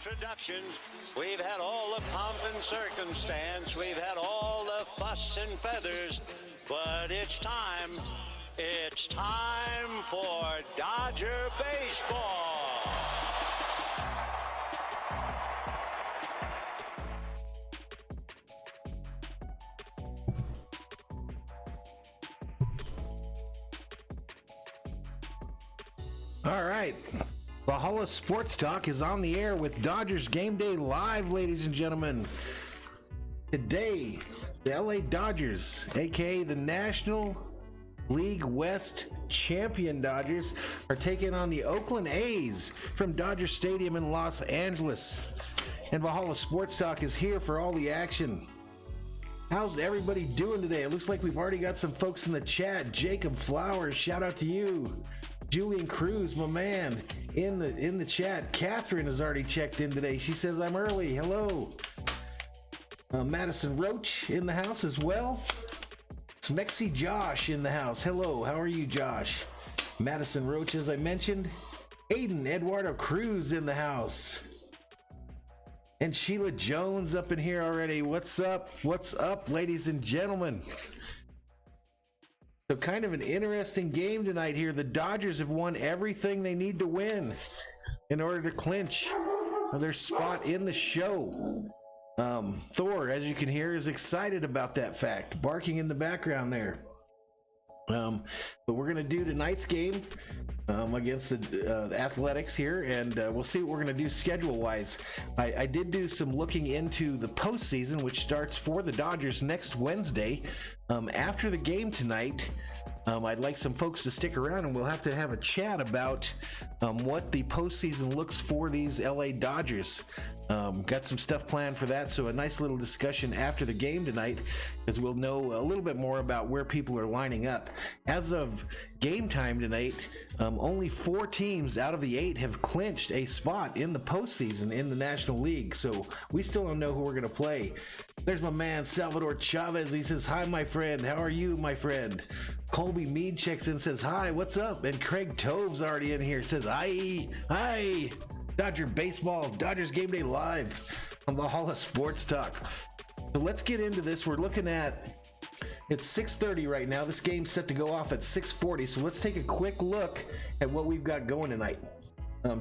introductions. We've had all the pomp and circumstance. We've had all the fuss and feathers. But it's time. It's time for Dodger baseball. All right. Valhalla Sports Talk is on the air with Dodgers Game Day Live, ladies and gentlemen. Today, the LA Dodgers, aka the National League West champion Dodgers, are taking on the Oakland A's from Dodger Stadium in Los Angeles. And Valhalla Sports Talk is here for all the action. How's everybody doing today? It looks like we've already got some folks in the chat. Jacob Flowers, shout out to you. Julian Cruz, my man, in the chat. Catherine has already checked in today. She says, I'm early. Hello. Madison Roach in the house as well. Smexy Josh in the house. Hello. How are you, Josh? Madison Roach, as I mentioned. Aiden Eduardo Cruz in the house. And Sheila Jones up in here already. What's up? What's up, ladies and gentlemen? So kind of an interesting game tonight here. The Dodgers have won everything they need to win in order to clinch their spot in the show. Thor, as you can hear, is excited about that fact, barking in the background there. But we're going to do tonight's game against the Athletics here, and we'll see what we're going to do schedule-wise. I did do some looking into the postseason, which starts for the Dodgers next Wednesday. After the game tonight, I'd like some folks to stick around, and we'll have to have a chat about what the postseason looks for these LA Dodgers. Got some stuff planned for that, so a nice little discussion after the game tonight, as we'll know a little bit more about where people are lining up. As of game time tonight, only 4 teams out of the 8 have clinched a spot in the postseason in the National League, so we still don't know who we're going to play. There's my man, Salvador Chavez. He says, hi, my friend. How are you, my friend? Colby Mead checks in, says, hi, what's up? And Craig Tove's already in here, says, hi. Dodger Baseball, Dodgers Game Day Live on Valhalla Sports Talk. So let's get into this. We're looking at, it's 6:30 right now. This game's set to go off at 6:40. So let's take a quick look at what we've got going tonight.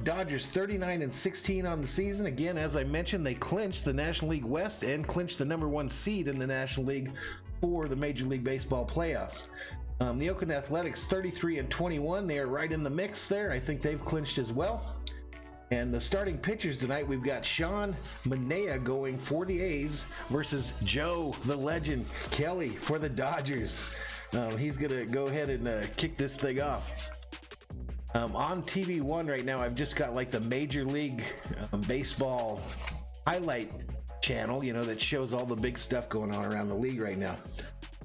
Dodgers 39-16 on the season. Again, as I mentioned, they clinched the National League West and clinched the #1 seed in the National League for the Major League Baseball playoffs. The Oakland Athletics 33-21. They are right in the mix there. I think they've clinched as well. And the starting pitchers tonight, we've got Sean Manaea going for the A's versus Joe, the legend, Kelly for the Dodgers. He's going to go ahead and kick this thing off. On TV One right now, I've just got like the Major League Baseball highlight channel, you know, that shows all the big stuff going on around the league right now.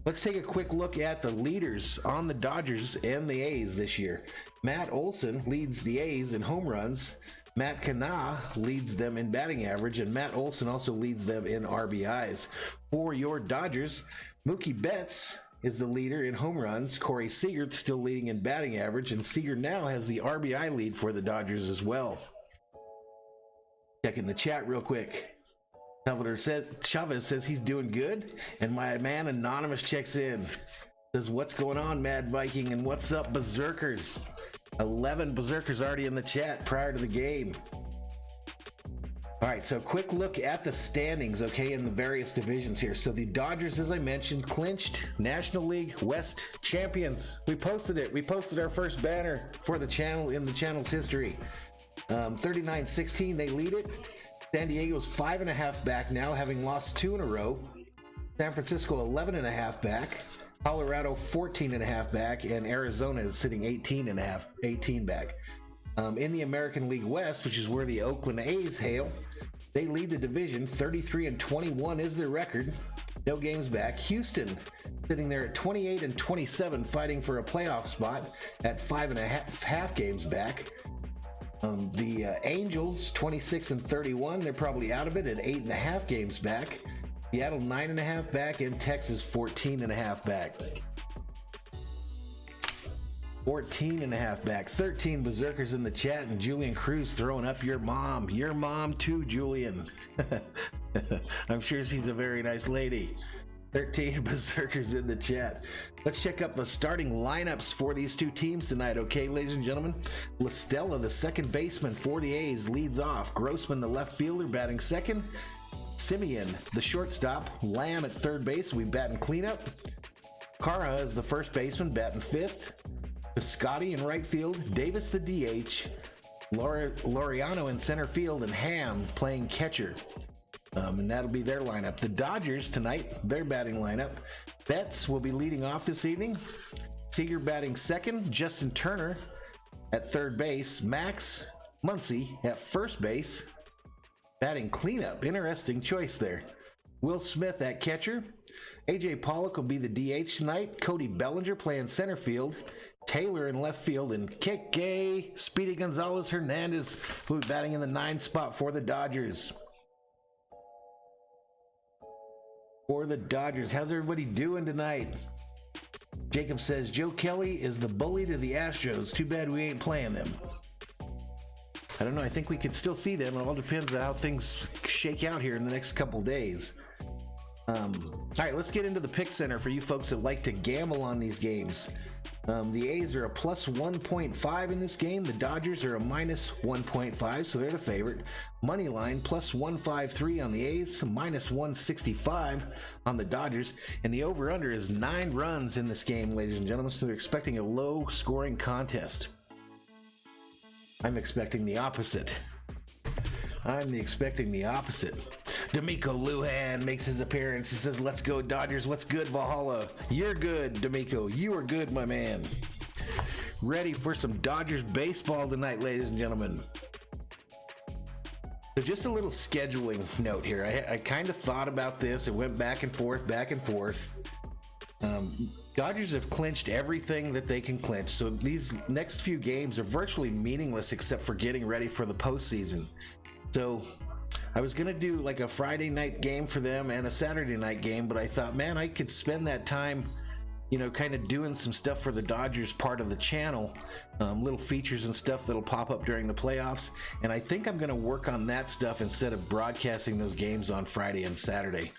Let's take a quick look at the leaders on the Dodgers and the A's this year. Matt Olson leads the A's in home runs. Matt Canha leads them in batting average, and Matt Olson also leads them in RBIs. For your Dodgers, Mookie Betts is the leader in home runs. Corey Seager still leading in batting average, and Seager now has the RBI lead for the Dodgers as well. Checking the chat real quick. Salvador Chavez says he's doing good, and my man Anonymous checks in. Says, what's going on, Mad Viking, and what's up, Berserkers? 11 Berserkers already in the chat prior to the game. All right, so quick look at the standings, okay, in the various divisions here. So the Dodgers, as I mentioned, clinched National League West champions. We posted it. We posted our first banner for the channel in the channel's history. 39-16, they lead it. San Diego's 5.5 back now, having lost 2 in a row. San Francisco 11.5 back. Colorado 14.5 back, and Arizona is sitting 18 back. In the American League West, which is where the Oakland A's hail, they lead the division. 33-21 is their record. No games back. Houston sitting there at 28-27, fighting for a playoff spot at 5.5 games back. The Angels 26-31, they're probably out of it at 8.5 games back. Seattle 9.5 back, and Texas 14.5 back. 14.5 back. 13 berserkers in the chat, and Julian Cruz throwing up your mom. Your mom too, Julian. I'm sure she's a very nice lady. 13 berserkers in the chat. Let's check up the starting lineups for these two teams tonight, okay, ladies and gentlemen? Listella, the second baseman for the A's, leads off. Grossman, the left fielder, batting second. Simeon, the shortstop. Lamb at third base, we batting cleanup. Cara is the first baseman, batting fifth. Piscotti in right field. Davis the DH. Laureano in center field, and Ham playing catcher. And that'll be their lineup. The Dodgers tonight, their batting lineup. Betts will be leading off this evening. Seager batting second. Justin Turner at third base. Max Muncy at first base. Batting cleanup. Interesting choice there. Will Smith at catcher. AJ Pollock will be the DH tonight. Cody Bellinger playing center field. Taylor in left field, and Kike Speedy Gonzalez Hernandez will be batting in the 9th spot for the Dodgers. How's everybody doing tonight? Jacob says Joe Kelly is the bully to the Astros. Too bad we ain't playing them. I don't know. I think we could still see them. It all depends on how things shake out here in the next couple days. All right, let's get into the pick center for you folks that like to gamble on these games. The A's are a plus 1.5 in this game. The Dodgers are a minus 1.5, so they're the favorite. Money line plus 153 on the A's, minus 165 on the Dodgers. And the over-under is 9 runs in this game, ladies and gentlemen, so they're expecting a low-scoring contest. I'm expecting the opposite. D'Amico Lujan makes his appearance. He says, let's go Dodgers. What's good, Valhalla? You're good, D'Amico. You are good, my man. Ready for some Dodgers baseball tonight, ladies and gentlemen. So just a little scheduling note here. I kind of thought about this. It went back and forth. Dodgers have clinched everything that they can clinch. So these next few games are virtually meaningless except for getting ready for the postseason. So I was going to do like a Friday night game for them and a Saturday night game, but I thought, man, I could spend that time, kind of doing some stuff for the Dodgers part of the channel, little features and stuff that'll pop up during the playoffs. And I think I'm going to work on that stuff instead of broadcasting those games on Friday and Saturday.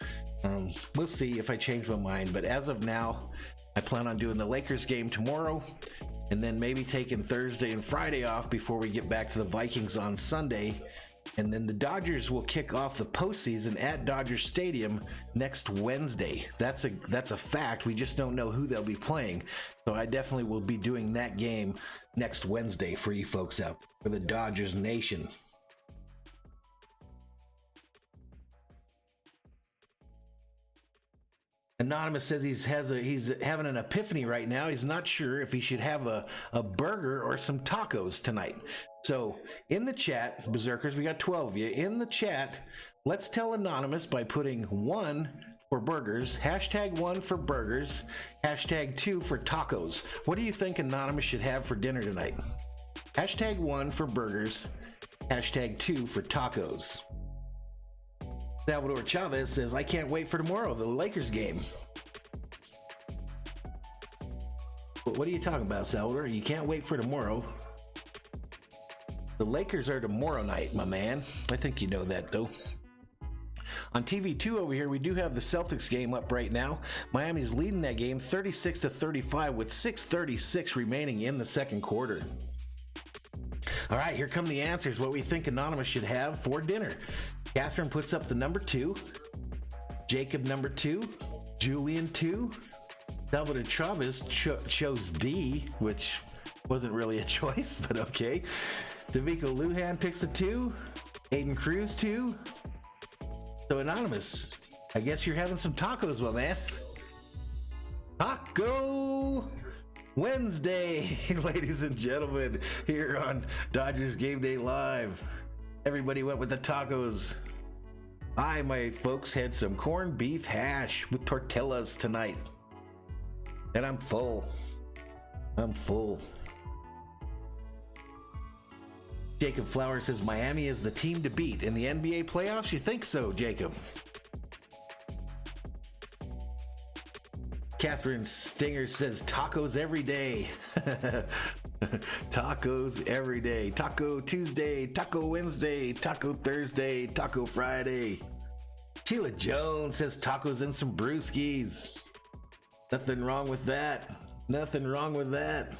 We'll see if I change my mind, but as of now, I plan on doing the Lakers game tomorrow, and then maybe taking Thursday and Friday off before we get back to the Vikings on Sunday. And then the Dodgers will kick off the postseason at Dodger Stadium next Wednesday. That's a fact. We just don't know who they'll be playing. So I definitely will be doing that game next Wednesday for you folks out there, for the Dodgers Nation. Anonymous says he's having an epiphany right now. He's not sure if he should have a burger or some tacos tonight. So in the chat, Berserkers, we got 12 of you. In the chat, let's tell Anonymous by putting 1 for burgers, hashtag 1 for burgers, hashtag 2 for tacos. What do you think Anonymous should have for dinner tonight? Hashtag 1 for burgers, hashtag 2 for tacos. Salvador Chavez says, I can't wait for tomorrow, the Lakers game. What are you talking about, Salvador? You can't wait for tomorrow. The Lakers are tomorrow night, my man. I think you know that, though. On TV2 over here, we do have the Celtics game up right now. Miami's leading that game 36-35 with 6:36 remaining in the second quarter. All right, here come the answers. What we think Anonymous should have for dinner. Catherine puts up the number 2. Jacob number 2. Julian 2. Salvador Chavez chose D, which wasn't really a choice, but okay. D'Amico Lujan picks a 2. Aiden Cruz 2. So Anonymous, I guess you're having some tacos, my man. Taco Wednesday, ladies and gentlemen, here on Dodgers Game Day Live. Everybody went with the tacos. I, my folks, had some corned beef hash with tortillas tonight. And I'm full. Jacob Flowers says Miami is the team to beat in the NBA playoffs. You think so, Jacob? Catherine Stinger says tacos every day. Tacos every day. Taco Tuesday, Taco Wednesday, Taco Thursday, Taco Friday. Sheila Jones says tacos and some brewskis. Nothing wrong with that. Nothing wrong with that.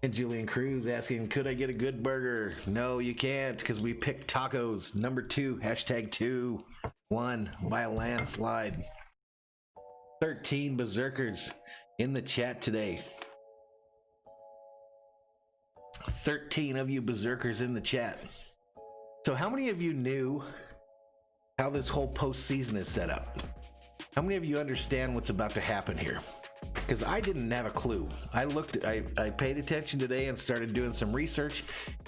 And Julian Cruz asking, could I get a good burger? No, you can't, because we picked tacos. Number 2, hashtag 2, 1 by a landslide. 13 berserkers in the chat today. 13 of you berserkers in the chat. So how many of you knew how this whole postseason is set up? How many of you understand what's about to happen here? Because I didn't have a clue. I paid attention today and started doing some research,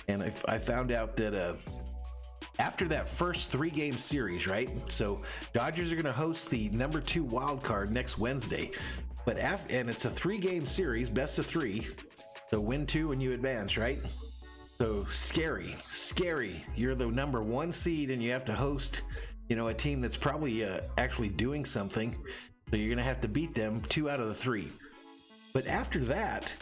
and I found out that after that first 3-game series, right? So Dodgers are going to host the number 2 wild card next Wednesday, and it's a 3-game series, best of 3. So win 2 and you advance, right? So scary. You're the number 1 seed and you have to host, a team that's probably actually doing something. So you're going to have to beat them 2 out of the 3. But after that,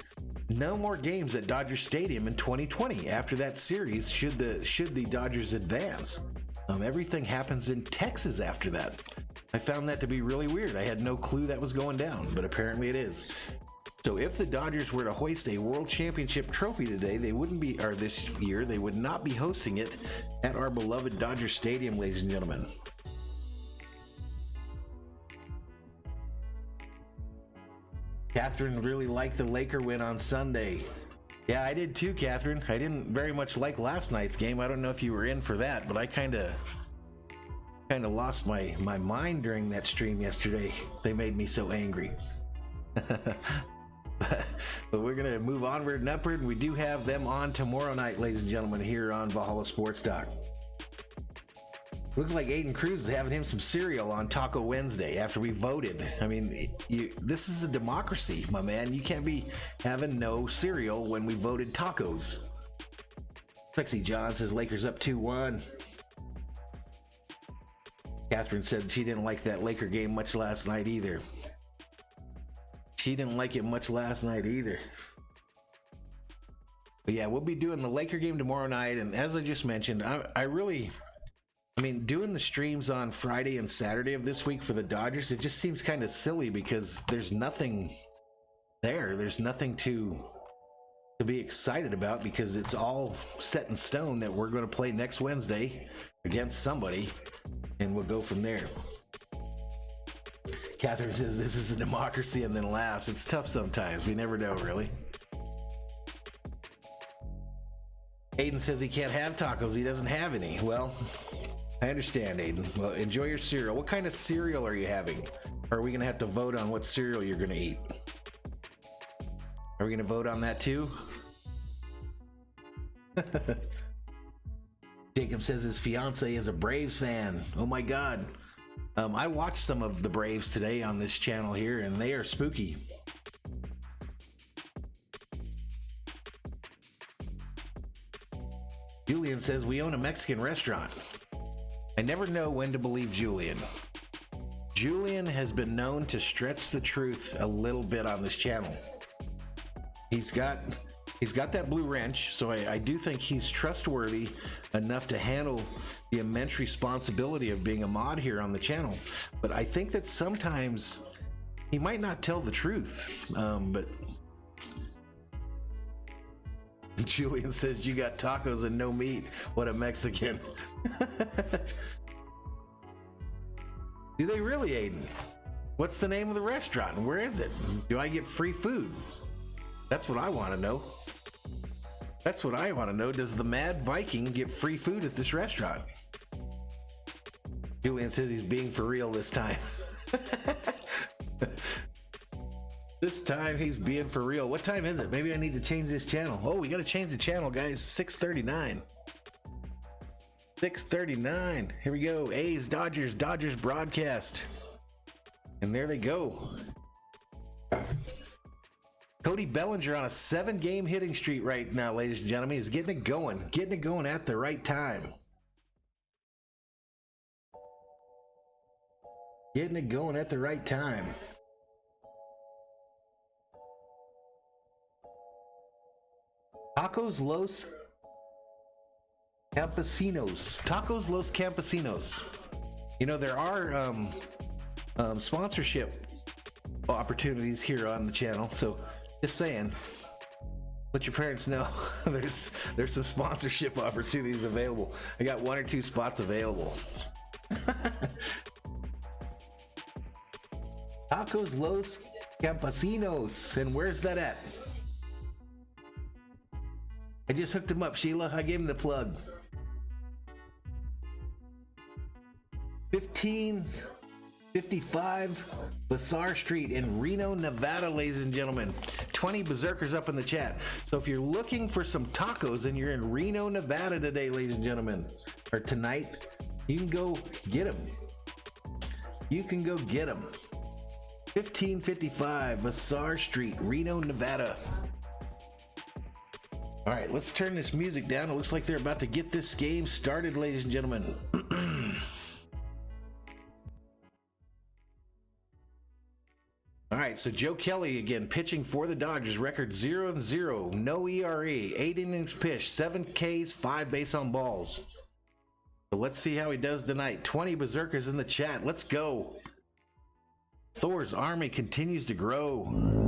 no more games at Dodger Stadium in 2020. After that series, should the Dodgers advance, everything happens in Texas after that. I found that to be really weird. I had no clue that was going down, but apparently it is. So if the Dodgers were to hoist a World Championship trophy today, this year, they would not be hosting it at our beloved Dodger Stadium, ladies and gentlemen. Catherine really liked the Laker win on Sunday. Yeah, I did too, Catherine. I didn't very much like last night's game. I don't know if you were in for that, but I kind of lost my mind during that stream yesterday. They made me so angry. But we're going to move onward and upward, and we do have them on tomorrow night, ladies and gentlemen, here on Valhalla Sports Talk. Looks like Aiden Cruz is having him some cereal on Taco Wednesday after we voted. I mean, this is a democracy, my man. You can't be having no cereal when we voted tacos. Lexi John says Lakers up 2-1. Catherine said she didn't like that Laker game much last night either. But yeah, we'll be doing the Laker game tomorrow night. And as I just mentioned, doing the streams on Friday and Saturday of this week for the Dodgers, it just seems kind of silly because there's nothing there. There's nothing to be excited about because it's all set in stone that we're going to play next Wednesday against somebody, and we'll go from there. Catherine says this is a democracy and then laughs. It's tough sometimes. We never know, really. Aiden says he can't have tacos. He doesn't have any. Well, I understand, Aiden. Well, enjoy your cereal. What kind of cereal are you having? Or are we going to have to vote on what cereal you're going to eat? Are we going to vote on that too? Jacob says his fiance is a Braves fan. Oh my God. I watched some of the Braves today on this channel here, and they are spooky. Julian says we own a Mexican restaurant. I never know when to believe Julian. Julian has been known to stretch the truth a little bit on this channel. He's got that blue wrench, so I do think he's trustworthy enough to handle the immense responsibility of being a mod here on the channel. But I think that sometimes he might not tell the truth. But Julian says you got tacos and no meat. What a Mexican. Do they really, Aiden? What's the name of the restaurant? Where is it? Do I get free food? That's what I want to know. That's what I want to know. Does the Mad Viking get free food at this restaurant? Julian says he's being for real this time. This time he's being for real. What time is it? Maybe I need to change this channel. Oh, we got to change the channel, guys. 6:39. 6:39. Here we go. A's, Dodgers broadcast. And there they go. Cody Bellinger on a 7-game hitting streak right now, ladies and gentlemen. He's getting it going at the right time. Getting it going at the right time. Tacos Los Campesinos. Tacos Los Campesinos. You know, there are sponsorship opportunities here on the channel, so just saying, let your parents know there's some sponsorship opportunities available. I got 1 or 2 spots available. Tacos Los Campesinos. And where's that at? I just hooked him up, Sheila. I gave him the plug. 1555 Bazaar Street in Reno, Nevada, ladies and gentlemen. 20 berserkers up in the chat. So if you're looking for some tacos and you're in Reno, Nevada today, ladies and gentlemen, or tonight, you can go get them. You can go get them. 1555 Bazaar Street, Reno, Nevada. All right, let's turn this music down. It looks like they're about to get this game started, ladies and gentlemen. All right, so Joe Kelly again pitching for the Dodgers. Record 0-0, no ERA, 8 innings pitched, 7 Ks, 5 base on balls. So let's see how he does tonight. 20 berserkers in the chat. Let's go. Thor's army continues to grow.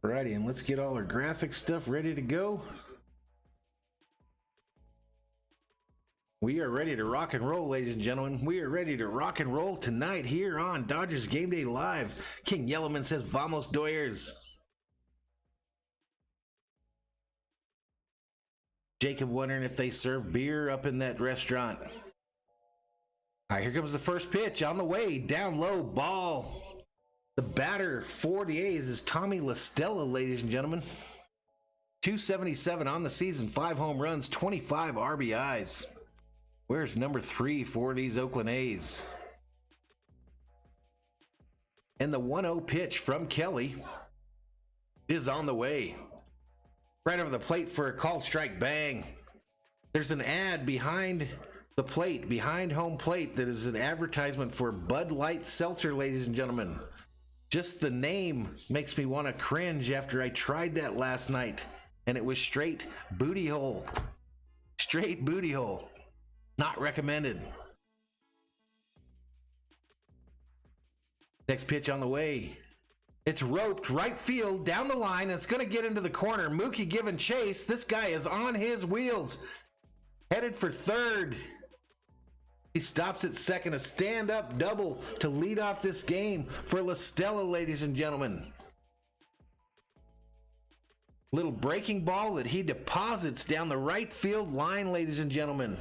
Alrighty, and let's get all our graphic stuff ready to go. We are ready to rock and roll, ladies and gentlemen. We are ready to rock and roll tonight here on Dodgers Game Day Live. King Yellowman says, Vamos Doyers. Jacob wondering if they serve beer up in that restaurant. All right, here comes the first pitch on the way. Down low, ball. The batter for the A's is Tommy La Stella, ladies and gentlemen. 277 on the season, 5 home runs, 25 RBIs. Where's number 3 for these Oakland A's? And the 1-0 pitch from Kelly is on the way. Right over the plate for a called strike, bang. There's an ad behind the plate, behind home plate, that is an advertisement for Bud Light Seltzer, ladies and gentlemen. Just the name makes me want to cringe after I tried that last night, and it was straight booty hole. Straight booty hole. Not recommended. Next pitch on the way. It's roped right field down the line, and it's going to get into the corner. Mookie giving chase. This guy is on his wheels. Headed for third. He stops at second. A stand-up double to lead off this game for La Stella, ladies and gentlemen. Little breaking ball that he deposits down the right field line, ladies and gentlemen.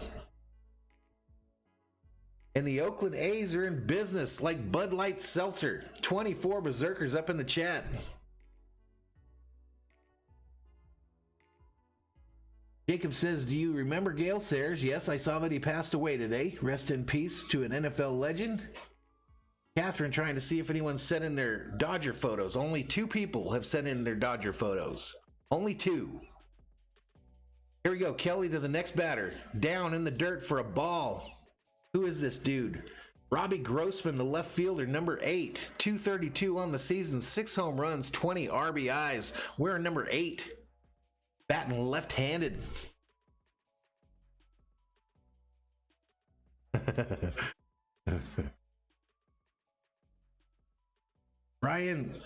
And the Oakland A's are in business like Bud Light Seltzer. 24 berserkers up in the chat. Jacob says, do you remember Gale Sayers? Yes, I saw that he passed away today. Rest in peace to an NFL legend. Catherine trying to see if anyone sent in their Dodger photos. Only 2 people have sent in their Dodger photos. Only 2. Here we go. Kelly to the next batter. Down in the dirt for a ball. Who is this dude? Robbie Grossman, the left fielder, number 8. 232 on the season. 6 home runs, 20 RBIs. We're number 8. Batting left-handed. Ryan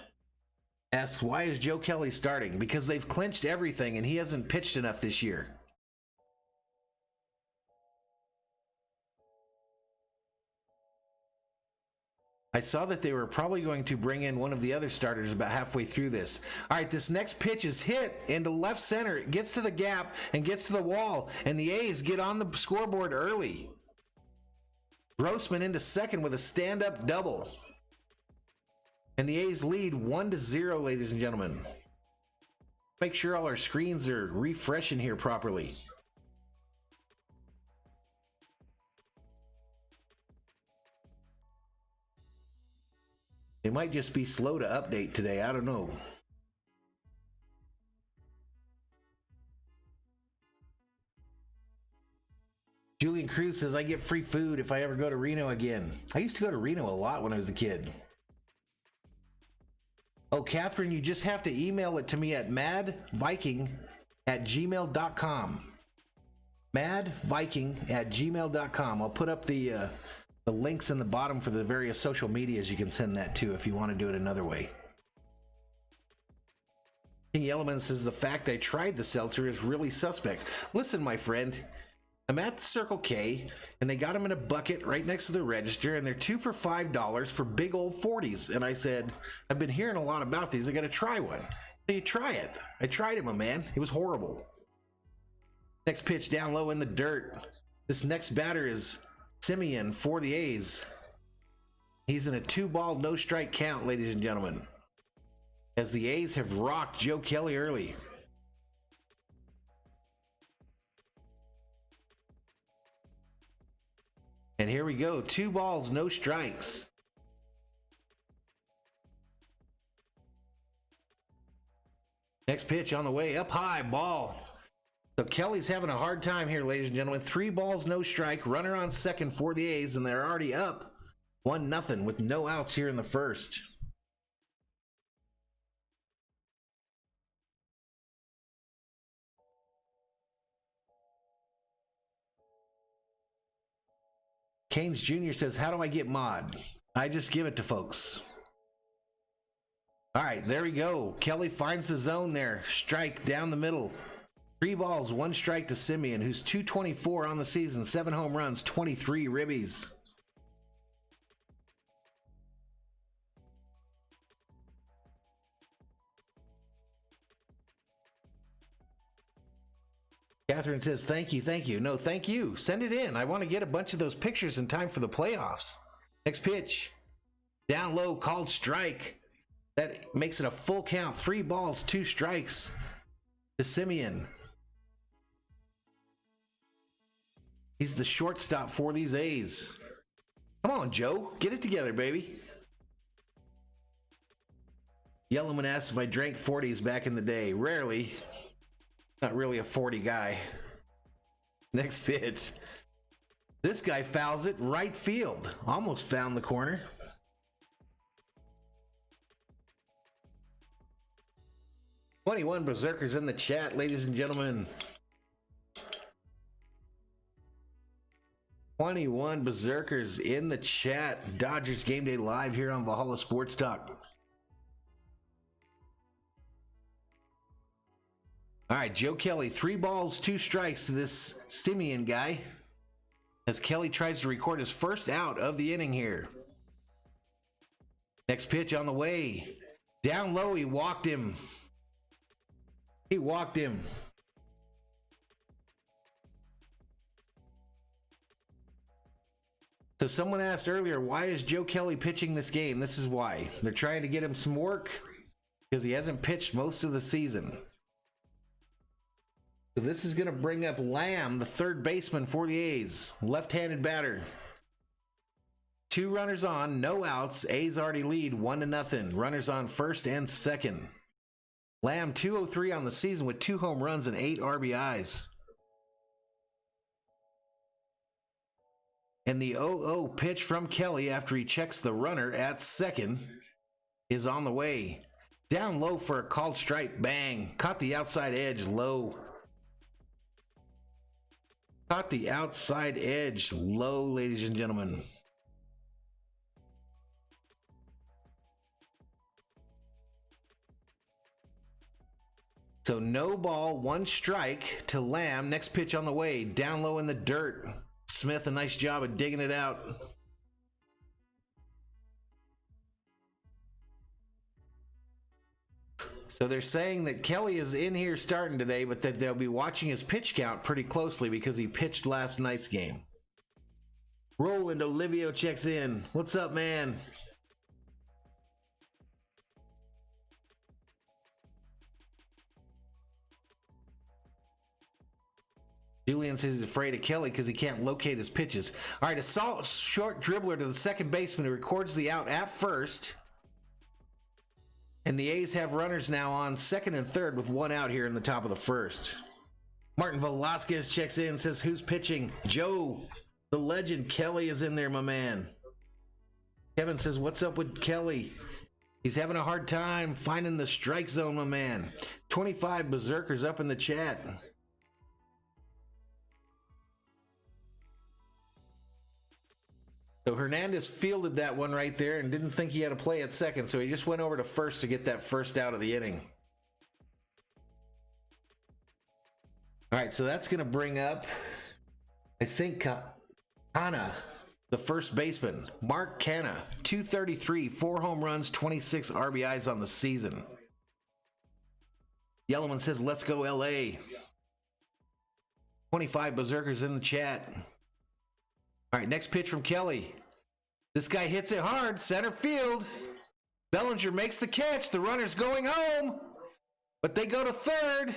asks, why is Joe Kelly starting? Because they've clinched everything and he hasn't pitched enough this year. I saw that they were probably going to bring in one of the other starters about halfway through this. All right, this next pitch is hit into left center. It gets to the gap and gets to the wall, and the A's get on the scoreboard early. Grossman into second with a stand-up double. And the A's lead 1-0, ladies and gentlemen. Make sure all our screens are refreshing here properly. They might just be slow to update today. I don't know. Cruz says, I get free food if I ever go to Reno again. I used to go to Reno a lot when I was a kid. Oh, Catherine, you just have to email it to me at madviking@gmail.com. madviking@gmail.com. I'll put up the links in the bottom for the various social medias you can send that to if you want to do it another way. King Yellowman says, the fact I tried the seltzer is really suspect. Listen, my friend, I'm at the Circle K, and they got them in a bucket right next to the register, and they're 2 for $5 for big old 40s. And I said, I've been hearing a lot about these. I got to try one. So you try it. I tried it, my man. It was horrible. Next pitch down low in the dirt. This next batter is Simeon for the A's. He's in a 2-ball, no-strike count, ladies and gentlemen, as the A's have rocked Joe Kelly early. And here we go. 2 balls, no strikes. Next pitch on the way, up high, ball. So Kelly's having a hard time here, ladies and gentlemen. 3 balls, no strike. Runner on second for the A's, and they're already up 1-0 with no outs here in the first. Canes Jr. says, how do I get mod? I just give it to folks. All right, there we go. Kelly finds the zone there. Strike down the middle. 3 balls, 1 strike to Simeon, who's 224 on the season, 7 home runs, 23 ribbies. Catherine says, thank you, thank you. No, thank you. Send it in. I want to get a bunch of those pictures in time for the playoffs. Next pitch. Down low, called strike. That makes it a full count. 3 balls, 2 strikes to Simeon. He's the shortstop for these A's. Come on, Joe. Get it together, baby. Yellowman asks if I drank 40s back in the day. Rarely. Not really a 40 guy. Next pitch. This guy fouls it right field. Almost found the corner. "21 Berserkers in the chat, ladies and gentlemen. 21 Berserkers in the chat. Dodgers Game Day live here on Valhalla Sports Talk. All right, Joe Kelly, 3 balls, 2 strikes to this Simeon guy as Kelly tries to record his first out of the inning here. Next pitch on the way. Down low, he walked him. He walked him. So someone asked earlier, why is Joe Kelly pitching this game? This is why. They're trying to get him some work because he hasn't pitched most of the season. So this is going to bring up Lamb, the third baseman for the A's. Left-handed batter. 2 runners on, no outs. A's already lead 1-0. Runners on first and second. Lamb 203 on the season with 2 home runs and 8 RBIs. And the 0-0 pitch from Kelly after he checks the runner at second is on the way. Down low for a called strike. Bang. Caught the outside edge low. Caught the outside edge low, ladies and gentlemen. So no ball, 1 strike to Lamb. Next pitch on the way. Down low in the dirt. Smith, a nice job of digging it out. So they're saying that Kelly is in here starting today, but that they'll be watching his pitch count pretty closely because he pitched last night's game. Roland Olivio checks in. What's up, man? Julian says he's afraid of Kelly because he can't locate his pitches. All right, a short dribbler to the second baseman who records the out at first. And the A's have runners now on second and third with 1 out here in the top of the first. Martin Velasquez checks in and says, who's pitching? Joe The legend Kelly is in there, my man. Kevin says, what's up with Kelly? He's having a hard time finding the strike zone, my man. 25 berserkers up in the chat. So Hernandez fielded that one right there and didn't think he had to play at second, so he just went over to first to get that first out of the inning. All right, so that's going to bring up, I think, Kana, the first baseman. Mark Canha, 233, 4 home runs, 26 RBIs on the season. Yellowman says, let's go LA. 25 berserkers in the chat. All right, next pitch from Kelly. This guy hits it hard, center field. Bellinger makes the catch. The runner's going home, but they go to third.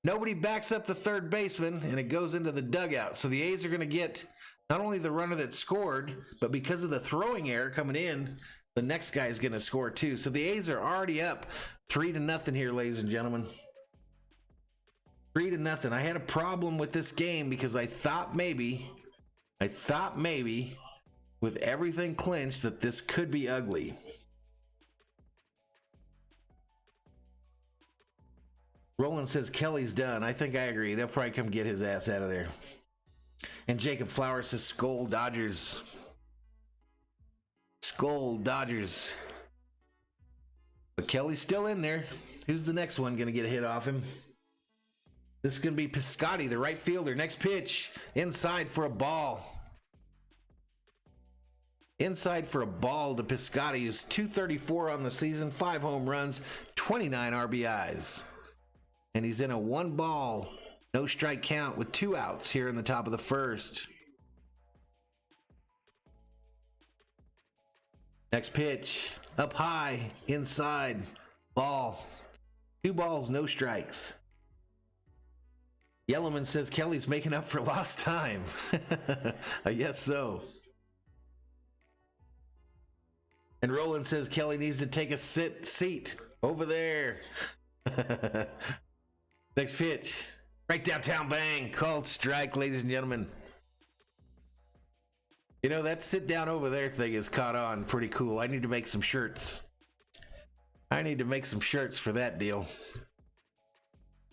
Nobody backs up the third baseman, and it goes into the dugout. So the A's are going to get not only the runner that scored, but because of the throwing error coming in, the next guy is going to score too. So the A's are already up 3-0 here, ladies and gentlemen. 3-0. I had a problem with this game because I thought maybe with everything clinched that this could be ugly. Roland says Kelly's done. I think I agree. They'll probably come get his ass out of there. And Jacob Flowers says SKOL Dodgers. SKOL Dodgers. But Kelly's still in there. Who's the next one going to get a hit off him? This is going to be Piscotty, the right fielder. Next pitch. Inside for a ball. Inside for a ball to Piscotty, who's 234 on the season, 5 home runs, 29 RBIs. And he's in a 1-ball, no strike count with 2 outs here in the top of the first. Next pitch, up high, inside, ball. 2 balls, no strikes. Yellowman says Kelly's making up for lost time. I guess so. And Roland says Kelly needs to take a seat over there. Next pitch. Right downtown, bang. Called strike, ladies and gentlemen. You know, that sit down over there thing is caught on pretty cool. I need to make some shirts. I need to make some shirts for that deal.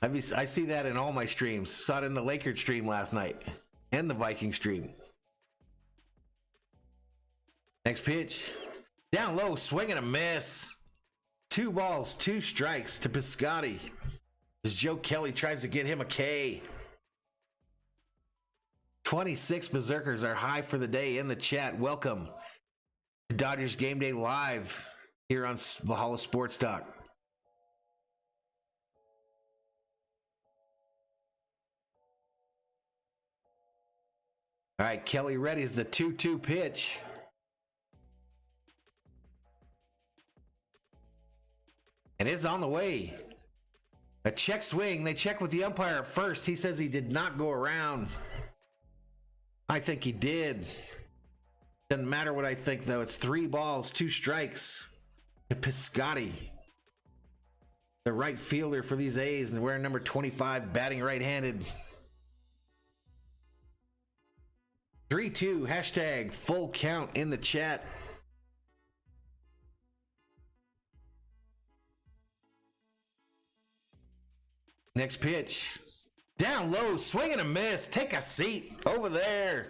I see that in all my streams. Saw it in the Lakers stream last night and the Viking stream. Next pitch. Down low, swing and a miss. 2 balls, 2 strikes to Piscotty as Joe Kelly tries to get him a K. 26 berserkers are high for the day in the chat. Welcome to Dodgers Game Day Live here on Valhalla Sports Talk. All right, Kelly readies the 2-2 pitch. And it's on the way. A check swing. They check with the umpire at first. He says he did not go around. I think he did. Doesn't matter what I think, though. It's 3 balls, 2 strikes to Piscotty, the right fielder for these A's, and wearing number 25, batting right-handed. 3-2, hashtag full count in the chat. Next pitch. Down low, swing and a miss. Take a seat over there.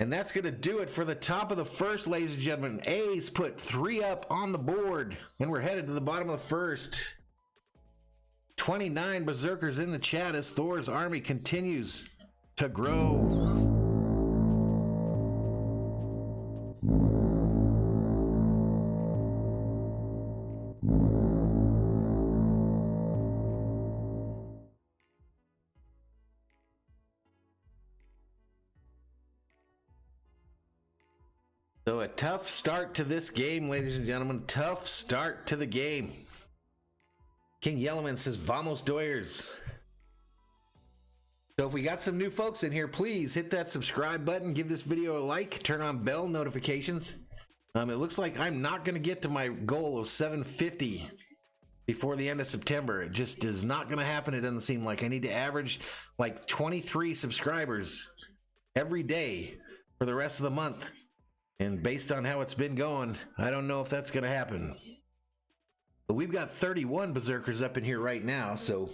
And that's going to do it for the top of the first, ladies and gentlemen. A's put 3 up on the board. And we're headed to the bottom of the first. 29 berserkers in the chat as Thor's army continues to grow. So a tough start to this game, ladies and gentlemen. Tough start to the game. King Yellowman says, Vamos Doyers. So if we got some new folks in here, please hit that subscribe button. Give this video a like. Turn on bell notifications. It looks like I'm not going to get to my goal of 750 before the end of September. It just is not going to happen. It doesn't seem like. I need to average like 23 subscribers every day for the rest of the month. And based on how it's been going, I don't know if that's going to happen. But we've got 31 berserkers up in here right now, so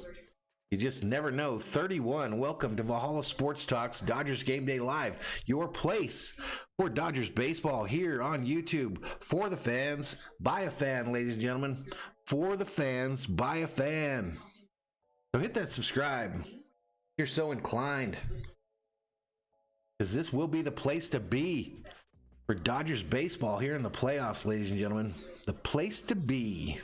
you just never know. 31. Welcome to Valhalla Sports Talk's Dodgers Game Day Live, your place for Dodgers baseball here on YouTube. For the fans, by a fan, ladies and gentlemen. For the fans, by a fan. So hit that subscribe if you're so inclined, because this will be the place to be for Dodgers baseball here in the playoffs, ladies and gentlemen. The place to be.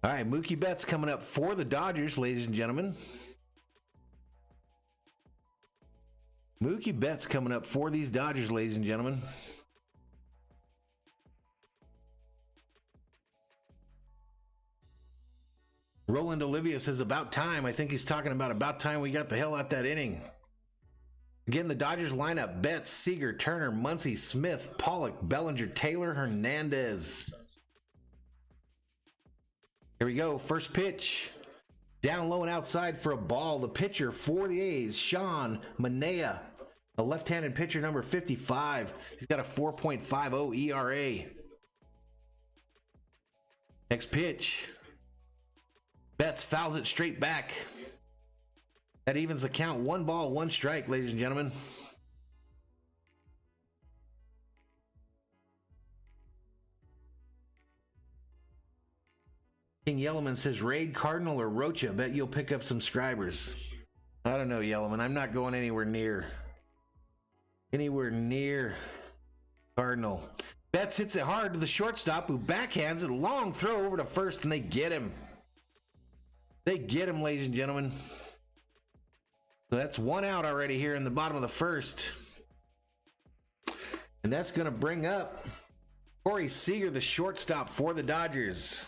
All right, Mookie Betts coming up for the Dodgers, ladies and gentlemen. Mookie Betts coming up for these Dodgers, ladies and gentlemen. Roland Olivia says, about time. I think he's talking about time we got the hell out that inning. Again, the Dodgers lineup: Betts, Seager, Turner, Muncy, Smith, Pollock, Bellinger, Taylor, Hernandez. Here we go. First pitch. Down low and outside for a ball. The pitcher for the A's, Sean Manaea, a left-handed pitcher, number 55. He's got a 4.50 ERA. Next pitch. Betts fouls it straight back. That evens the count. 1 ball, 1 strike, ladies and gentlemen. King Yellowman says, raid Cardinal or Rocha. Bet you'll pick up some subscribers. I don't know, Yellowman. I'm not going anywhere near Cardinal. Betts hits it hard to the shortstop, who backhands it. Long throw over to first, and they get him. They get him, ladies and gentlemen. So that's 1 out already here in the bottom of the first. And that's going to bring up Corey Seager, the shortstop for the Dodgers.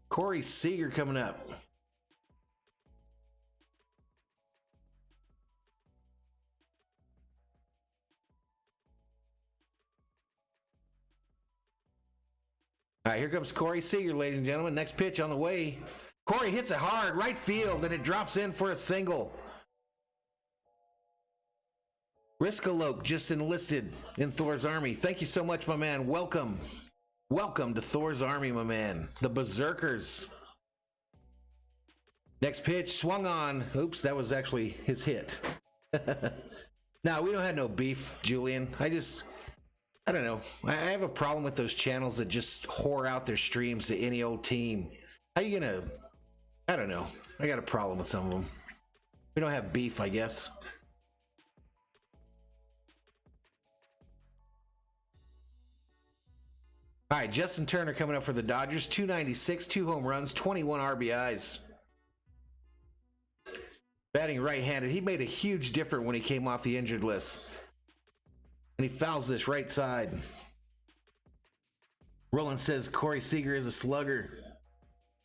Corey Seager coming up. All right, here comes Corey Seager, ladies and gentlemen. Next pitch on the way. Corey hits it hard, right field, and it drops in for a single. Riskaloke just enlisted in Thor's Army. Thank you so much, my man. Welcome. Welcome to Thor's Army, my man. The Berserkers. Next pitch, swung on. Oops, that was actually his hit. No, we don't have no beef, Julian. I don't know. I have a problem with those channels that just whore out their streams to any old team. How you gonna... I don't know. I got a problem with some of them. We don't have beef, I guess. All right, Justin Turner coming up for the Dodgers. 296, 2 home runs, 21 RBIs. Batting right-handed. He made a huge difference when he came off the injured list. And he fouls this right side. Roland says Corey Seager is a slugger.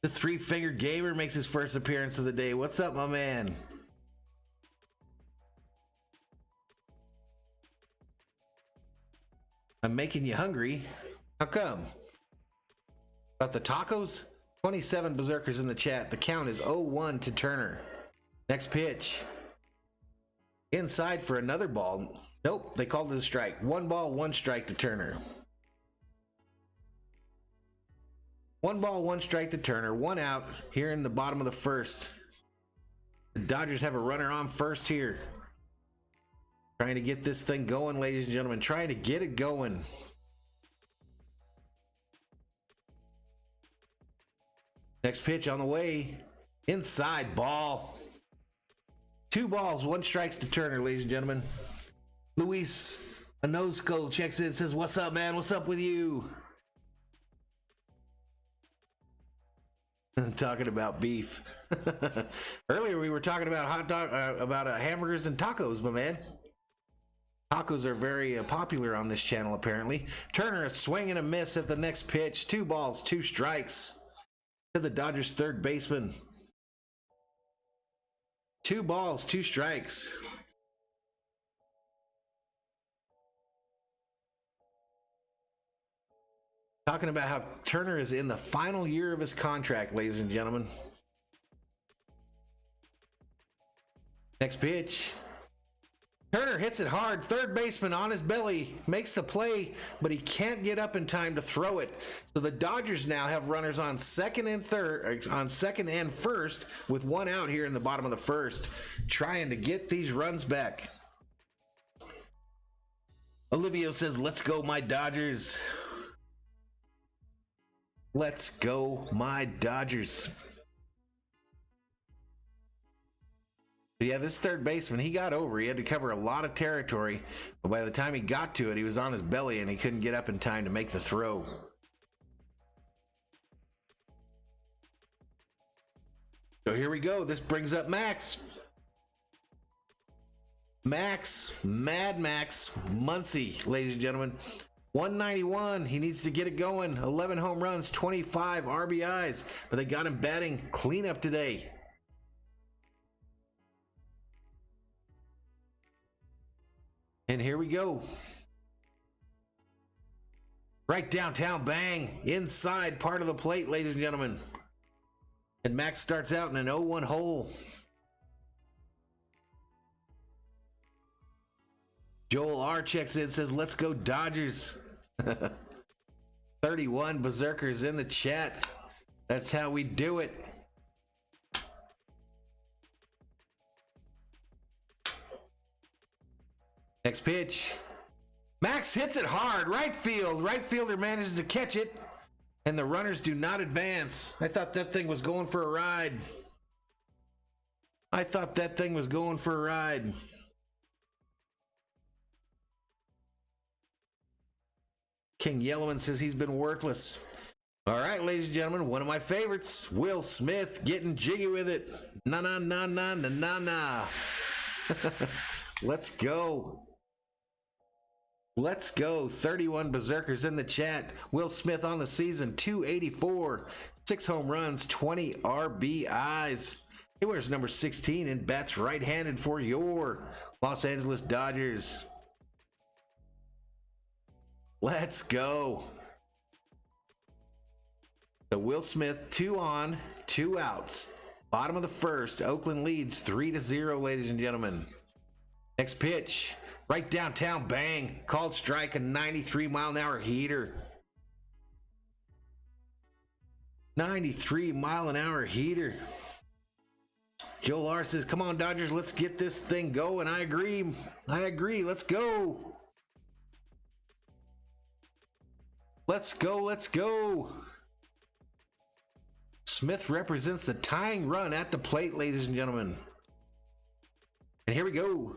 The 3-finger gamer makes his first appearance of the day. What's up, my man? I'm making you hungry. How come? About the tacos? 27 berserkers in the chat. The count is 0-1 to Turner. Next pitch. Inside for another ball. Nope, they called it a strike. 1 ball, 1 strike to Turner. 1 ball, 1 strike to Turner. 1 out here in the bottom of the first. The Dodgers have a runner on first here. Trying to get this thing going, ladies and gentlemen. Trying to get it going. Next pitch on the way. Inside ball. 2 balls, 1 strikes to Turner, ladies and gentlemen. Luis Anosco checks in and says, what's up, man? What's up with you? Talking about beef. Earlier we were talking about hamburgers and tacos, my man. Tacos are very popular on this channel, apparently. Turner, a swing and a miss at the next pitch. 2 balls, 2 strikes to the Dodgers' third baseman. 2 balls, 2 strikes. Talking about how Turner is in the final year of his contract, ladies and gentlemen. Next pitch. Turner hits it hard. Third baseman on his belly makes the play, but he can't get up in time to throw it. So the Dodgers now have runners on second and first with one out here in the bottom of the first, trying to get these runs back. Olivio says, "Let's go, my Dodgers." Let's go, my Dodgers. But yeah, this third baseman, he got over. He had to cover a lot of territory, but by the time he got to it, he was on his belly and he couldn't get up in time to make the throw. So here we go. This brings up Max. Mad Max Muncy, ladies and gentlemen. 191. He needs to get it going. 11 home runs, 25 RBIs, but they got him batting cleanup today. And here we go. Right downtown, bang, inside part of the plate, ladies and gentlemen. And Max starts out in an 0-1 hole. Joel R checks in, says, "Let's go Dodgers." 31 berserkers in the chat. That's how we do it. Next pitch. Max hits it hard. Right field. Right fielder manages to catch it. And the runners do not advance. I thought that thing was going for a ride. King Yellowman says he's been worthless. All right, ladies and gentlemen, one of my favorites, Will Smith getting jiggy with it. Na na na na na na na. Let's go. Let's go. 31 berserkers in the chat. Will Smith on the season, 284, 6 home runs, 20 RBIs. He wears number 16 and bats right-handed for your Los Angeles Dodgers. Let's go. So Will Smith, 2 on, 2 outs. Bottom of the first. Oakland leads 3-0, ladies and gentlemen. Next pitch. Right downtown, bang. Called strike, a 93-mile-an-hour heater. 93-mile-an-hour heater. Joel R says, "Come on, Dodgers, let's get this thing going." I agree. Let's go. Let's go. Smith represents the tying run at the plate, ladies and gentlemen. And here we go.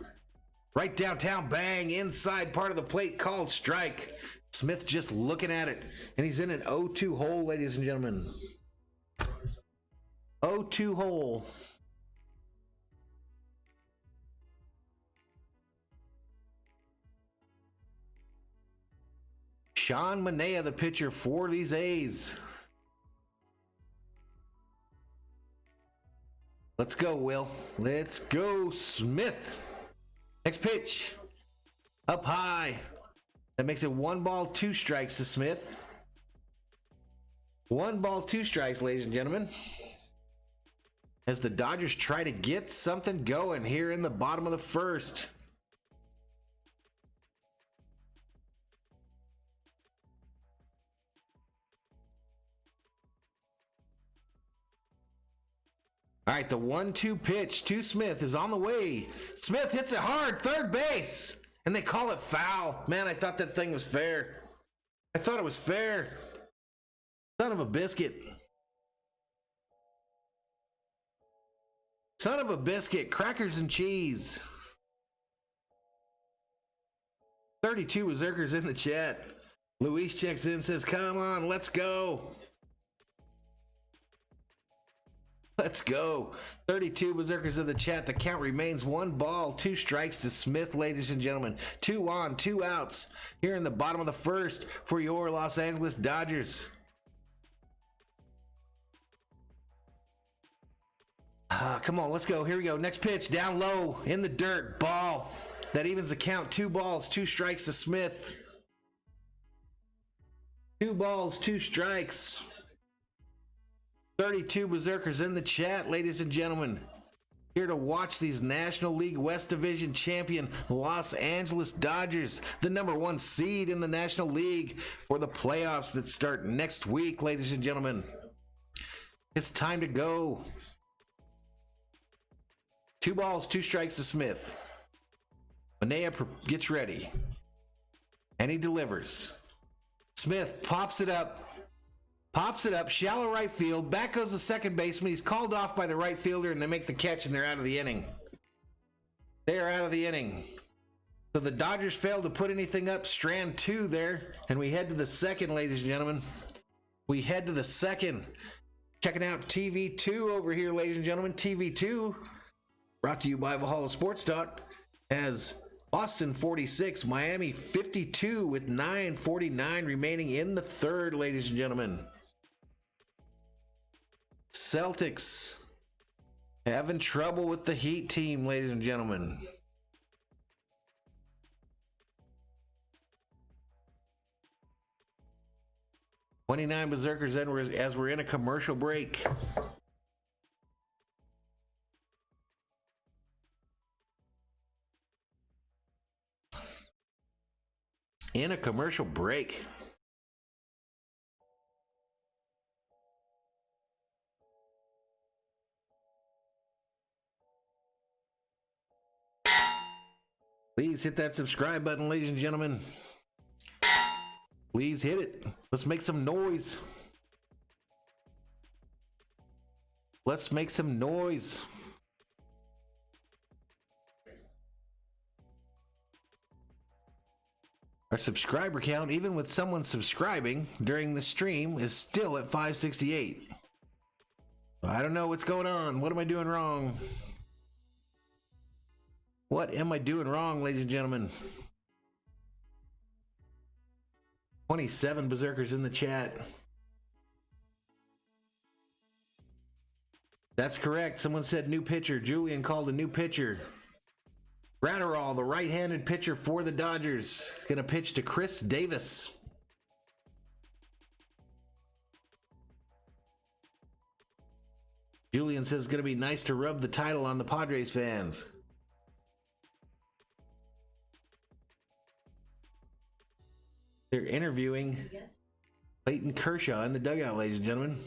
Right downtown, bang, inside part of the plate, called strike. Smith just looking at it, and he's in an 0-2 hole, ladies and gentlemen. 0-2 hole. Sean Manaea, the pitcher for these A's. Let's go, Will. Let's go, Smith. Next pitch. Up high. That makes it 1 ball, 2 strikes to Smith. 1 ball, 2 strikes, ladies and gentlemen. As the Dodgers try to get something going here in the bottom of the first. All right, the 1-2 pitch to Smith is on the way. Smith hits it hard, third base, and they call it foul. Man, I thought that thing was fair. I thought it was fair. Son of a biscuit. Son of a biscuit, crackers and cheese. 32 berserkers in the chat. Luis checks in, says, "Come on, let's go." Let's go. 32 berserkers in the chat. The count remains 1 ball, 2 strikes to Smith, ladies and gentlemen. 2 on, 2 outs here in the bottom of the first for your Los Angeles Dodgers. Come on, let's go. Here we go. Next pitch, down low, in the dirt, ball. That evens the count. 2 balls, 2 strikes to Smith. 2 balls, 2 strikes. 32 berserkers in the chat, ladies and gentlemen. Here to watch these National League West Division champion Los Angeles Dodgers, the #1 seed in the National League, for the playoffs that start next week, ladies and gentlemen. It's time to go. 2 balls, 2 strikes to Smith. Manea gets ready. And he delivers. Smith pops it up, shallow right field. Back goes the second baseman. He's called off by the right fielder, and they make the catch, and they're out of the inning. They are out of the inning. So the Dodgers failed to put anything up. Strand 2 there, and we head to the second, ladies and gentlemen. We head to the second. Checking out TV2 over here, ladies and gentlemen. TV2, brought to you by Valhalla Sports Talk, has Boston 46, Miami 52 with 9:49 remaining in the third, ladies and gentlemen. Celtics having trouble with the Heat team, ladies and gentlemen. $29 Berserkers then as we're in a commercial break. In a commercial break. Please hit that subscribe button, ladies and gentlemen. Please hit it. Let's make some noise. Let's make some noise. Our subscriber count, even with someone subscribing during the stream, is still at 568. I don't know what's going on. What am I doing wrong? What am I doing wrong, ladies and gentlemen? 27 Berserkers in the chat. That's correct. Someone said new pitcher. Julian called a new pitcher. Gratterall, the right-handed pitcher for the Dodgers, is going to pitch to Chris Davis. Julian says it's going to be nice to rub the title on the Padres fans. They're interviewing Clayton Kershaw in the dugout, ladies and gentlemen.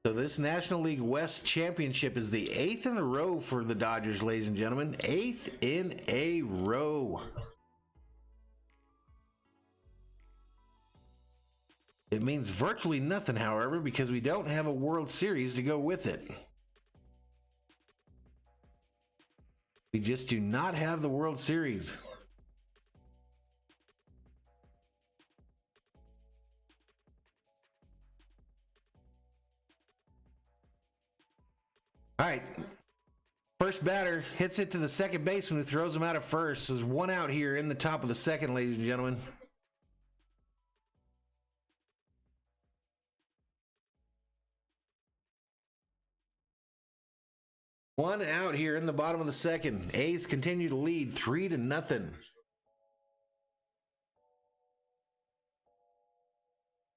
So this National League West Championship is the 8th in a row for the Dodgers, ladies and gentlemen. 8th in a row. It means virtually nothing, however, because we don't have a World Series to go with it. We just do not have the World Series. All right. First batter hits it to the second baseman who throws him out at first. There's one out here in the top of the second, ladies and gentlemen. One out here in the bottom of the second. A's continue to lead 3-0.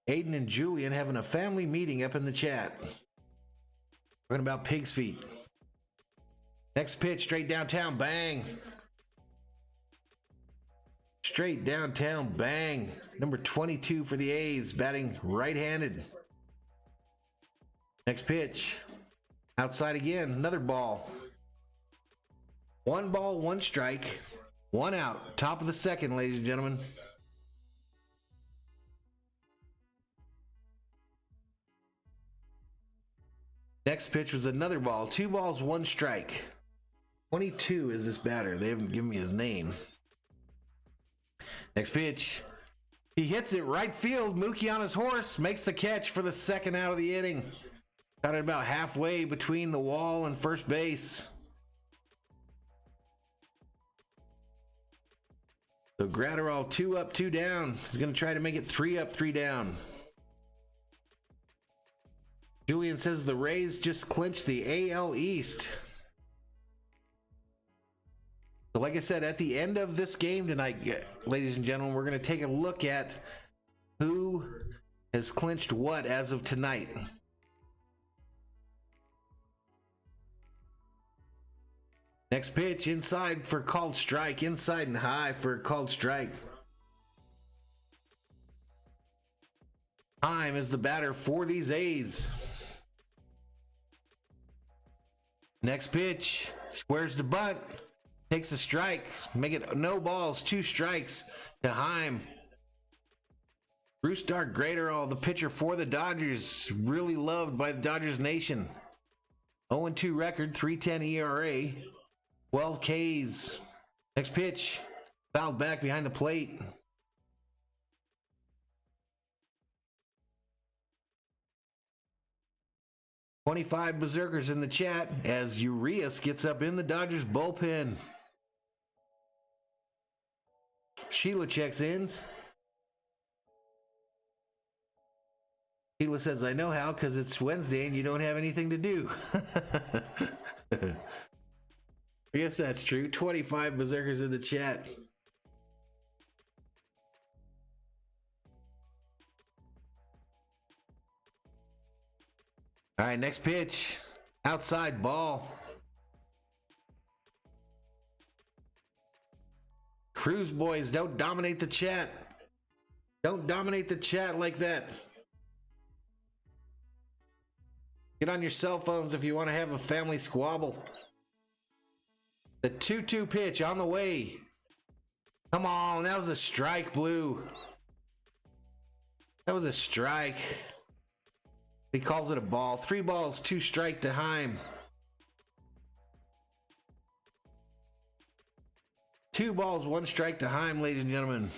Aiden and Julian having a family meeting up in the chat. Talking about pig's feet. Next pitch, straight downtown, bang. Straight downtown, bang. Number 22 for the A's, batting right-handed. Next pitch. Outside again, another ball. 1 ball, 1 strike. 1 out. Top of the second, ladies and gentlemen. Next pitch was another ball. 2 balls, 1 strike. 22 is this batter. They haven't given me his name. Next pitch. He hits it right field. Mookie on his horse makes the catch for the second out of the inning. Got it about halfway between the wall and first base. So Gratterall 2 up, 2 down. He's going to try to make it 3 up, 3 down. Julian says the Rays just clinched the AL East. So like I said, at the end of this game tonight, ladies and gentlemen, we're going to take a look at Who has clinched what as of tonight? Next pitch, inside for called strike. Inside and high for called strike. Time is the batter for these A's. Next pitch, squares the bunt, takes a strike, make it no balls, 2 strikes to Heim. Bruce Dark Graterol, the pitcher for the Dodgers, really loved by the Dodgers Nation. 0-2 record, 3.10 ERA, 12 Ks. Next pitch, fouled back behind the plate. $25 berserkers in the chat as Urias gets up in the Dodgers bullpen. Sheila checks in. Sheila says, I know how, because it's Wednesday and you don't have anything to do. I guess that's true. 25 berserkers in the chat. All right, next pitch. Outside ball. Cruise boys, don't dominate the chat. Don't dominate the chat like that. Get on your cell phones if you want to have a family squabble. The 2-2 pitch on the way. Come on, that was a strike, Blue. That was a strike. He calls it a ball. 3 balls, 2 strike to Heim. 2 balls, 1 strike to Heim, ladies and gentlemen.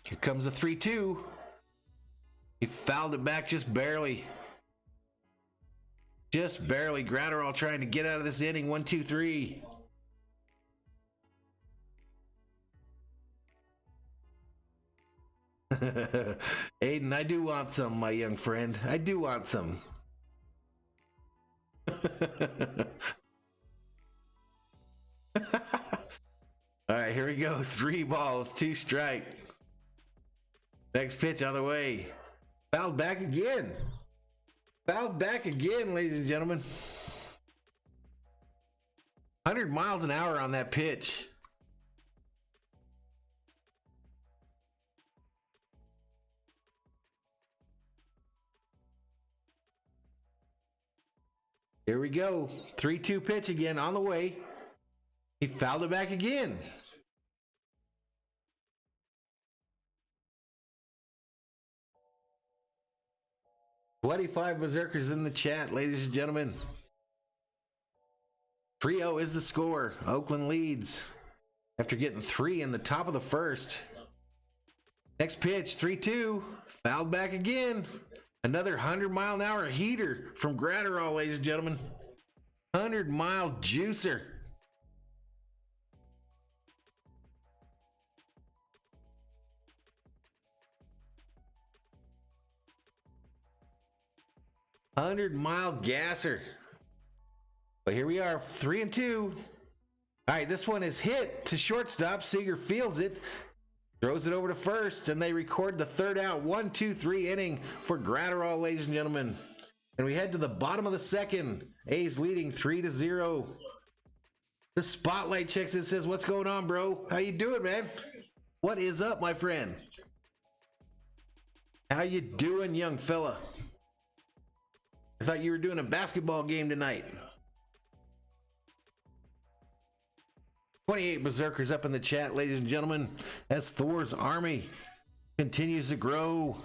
Here comes the 3-2. He fouled it back just barely. Just barely. Graterol trying to get out of this inning. 1-2-3. Aiden, I do want some, my young friend. I do want some. All right, here we go. 3 balls, 2 strike. Next pitch on the way. Fouled back again. Fouled back again, ladies and gentlemen. 100 miles an hour on that pitch. Here we go. 3-2 pitch again on the way. He fouled it back again. $25 berserkers in the chat, ladies and gentlemen. 3-0 is the score. Oakland leads after getting 3 in the top of the first. Next pitch, 3-2. Fouled back again. Another 100-mile-an-hour heater from Graterol, ladies and gentlemen. 100-mile juicer. $100-mile gasser. But here we are, 3-2. All right, this one is hit to shortstop. Seager fields it, throws it over to first, and they record the 3rd out. 1-2-3 inning for Graterol, ladies and gentlemen. And we head to the bottom of the 2nd. A's leading 3-0. The spotlight checks in, says, "What's going on, bro? How you doing, man? What is up, my friend? How you doing, young fella? I thought you were doing a basketball game tonight." 28 berserkers up in the chat, ladies and gentlemen, as Thor's army continues to grow.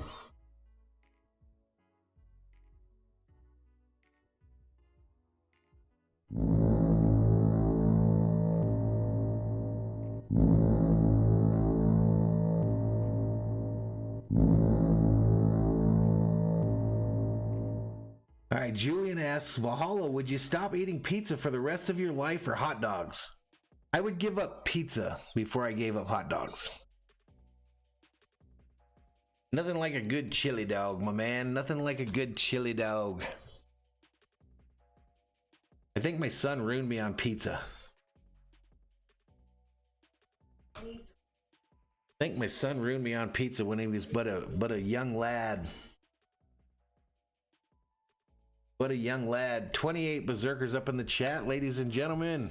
All right, Julian asks, Valhalla, would you stop eating pizza for the rest of your life or hot dogs? I would give up pizza before I gave up hot dogs. Nothing like a good chili dog, my man. Nothing like a good chili dog. I think my son ruined me on pizza. I think my son ruined me on pizza when he was but a young lad. What a young lad. 28 berserkers up in the chat, ladies and gentlemen.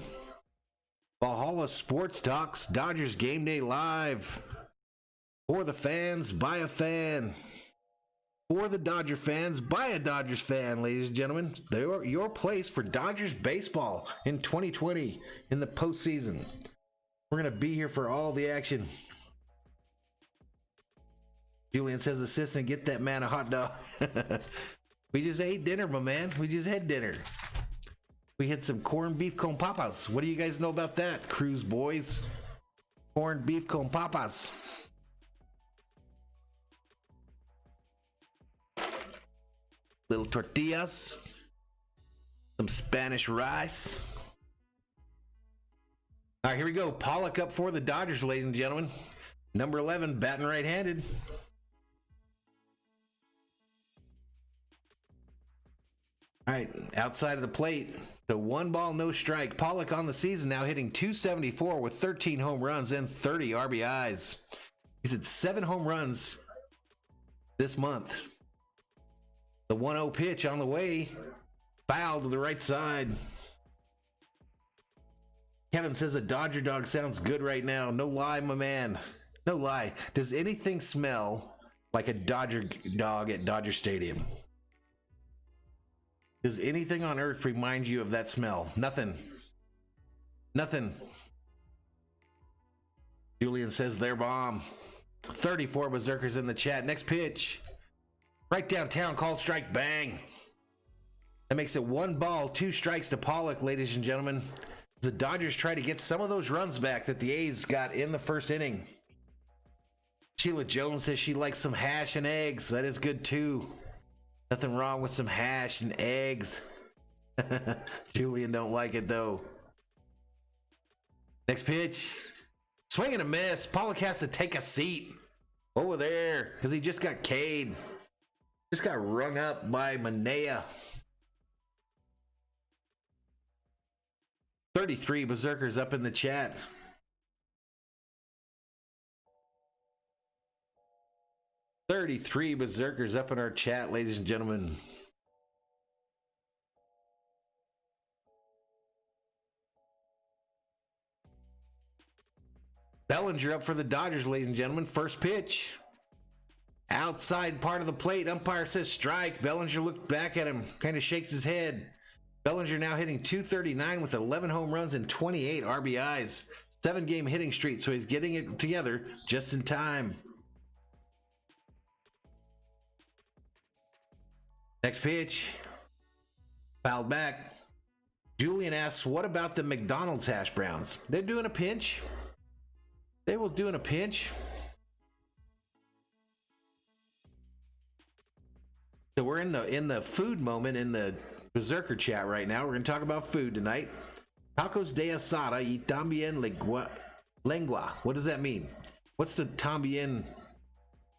Valhalla Sports Talks, Dodgers Game Day Live. For the fans, by a fan. For the Dodger fans, by a Dodgers fan, ladies and gentlemen. They're your place for Dodgers baseball in 2020 in the postseason. We're going to be here for all the action. Julian says, assistant, get that man a hot dog. We just ate dinner, my man. We just had dinner. We had some corned beef con papas. What do you guys know about that, Cruise boys? Corned beef con papas. Little tortillas. Some Spanish rice. All right, here we go. Pollock up for the Dodgers, ladies and gentlemen. Number 11, batting right-handed. All right, outside of the plate, the 1 ball, no strike. Pollock on the season now hitting .274 with 13 home runs and 30 RBIs. He's had 7 home runs this month. The 1-0 pitch on the way, foul to the right side. Kevin says a Dodger dog sounds good right now. No lie, my man. No lie. Does anything smell like a Dodger dog at Dodger Stadium? Does anything on earth remind you of that smell? Nothing. Nothing. Julian says their bomb. 34 berserkers in the chat. Next pitch. Right downtown, called strike, bang. That makes it 1 ball, 2 strikes to Pollock, ladies and gentlemen. The Dodgers try to get some of those runs back that the A's got in the first inning. Sheila Jones says she likes some hash and eggs. That is good too. Nothing wrong with some hash and eggs. Julian don't like it though. Next pitch. Swing and a miss. Pollock has to take a seat over there because he just got K'd. Just got rung up by Manea. 33 berserkers up in the chat. $33 berserkers up in our chat, ladies and gentlemen. Bellinger up for the Dodgers, ladies and gentlemen. First pitch. Outside part of the plate. Umpire says strike. Bellinger looked back at him, kind of shakes his head. Bellinger now hitting .239 with 11 home runs and 28 RBIs. 7-game hitting streak, so he's getting it together just in time. Next pitch. Fouled back. Julian asks, what about the McDonald's hash browns? They're doing a pinch. They will do in a pinch. So we're in the food moment in the Berserker chat right now. We're going to talk about food tonight. Tacos de asada y también lengua. What does that mean? What's the también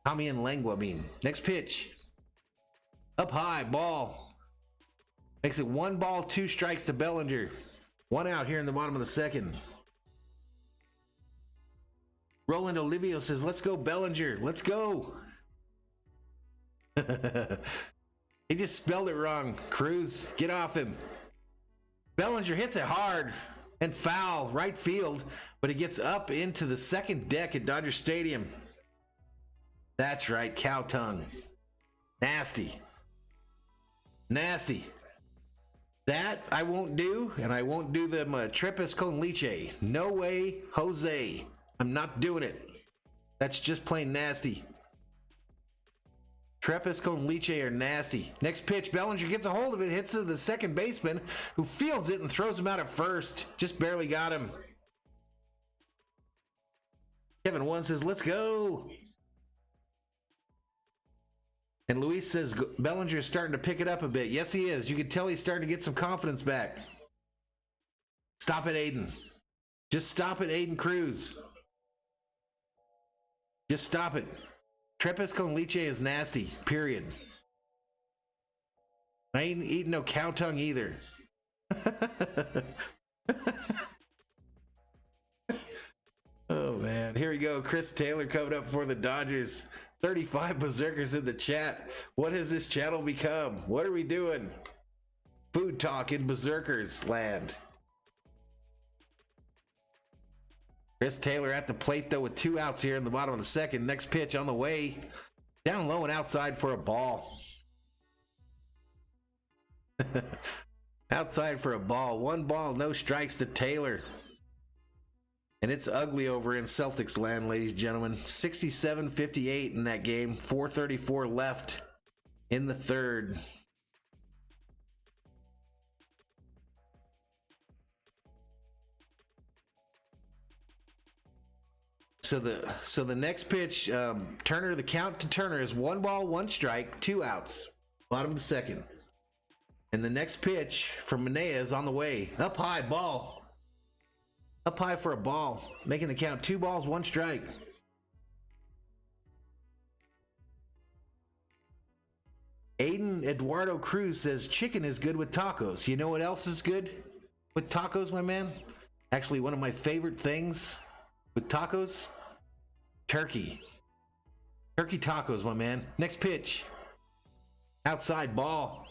lengua mean? Next pitch. Up high, ball. Makes it 1 ball, 2 strikes to Bellinger. 1 out here in the bottom of the second. Roland Olivio says, let's go Bellinger. Let's go. He just spelled it wrong. Cruz, get off him. Bellinger hits it hard and foul, right field, but he gets up into the second deck at Dodger Stadium. That's right, cow tongue. Nasty. Nasty. That I won't do, and I won't do the Tripis con leche. No way, Jose. I'm not doing it. That's just plain nasty. Trepis con leche are nasty. Next pitch, Bellinger gets a hold of it, hits to the second baseman, who fields it and throws him out at first. Just barely got him. Kevin One says, let's go. And Luis says, Bellinger is starting to pick it up a bit. Yes, he is. You can tell he's starting to get some confidence back. Stop it, Aiden. Just stop it, Aiden Cruz. Just stop it. Trepis con leche is nasty, period. I ain't eating no cow tongue either. Oh, man. Here we go. Chris Taylor coming up for the Dodgers. 35 berserkers in the chat. What has this channel become? What are we doing? Food talk in berserkers land. Chris Taylor at the plate, though, with 2 outs here in the bottom of the second. Next pitch on the way. Down low and outside for a ball. Outside for a ball. 1 ball, no strikes to Taylor. And it's ugly over in Celtics land, ladies and gentlemen. 67-58 in that game. 4:34 left in the third. So the next pitch, Turner, the count to Turner is 1 ball, 1 strike, 2 outs. Bottom of the second. And the next pitch from Manea is on the way. Up high, ball. Up high for a ball. Making the count 2 balls, 1 strike. Aiden Eduardo Cruz says chicken is good with tacos. You know what else is good with tacos, my man? Actually, one of my favorite things with tacos, turkey. Turkey tacos, my man. Next pitch. Outside ball.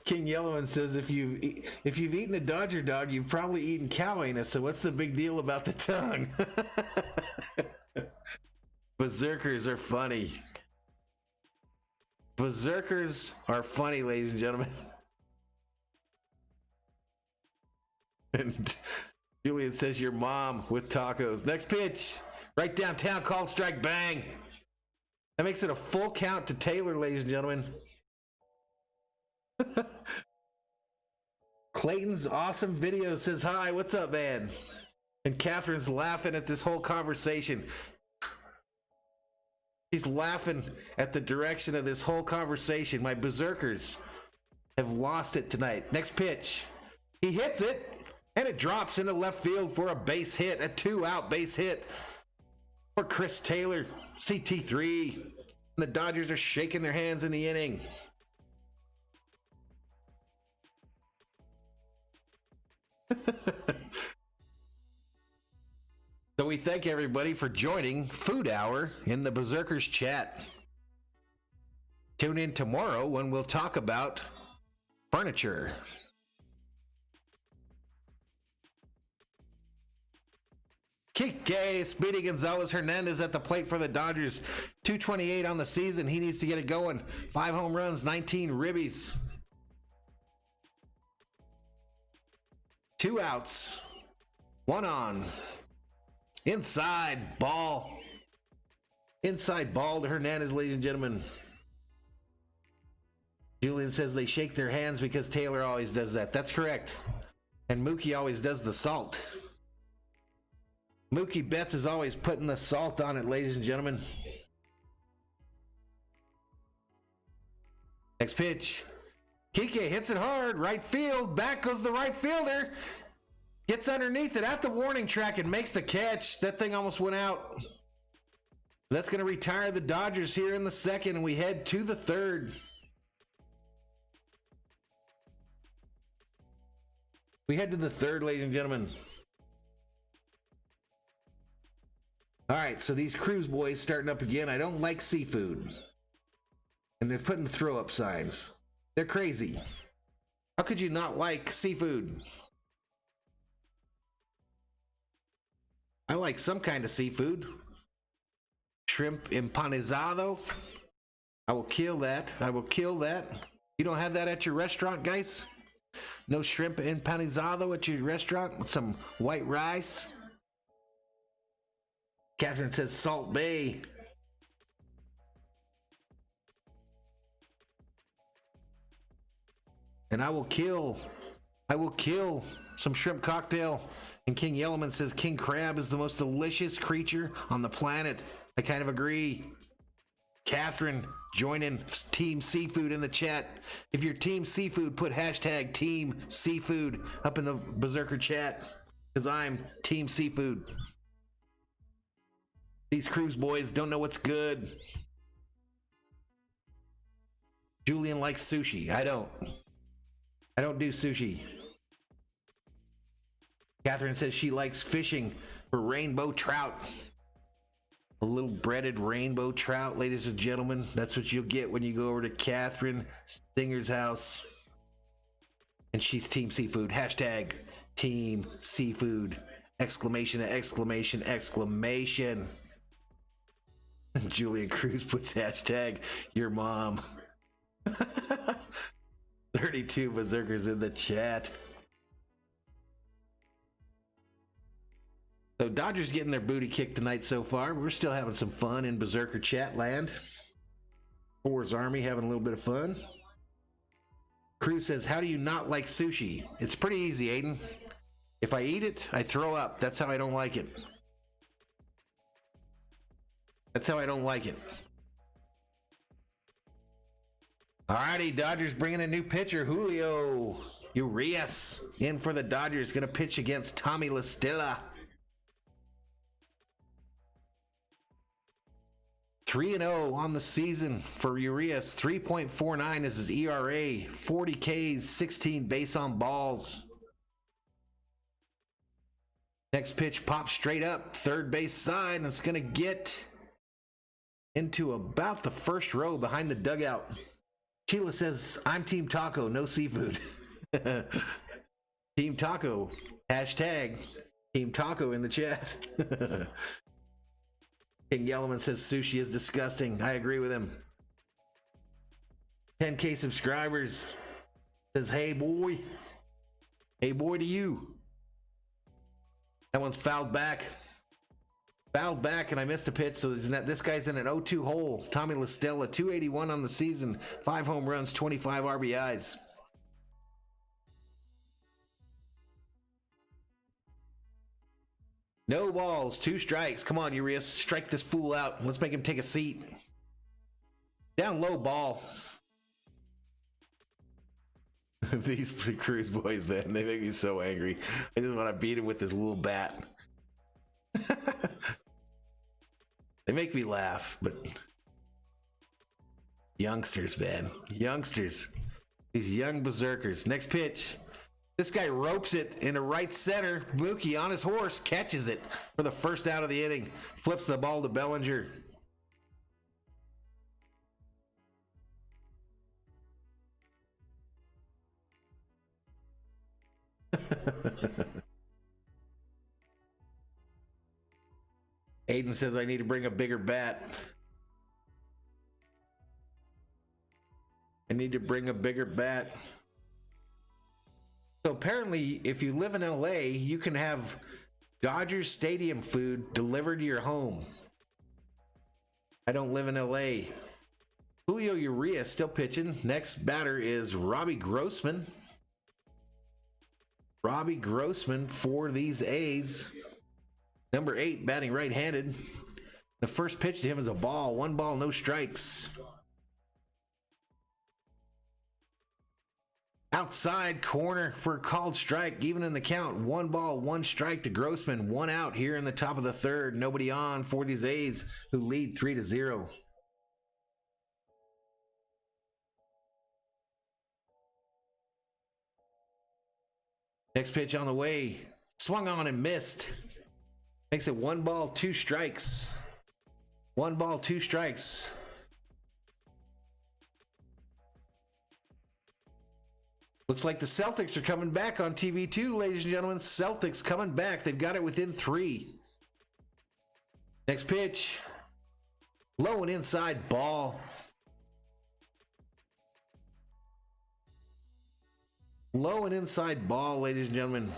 King Yellowman says if you've eaten a Dodger dog, you've probably eaten cow anus. So what's the big deal about the tongue? Berserkers are funny. Berserkers are funny, ladies and gentlemen. And Julian says your mom with tacos. Next pitch. Right downtown, call, strike, bang. That makes it a full count to Taylor, ladies and gentlemen. Clayton's awesome video says, hi, what's up, man? And Catherine's laughing at this whole conversation. She's laughing at the direction of this whole conversation. My berserkers have lost it tonight. Next pitch. He hits it, and it drops into left field for a base hit, a 2-out base hit for Chris Taylor, CT3. And the Dodgers are shaking their hands in the inning. So we thank everybody for joining Food Hour in the Berserkers chat. Tune in tomorrow when we'll talk about furniture. Kike Speedy Gonzalez Hernandez at the plate for the Dodgers. 228 on the season. He needs to get it going. 5 home runs, 19 ribbies. 2 outs. 1 on. Inside ball. Inside ball to Hernandez, ladies and gentlemen. Julian says they shake their hands because Taylor always does that. That's correct. And Mookie always does the salt. Mookie Betts is always putting the salt on it, ladies and gentlemen. Next pitch. Kike hits it hard. Right field. Back goes the right fielder. Gets underneath it at the warning track and makes the catch. That thing almost went out. That's going to retire the Dodgers here in the second, and we head to the third. We head to the third, ladies and gentlemen. All right, so these Cruise boys starting up again. I don't like seafood. And they're putting throw-up signs. They're crazy. How could you not like seafood? I like some kind of seafood. Shrimp empanizado. I will kill that. I will kill that. You don't have that at your restaurant, guys? No shrimp empanizado at your restaurant with some white rice? Catherine says Salt Bay. And I will kill some shrimp cocktail. And King Yellowman says King Crab is the most delicious creature on the planet. I kind of agree. Catherine joining Team Seafood in the chat. If you're Team Seafood, put hashtag Team Seafood up in the Berserker chat. Because I'm Team Seafood. These Cruise boys don't know what's good. Julian likes sushi. I don't. I don't do sushi. Catherine says she likes fishing for rainbow trout. A little breaded rainbow trout, ladies and gentlemen. That's what you'll get when you go over to Catherine Stinger's house. And she's Team Seafood. Hashtag Team Seafood. Exclamation, exclamation, exclamation. Julian Cruz puts hashtag your mom. 32 berserkers in the chat. So Dodgers getting their booty kicked tonight so far. We're still having some fun in Berserker chat land. Fours Army having a little bit of fun. Cruz says, how do you not like sushi? It's pretty easy, Aiden. If I eat it, I throw up. That's how I don't like it. That's how I don't like it. Alrighty, Dodgers bringing a new pitcher, Julio Urias, in for the Dodgers. Going to pitch against Tommy La Stella. 3-0 on the season for Urias. 3.49 is his ERA. 40 Ks, 16 base on balls. Next pitch pops straight up, third base side, and it's going to get into about the first row behind the dugout. Sheila says, I'm Team Taco, no seafood. Team Taco. Hashtag Team Taco in the chat. King Yellowman says sushi is disgusting. I agree with him. 10K subscribers. Says, hey boy. Hey boy to you. That one's fouled back. Fouled back, and I missed a pitch, so this guy's in an 0-2 hole. Tommy La Stella, 281 on the season. 5 home runs, 25 RBIs. No balls, 2 strikes. Come on, Urias. Strike this fool out. Let's make him take a seat. Down low, ball. These Cruz boys, man, they make me so angry. I just want to beat him with this little bat. They make me laugh, but youngsters, man. Youngsters. These young berserkers. Next pitch. This guy ropes it into right center. Mookie on his horse catches it for the first out of the inning. Flips the ball to Bellinger. Aiden says I need to bring a bigger bat. I need to bring a bigger bat. So apparently, if you live in LA, you can have Dodgers Stadium food delivered to your home. I don't live in LA. Julio Urias still pitching. Next batter is Robbie Grossman. Robbie Grossman for these A's. Number 8, batting right-handed. The first pitch to him is a ball. 1 ball, no strikes. Outside corner for a called strike, even in the count. 1 ball, 1 strike to Grossman. 1 out here in the top of the third. Nobody on for these A's, who lead 3-0. Next pitch on the way. Swung on and missed. Makes it 1 ball, 2 strikes. 1 ball, 2 strikes. Looks like the Celtics are coming back on TV too, ladies and gentlemen. Celtics coming back. They've got it within 3. Next pitch. Low and inside ball. Low and inside ball, ladies and gentlemen.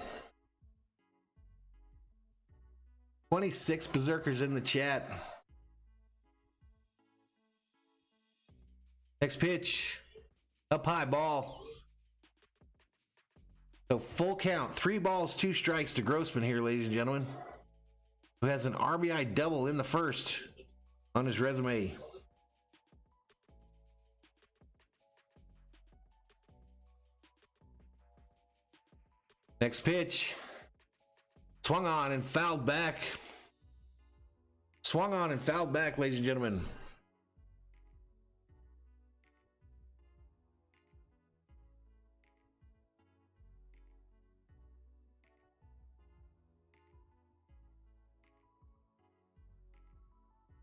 26 berserkers in the chat. Next pitch. Up high ball. So full count. 3 balls, 2 strikes to Grossman here, ladies and gentlemen, who has an RBI double in the first on his resume. Next pitch. Swung on and fouled back. Swung on and fouled back, ladies and gentlemen.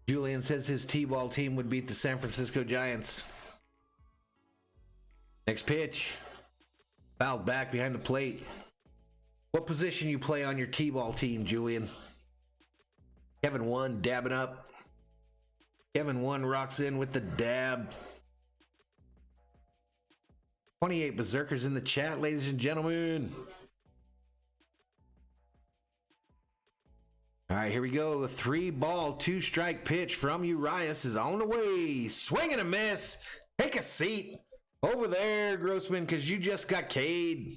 Julian says his T-ball team would beat the San Francisco Giants. Next pitch. Fouled back behind the plate. What position you play on your T-ball team, Julian? Kevin 1 dabbing up. Kevin 1 rocks in with the dab. 28 berserkers in the chat, ladies and gentlemen. All right, here we go. A 3-ball, 2-strike pitch from Urias is on the way. Swing and a miss. Take a seat over there, Grossman, because you just got K'd.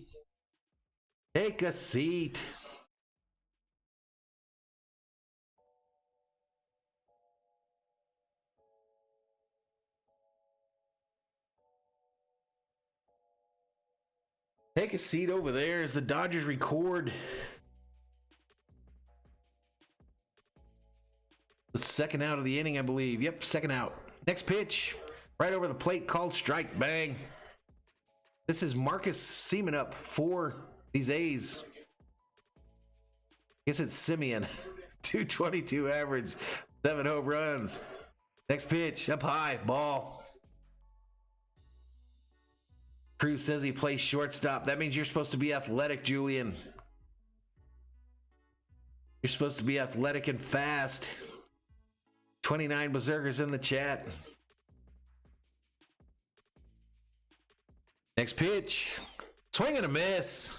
Take a seat. Take a seat over there as the Dodgers record the second out of the inning, I believe. Yep, second out. Next pitch, right over the plate, called strike. Bang. This is Marcus Seaman up for these A's. Guess it's Simeon. 222 average, 7 home runs. Next pitch, up high, ball. Cruz says he plays shortstop. That means you're supposed to be athletic, Julian. You're supposed to be athletic and fast. 29 berserkers in the chat. Next pitch. Swing and a miss.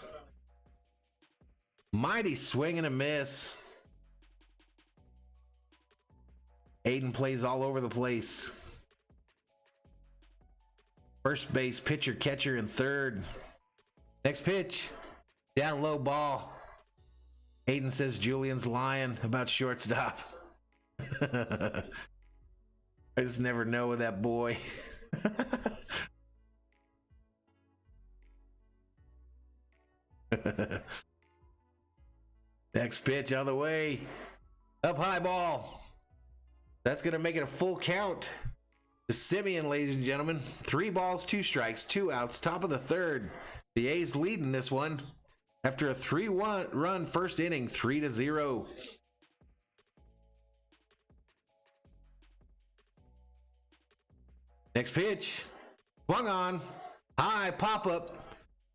Mighty swing and a miss. Aiden plays all over the place. First base, pitcher, catcher, and third. Next pitch. Down low ball. Aiden says Julian's lying about shortstop. I just never know with that boy. Next pitch on the way. Up high ball. That's going to make it a full count. To Simeon, ladies and gentlemen. 3 balls, 2 strikes, 2 outs. Top of the third. The A's leading this one after a 3-run first inning, 3-0. Next pitch. Swung on. High pop up.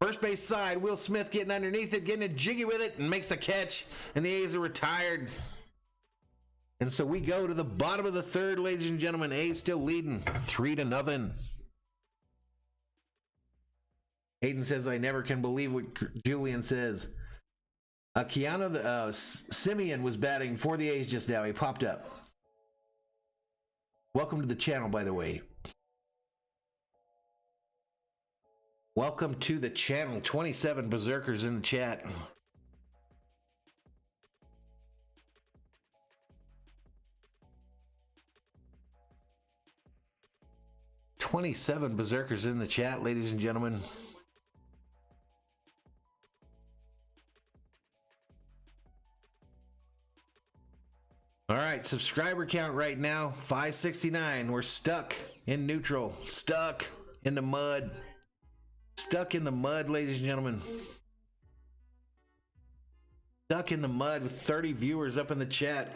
First base side. Will Smith getting underneath it, getting it jiggy with it, and makes the catch. And the A's are retired. And so we go to the bottom of the third, ladies and gentlemen. A's still leading 3-0. Aiden says, I never can believe what Julian says. Simeon was batting for the A's just now. He popped up. Welcome to the channel, by the way. Welcome to the channel. 27 berserkers in the chat. "27 berserkers in the chat, ladies and gentlemen. All right, subscriber count right now, 569. We're stuck in neutral, stuck in the mud. Stuck in the mud, ladies and gentlemen. Stuck in the mud with 30 viewers up in the chat.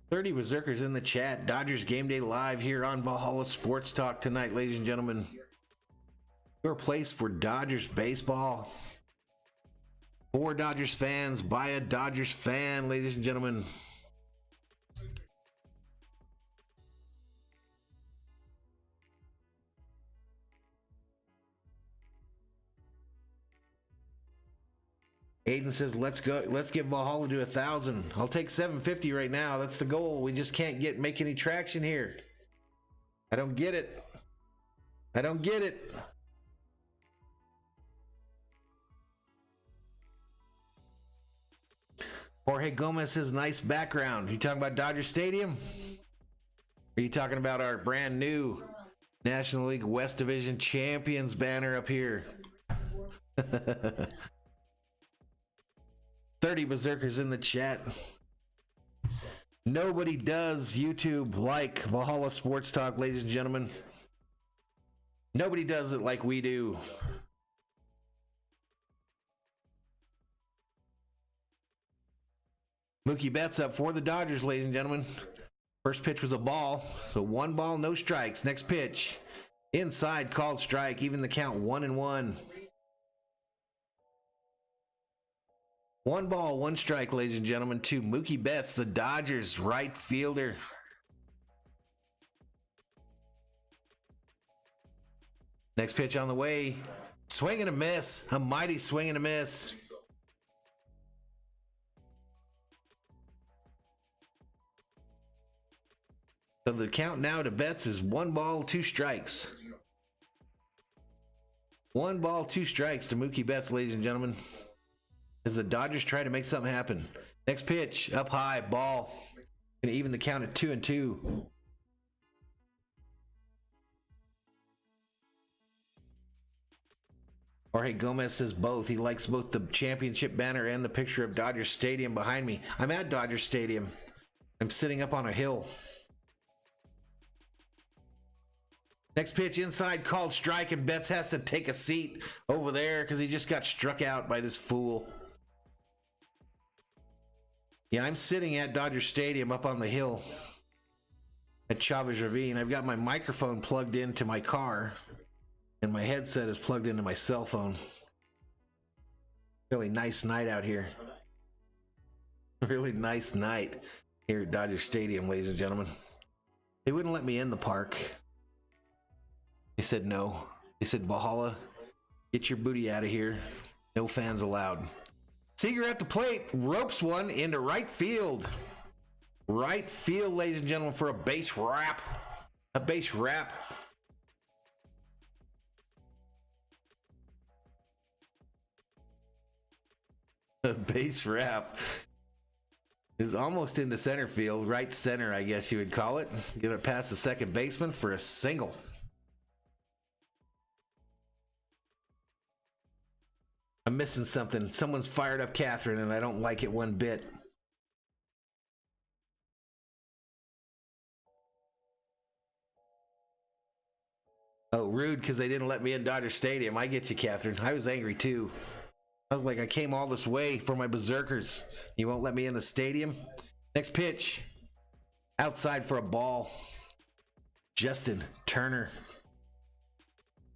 "30 berserkers in the chat. Dodgers Game Day live here on Valhalla Sports Talk tonight, ladies and gentlemen. Your place for Dodgers baseball. For Dodgers fans, by a Dodgers fan, ladies and gentlemen. Aiden says, let's go. Let's get Valhalla to 1,000. I'll take 750 right now. That's the goal. We just can't make any traction here. I don't get it. I don't get it. Jorge Gomez says, nice background. You talking about Dodger Stadium? Are you talking about our brand new National League West Division Champions banner up here? 30 berserkers in the chat. Nobody does YouTube like Valhalla Sports Talk, ladies and gentlemen. Nobody does it like we do. Mookie Betts up for the Dodgers, ladies and gentlemen. First pitch was a ball, so 1 ball, no strikes. Next pitch, inside, called strike, even the count 1-1. 1 ball, 1 strike, ladies and gentlemen, to Mookie Betts, the Dodgers right fielder. Next pitch on the way. Swing and a miss. A mighty swing and a miss. So the count now to Betts is 1 ball, 2 strikes. 1 ball, 2 strikes to Mookie Betts, ladies and gentlemen, as the Dodgers try to make something happen. Next pitch, up high, ball. Gonna even the count at 2-2. Jorge Gomez says both. He likes both the championship banner and the picture of Dodger Stadium behind me. I'm at Dodger Stadium. I'm sitting up on a hill. Next pitch inside, called strike, and Betts has to take a seat over there because he just got struck out by this fool. Yeah, I'm sitting at Dodger Stadium up on the hill at Chavez Ravine. I've got my microphone plugged into my car, and my headset is plugged into my cell phone. Really nice night out here. Really nice night here at Dodger Stadium, ladies and gentlemen. They wouldn't let me in the park. They said no. They said, Valhalla, get your booty out of here. No fans allowed. Seager at the plate, ropes one into right field. Right field, ladies and gentlemen, for a base wrap. A base wrap. A base wrap is almost into center field. Right center, I guess you would call it. Get it past the second baseman for a single. I'm missing something. Someone's fired up Catherine, and I don't like it one bit. Oh, rude because they didn't let me in Dodger Stadium. I get you, Catherine. I was angry too. I was like, I came all this way for my berserkers. You won't let me in the stadium? Next pitch. Outside for a ball. Justin Turner.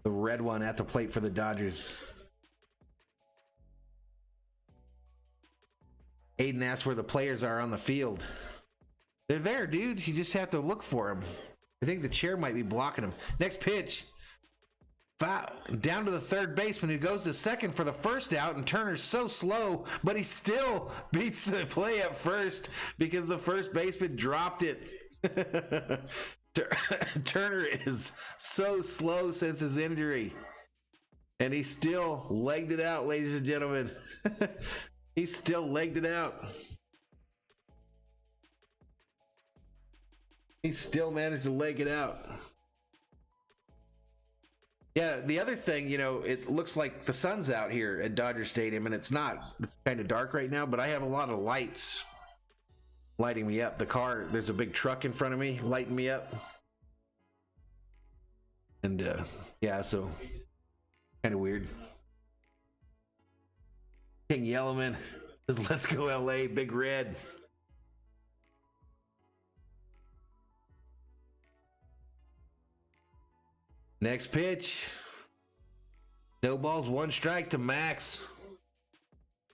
The red one at the plate for the Dodgers. Aiden asks where the players are on the field. They're there, dude. You just have to look for them. I think the chair might be blocking them. Next pitch. Foul. Down to the third baseman who goes to second for the first out, and Turner's so slow, but he still beats the play at first because the first baseman dropped it. Turner is so slow since his injury, and he still legged it out, ladies and gentlemen. He still legged it out. He still managed to leg it out. Yeah, the other thing, you know, it looks like the sun's out here at Dodger Stadium, and it's not. It's kind of dark right now, but I have a lot of lights lighting me up. The car, there's a big truck in front of me lighting me up. And, yeah, so kind of weird. King Yellowman says, let's go LA, Big Red. Next pitch. No balls, 1 strike to Max.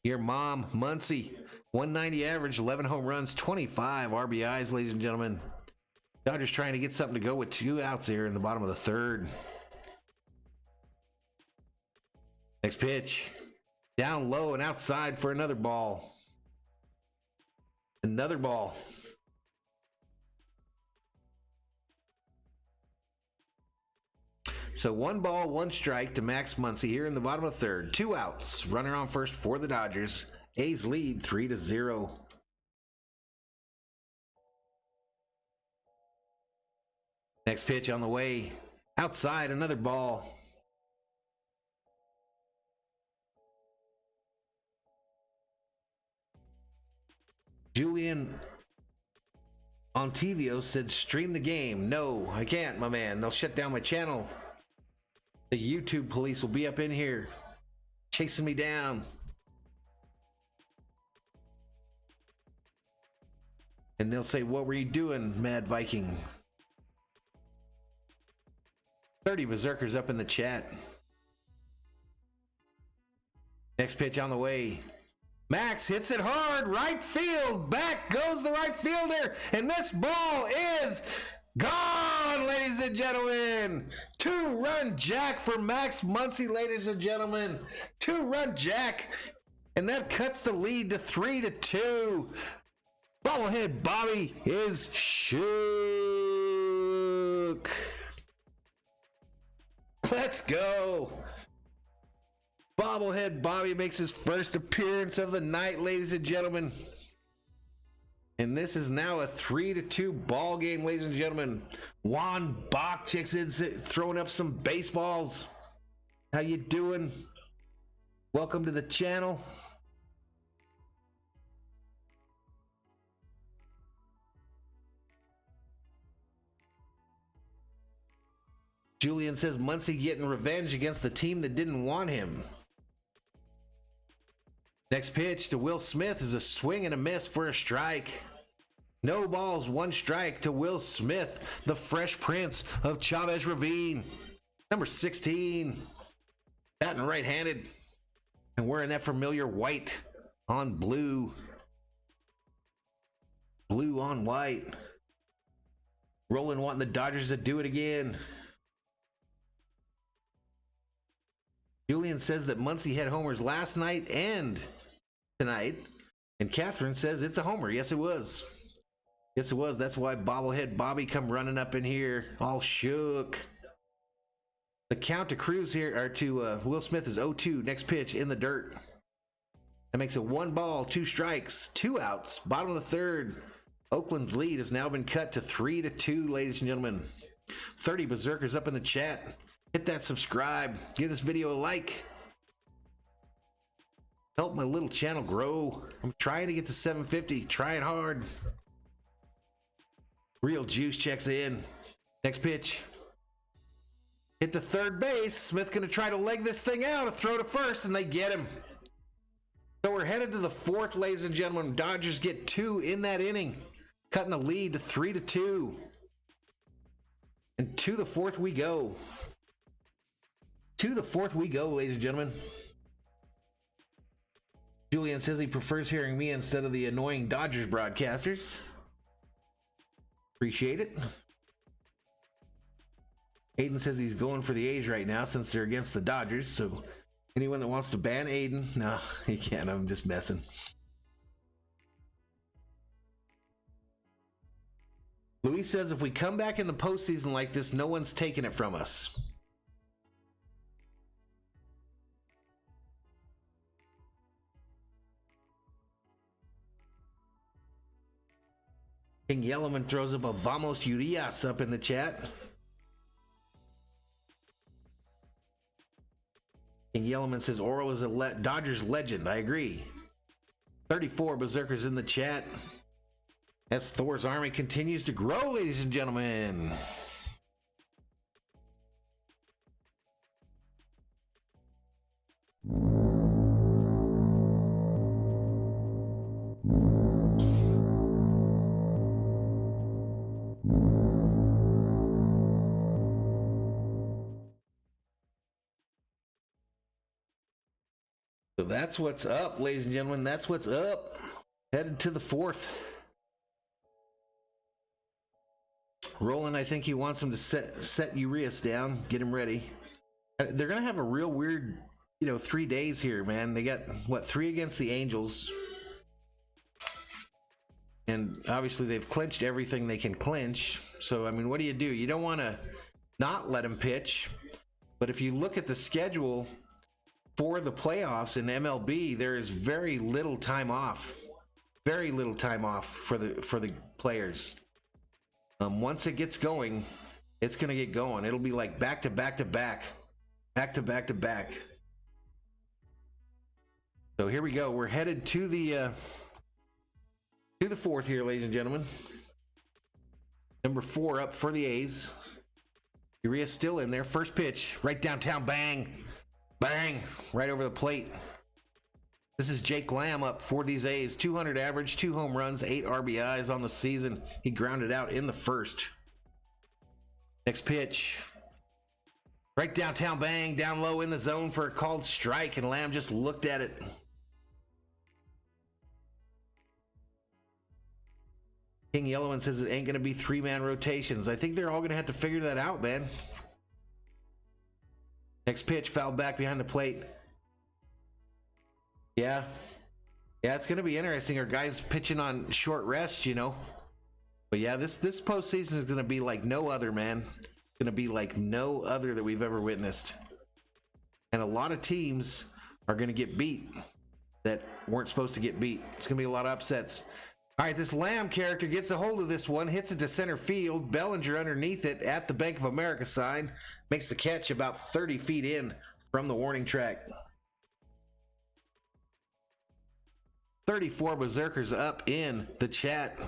Your mom, Muncie. 190 average, 11 home runs, 25 RBIs, ladies and gentlemen. Dodgers trying to get something to go with 2 outs here in the bottom of the third. Next pitch. Down low and outside for another ball. Another ball. So 1 ball, 1 strike to Max Muncie here in the bottom of the third. 2 outs. Runner on first for the Dodgers. A's lead 3-0. Next pitch on the way. Outside, another ball. Julian on TVO said, stream the game. No, I can't, my man. They'll shut down my channel. The YouTube police will be up in here chasing me down. And they'll say, what were you doing, Mad Viking? 30 Berserkers up in the chat. Next pitch on the way. Max hits it hard, right field. Back goes the right fielder. And this ball is gone, ladies and gentlemen. 2-run jack for Max Muncy, ladies and gentlemen. 2-run jack. And that cuts the lead to 3-2. Bobblehead Bobby is shook. Let's go. Bobblehead Bobby makes his first appearance of the night, ladies and gentlemen. And this is now a 3-2 ball game, ladies and gentlemen. Juan Bach checks in, throwing up some baseballs. How you doing? Welcome to the channel. Julian says Muncy getting revenge against the team that didn't want him. Next pitch to Will Smith is a swing and a miss for a strike. No balls, 1 strike to Will Smith, the Fresh Prince of Chavez Ravine. Number 16, batting right-handed and wearing that familiar white on blue. Blue on white. Roland wanting the Dodgers to do it again. Julian says that Muncy had homers last night and tonight. And Catherine says it's a homer. Yes, it was. Yes, it was. That's why Bobblehead Bobby come running up in here all shook. The count to Cruz here, or to Will Smith, is 0-2. Next pitch in the dirt. That makes it 1 ball, 2 strikes, 2 outs. Bottom of the third. Oakland's lead has now been cut to 3-2, ladies and gentlemen. 30 Berserkers up in the chat. Hit that subscribe. Give this video a like. Help my little channel grow. I'm trying to get to 750. Trying hard. Real Juice checks in. Next pitch. Hit to third base. Smith going to try to leg this thing out. A throw to first, and they get him. So we're headed to the 4th, ladies and gentlemen. Dodgers get 2 in that inning. Cutting the lead to 3-2. And to the 4th we go. To the 4th we go, ladies and gentlemen. Julian says he prefers hearing me instead of the annoying Dodgers broadcasters. Appreciate it. Aiden says he's going for the A's right now since they're against the Dodgers. So anyone that wants to ban Aiden, no, he can't. I'm just messing. Luis says if we come back in the postseason like this, no one's taking it from us. King Yellowman throws up a Vamos Urias up in the chat. King Yellowman says Oral is a Dodgers legend. I agree. 34 Berserkers in the chat. As Thor's army continues to grow, ladies and gentlemen. So that's what's up, ladies and gentlemen. That's what's up. Headed to the 4th. Roland, I think he wants him to set Urias down, get him ready. They're going to have a real weird, 3 days here, man. They got, 3 against the Angels. And obviously they've clinched everything they can clinch. So, I mean, what do? You don't want to not let him pitch. But if you look at the schedule for the playoffs in MLB, there is very little time off. Very little time off for the players. Once it gets going, it's going to get going. It'll be like back to back to back. Back to back to back. So here we go. We're headed to the 4th here, ladies and gentlemen. Number 4 up for the A's. Urias still in there. First pitch, right downtown, bang. Bang, right over the plate. This is Jake Lamb up for these A's. 200 average, 2 home runs, 8 RBIs on the season. He grounded out in the first. Next pitch. Right downtown, bang, down low in the zone for a called strike, and Lamb just looked at it. King Yellowman says it ain't going to be 3-man rotations. I think they're all going to have to figure that out, man. Next pitch, fouled back behind the plate. Yeah, it's going to be interesting. Our guys pitching on short rest, you know. But yeah, this postseason is going to be like no other, man. It's going to be like no other that we've ever witnessed. And a lot of teams are going to get beat that weren't supposed to get beat. It's going to be a lot of upsets. All right, this Lamb character gets a hold of this one, hits it to center field. Bellinger underneath it at the Bank of America sign. Makes the catch about 30 feet in from the warning track. 34 Berserkers up in the chat.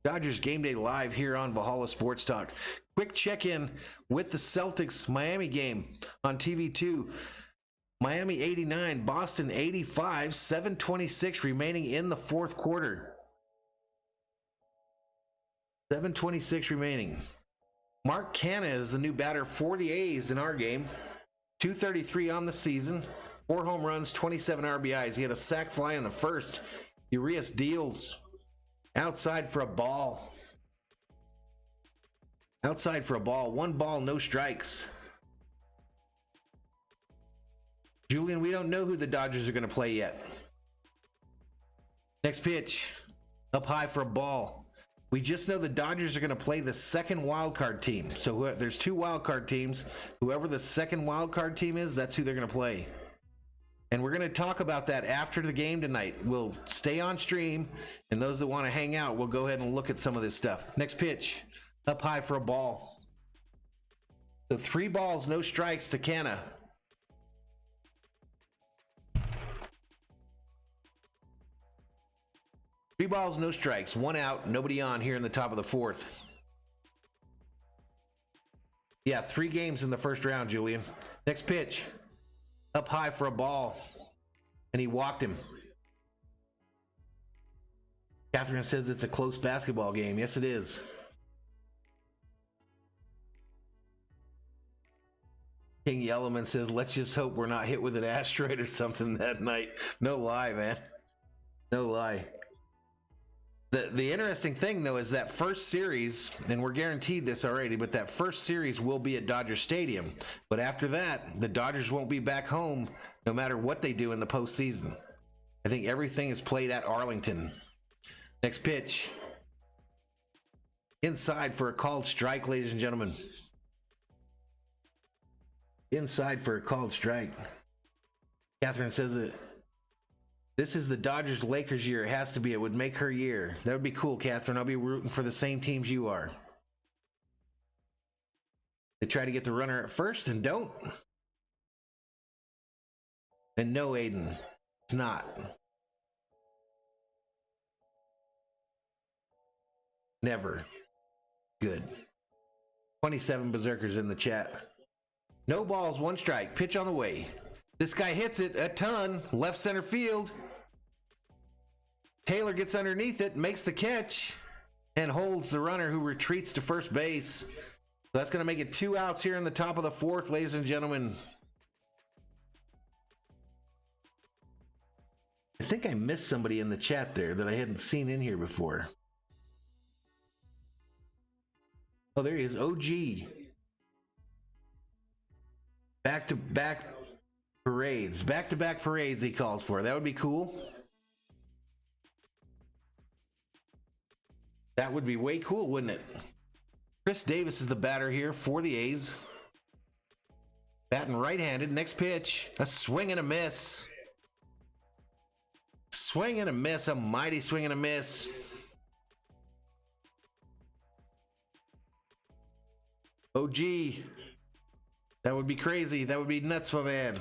Dodgers Game Day live here on Valhalla Sports Talk. Quick check-in with the Celtics Miami game on TV2. Miami 89, Boston 85, 7:26 remaining in the fourth quarter. 7:26 remaining. Mark Canha is the new batter for the A's in our game. 233 on the season. 4 home runs, 27 RBIs. He had a sac fly in the first. Urias deals. Outside for a ball. Outside for a ball. 1 ball, no strikes. Julian, we don't know who the Dodgers are going to play yet. Next pitch. Up high for a ball. We just know the Dodgers are going to play the second wild card team. So there's 2 wild card teams. Whoever the second wild card team is, that's who they're going to play. And we're going to talk about that after the game tonight. We'll stay on stream, and those that want to hang out, we'll go ahead and look at some of this stuff. Next pitch, up high for a ball. So 3 balls, no strikes to Canha. Three balls, no strikes, 1 out, nobody on here in the top of the fourth. Yeah, 3 games in the first round, Julian. Next pitch. Up high for a ball, and he walked him. Catherine says it's a close basketball game. Yes, it is. King Yellowman says, let's just hope we're not hit with an asteroid or something that night. No lie, man. No lie. The interesting thing, though, is that first series, and we're guaranteed this already, but that first series will be at Dodger Stadium. But after that, the Dodgers won't be back home no matter what they do in the postseason. I think everything is played at Arlington. Next pitch. Inside for a called strike, ladies and gentlemen. Inside for a called strike. Catherine says it. This is the Dodgers-Lakers year. It has to be. It would make her year. That would be cool, Catherine. I'll be rooting for the same teams you are. They try to get the runner at first and don't. And no, Aiden. It's not. Never. Good. 27 Berserkers in the chat. No balls, 1 strike. Pitch on the way. This guy hits it a ton. Left center field. Taylor gets underneath it, makes the catch, and holds the runner who retreats to first base. So that's going to make it 2 outs here in the top of the fourth, ladies and gentlemen. I think I missed somebody in the chat there that I hadn't seen in here before. Oh, there he is. OG. Back-to-back parades. Back-to-back parades he calls for. That would be cool. That would be way cool, wouldn't it? Chris Davis is the batter here for the A's. Batting right-handed. Next pitch. A swing and a miss. Swing and a miss. A mighty swing and a miss. OG. That would be crazy. That would be nuts, my man.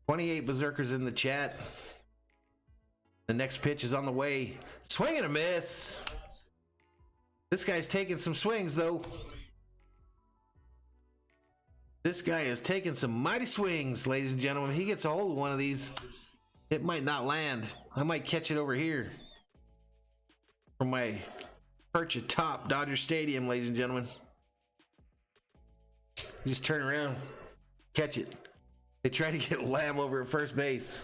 "28 Berserkers in the chat. The next pitch is on the way. Swing and a miss. This guy's taking some swings, though. This guy is taking some mighty swings, ladies and gentlemen. He gets a hold of one of these, it might not land. I might catch it over here from my perch atop Dodger Stadium, ladies and gentlemen. You just turn around, catch it. They try to get Lamb over at first base.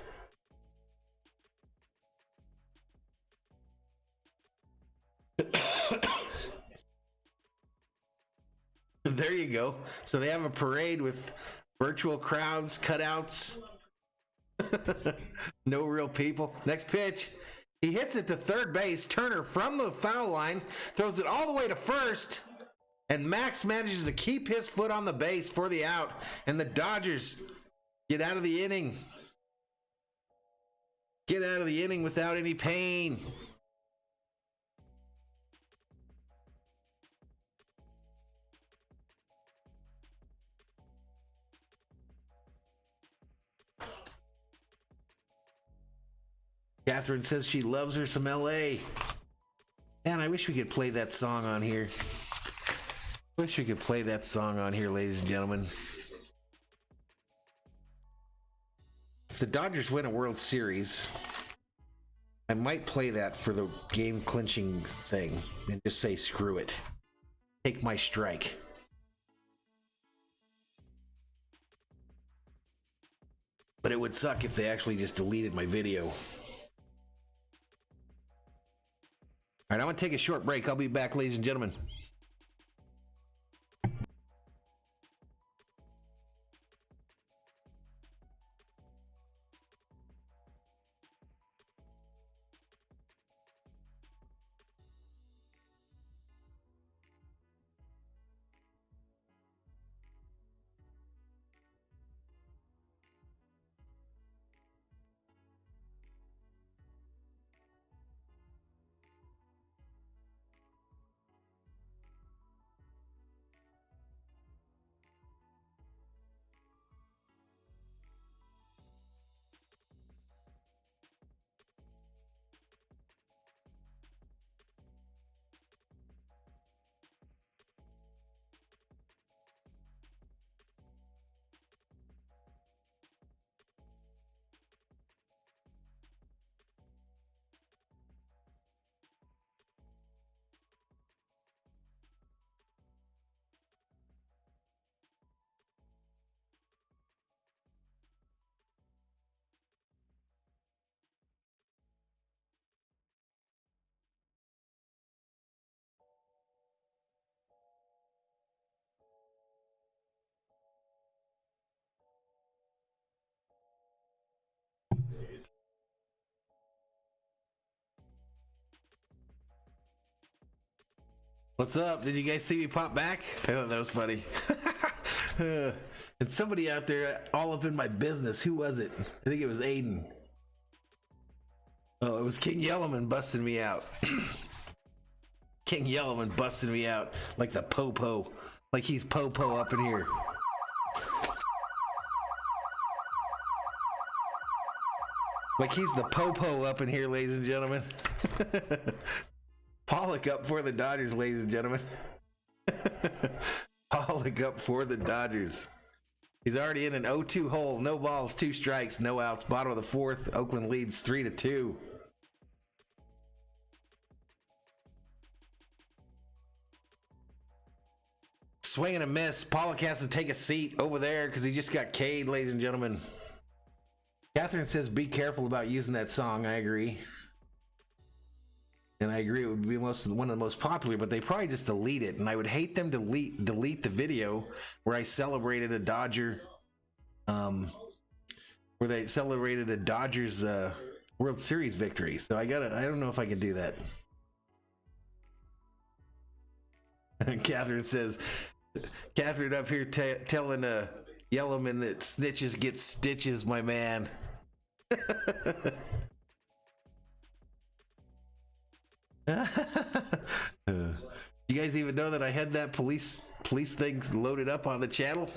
There you go. So they have a parade with virtual crowds, cutouts. No real people. Next pitch. He hits it to third base. Turner from the foul line throws it all the way to first. And Max manages to keep his foot on the base for the out. And the Dodgers get out of the inning. Get out of the inning without any pain. Catherine says she loves her some LA. Man, I wish we could play that song on here. Wish we could play that song on here, ladies and gentlemen. If the Dodgers win a World Series, I might play that for the game clinching thing and just say, screw it. Take my strike. But it would suck if they actually just deleted my video. All right, I'm going to take a short break. I'll be back, ladies and gentlemen. What's up? Did you guys see me pop back? I thought that was funny. And somebody out there all up in my business. Who was it? I think it was Aiden. Oh, it was King Yellowman busting me out. King Yellowman busting me out like the po-po. Like he's po-po up in here. Like he's the po-po up in here, ladies and gentlemen. Pollock up for the Dodgers, ladies and gentlemen. Pollock up for the Dodgers. He's already in an 0-2 hole. No balls, 2 strikes, no outs. Bottom of the 4th. Oakland leads 3-2. Swing and a miss. Pollock has to take a seat over there because he just got K'd, ladies and gentlemen. Catherine says, be careful about using that song. I agree. And I agree, it would be one of the most popular, but they probably just delete it. And I would hate them to delete the video where I celebrated a Dodger, where they celebrated a Dodgers World Series victory. So I don't know if I can do that. And Catherine says, Catherine up here telling Yellowman that snitches get stitches, my man. You guys even know that I had that police thing loaded up on the channel?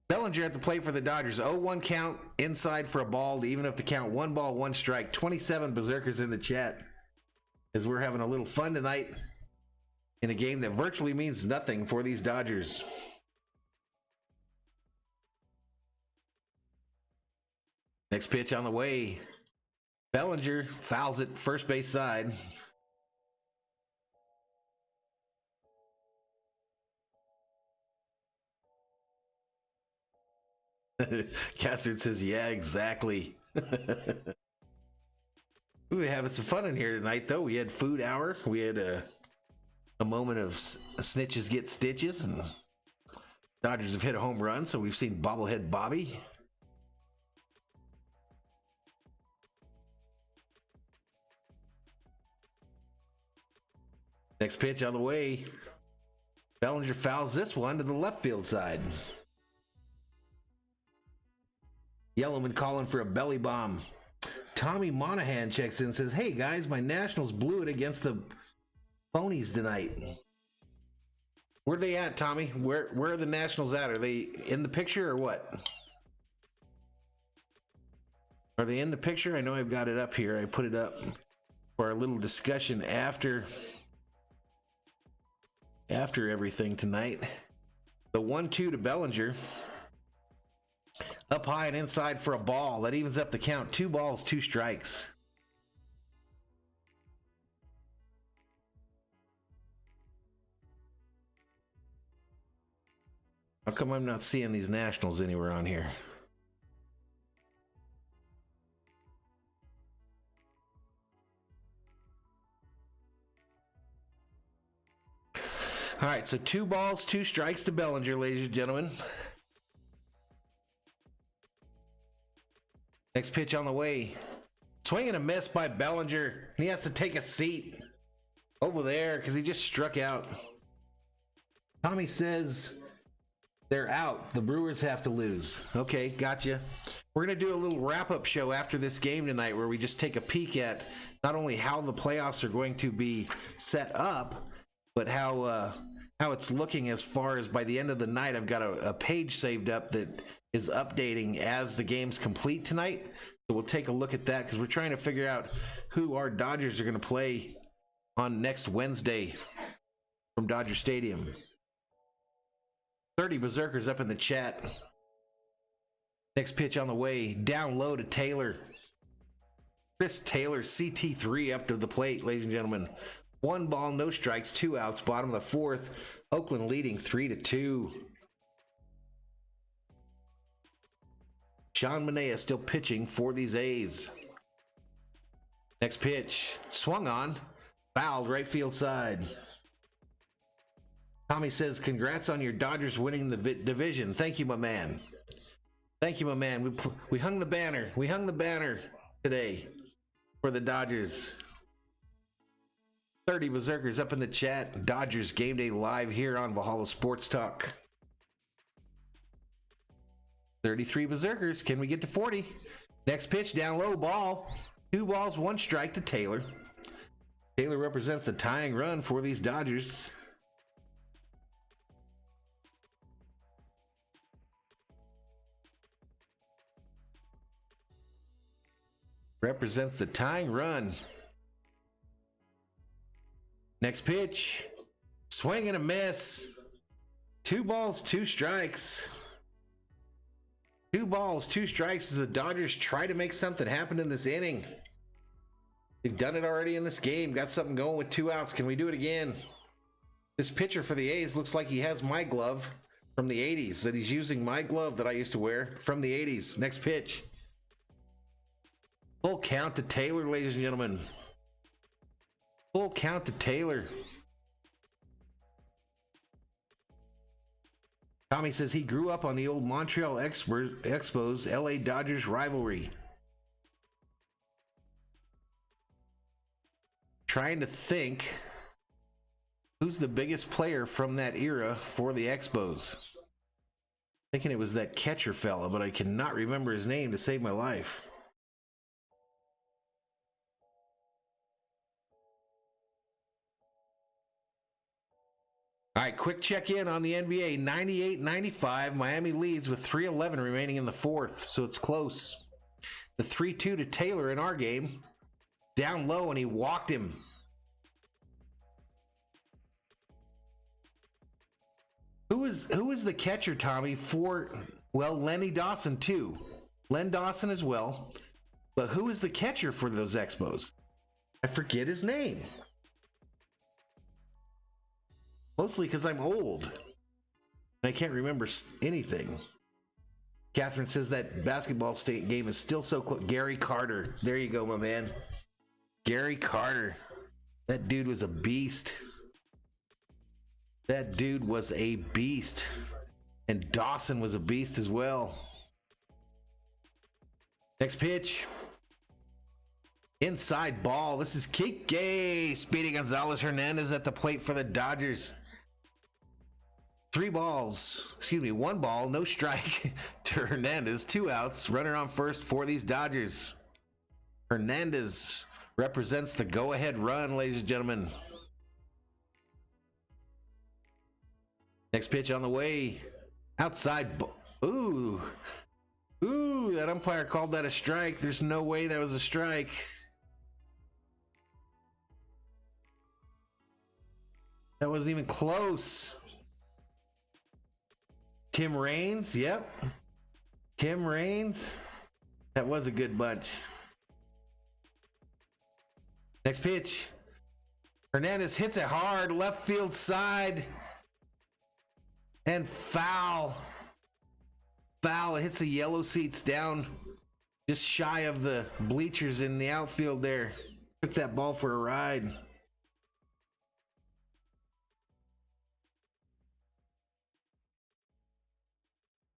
Bellinger at the plate for the Dodgers. 0-1 count inside for a ball to even up the count. 1 ball, 1 strike. 27 berserkers in the chat as we're having a little fun tonight in a game that virtually means nothing for these Dodgers. Next pitch on the way. Bellinger fouls it first base side. Catherine says, yeah, exactly. We were having some fun in here tonight, though. We had food hour. We had a moment of snitches get stitches, and Dodgers have hit a home run, so we've seen bobblehead Bobby. Next pitch on the way. Bellinger fouls this one to the left field side. Yellowman calling for a belly bomb. Tommy Monahan checks in and says, hey guys, my Nationals blew it against the Phonies tonight. Where are they at, Tommy? Where are the Nationals at? Are they in the picture or what? Are they in the picture? I know I've got it up here. I put it up for our little discussion after everything tonight. The 1-2 to Bellinger. Up high and inside for a ball. That evens up the count. 2 balls, 2 strikes. How come I'm not seeing these Nationals anywhere on here? All right, so 2 balls, 2 strikes to Bellinger, ladies and gentlemen. Next pitch on the way. Swing and a miss by Bellinger. He has to take a seat over there because he just struck out. Tommy says they're out. The Brewers have to lose. Okay, gotcha. We're going to do a little wrap-up show after this game tonight where we just take a peek at not only how the playoffs are going to be set up, but how it's looking as far as by the end of the night. I've got a page saved up that is updating as the games complete tonight. So we'll take a look at that because we're trying to figure out who our Dodgers are going to play on next Wednesday from Dodger Stadium. 30 Berserkers up in the chat. Next pitch on the way. Down low to Taylor. Chris Taylor, CT3 up to the plate, ladies and gentlemen. 1 ball, no strikes, 2 outs. Bottom of the 4th. Oakland leading 3-2. Sean Manaea still pitching for these A's. Next pitch. Swung on. Fouled right field side. Tommy says, congrats on your Dodgers winning the division. Thank you, my man. Thank you, my man. We hung the banner. We hung the banner today for the Dodgers. 30 Berserkers up in the chat. Dodgers Game Day live here on Valhalla Sports Talk. 33 Berserkers. Can we get to 40? Next pitch, down low, ball. 2 balls, 1 strike to Taylor. Taylor represents the tying run for these Dodgers. Represents the tying run. Next pitch. Swing and a miss. 2 balls, 2 strikes. 2 balls, 2 strikes as the Dodgers try to make something happen in this inning. They've done it already in this game. Got something going with 2 outs. Can we do it again? This pitcher for the A's looks like he has my glove from the 80s. That he's using my glove that I used to wear from the 80s. Next pitch. Full count to Taylor, ladies and gentlemen. Full count to Taylor. Tommy says he grew up on the old Montreal Expos LA Dodgers rivalry. Trying to think who's the biggest player from that era for the Expos. Thinking it was that catcher fella, but I cannot remember his name to save my life. All right, quick check-in on the NBA. 98-95, Miami leads with 3:11 remaining in the 4th, so it's close. The 3-2 to Taylor in our game. Down low, and he walked him. Who was the catcher, Tommy, for, well, Lenny Dawson, too. Len Dawson as well. But who is the catcher for those Expos? I forget his name. Mostly because I'm old. And I can't remember anything. Catherine says that basketball state game is still so close. Gary Carter. There you go, my man. Gary Carter. That dude was a beast. That dude was a beast. And Dawson was a beast as well. Next pitch. Inside ball. This is Kike. Speedy Gonzalez Hernandez at the plate for the Dodgers. 1 ball, no strike to Hernandez. 2 outs. Runner on first for these Dodgers. Hernandez represents the go-ahead run, ladies and gentlemen. Next pitch on the way. Outside. Ooh, that umpire called that a strike. There's no way that was a strike. That wasn't even close. Tim Raines, yep. Tim Raines. That was a good bunch. Next pitch. Hernandez hits it hard, left field side. And foul. Foul. It hits the yellow seats down just shy of the bleachers in the outfield there. Took that ball for a ride.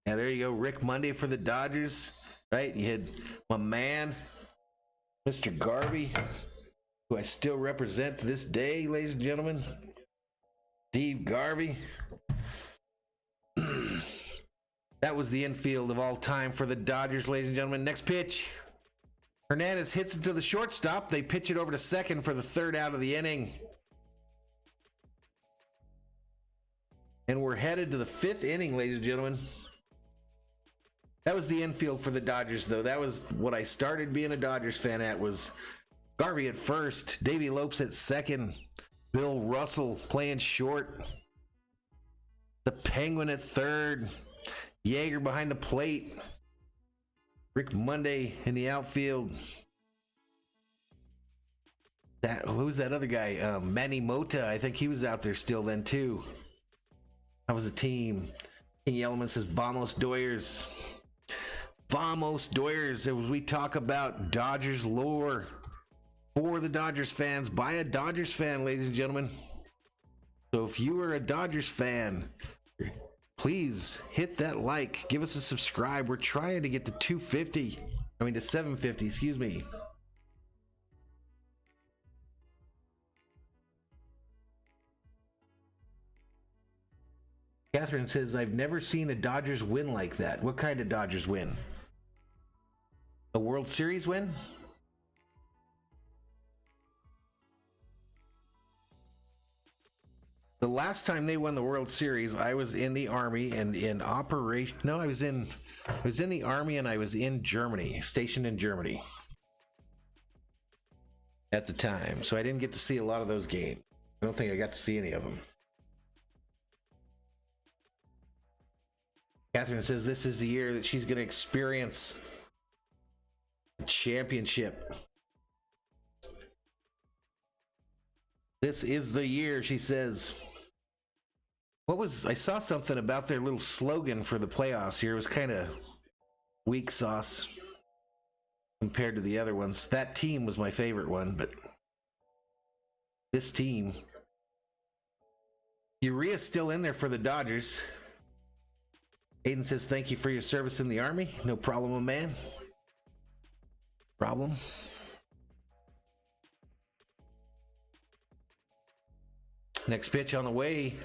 Yeah, there you go. Rick Monday for the Dodgers, right? You had my man, Mr. Garvey, who I still represent to this day, ladies and gentlemen. Steve Garvey. That was the infield of all time for the Dodgers, ladies and gentlemen. Next pitch. Hernandez hits it to the shortstop. They pitch it over to second for the 3rd out of the inning. And we're headed to the 5th inning, ladies and gentlemen. That was the infield for the Dodgers, though. That was what I started being a Dodgers fan at, was Garvey at first, Davey Lopes at second, Bill Russell playing short, the Penguin at third, Yeager behind the plate, Rick Monday in the outfield. Who's that other guy? Manny Mota. I think he was out there still then, too. That was a team. King Yellowman says, Vamos Doyers. Vamos Doyers, as we talk about Dodgers lore for the Dodgers fans by a Dodgers fan, ladies and gentlemen. So if you are a Dodgers fan, please hit that like, give us a subscribe. We're trying to get to 750, excuse me. Catherine says, I've never seen a Dodgers win like that. What kind of Dodgers win? A World Series win? The last time they won the World Series, I was in the Army and in operation. No, I was in the Army and I was in Germany, stationed in Germany at the time. So I didn't get to see a lot of those games. I don't think I got to see any of them. Catherine says this is the year that she's going to experience the championship. This is the year, she says. I saw something about their little slogan for the playoffs here. It was kind of weak sauce compared to the other ones. That team was my favorite one, but this team. Uriah's still in there for the Dodgers. Aiden says, thank you for your service in the Army. No problem, man. Problem. Next pitch on the way.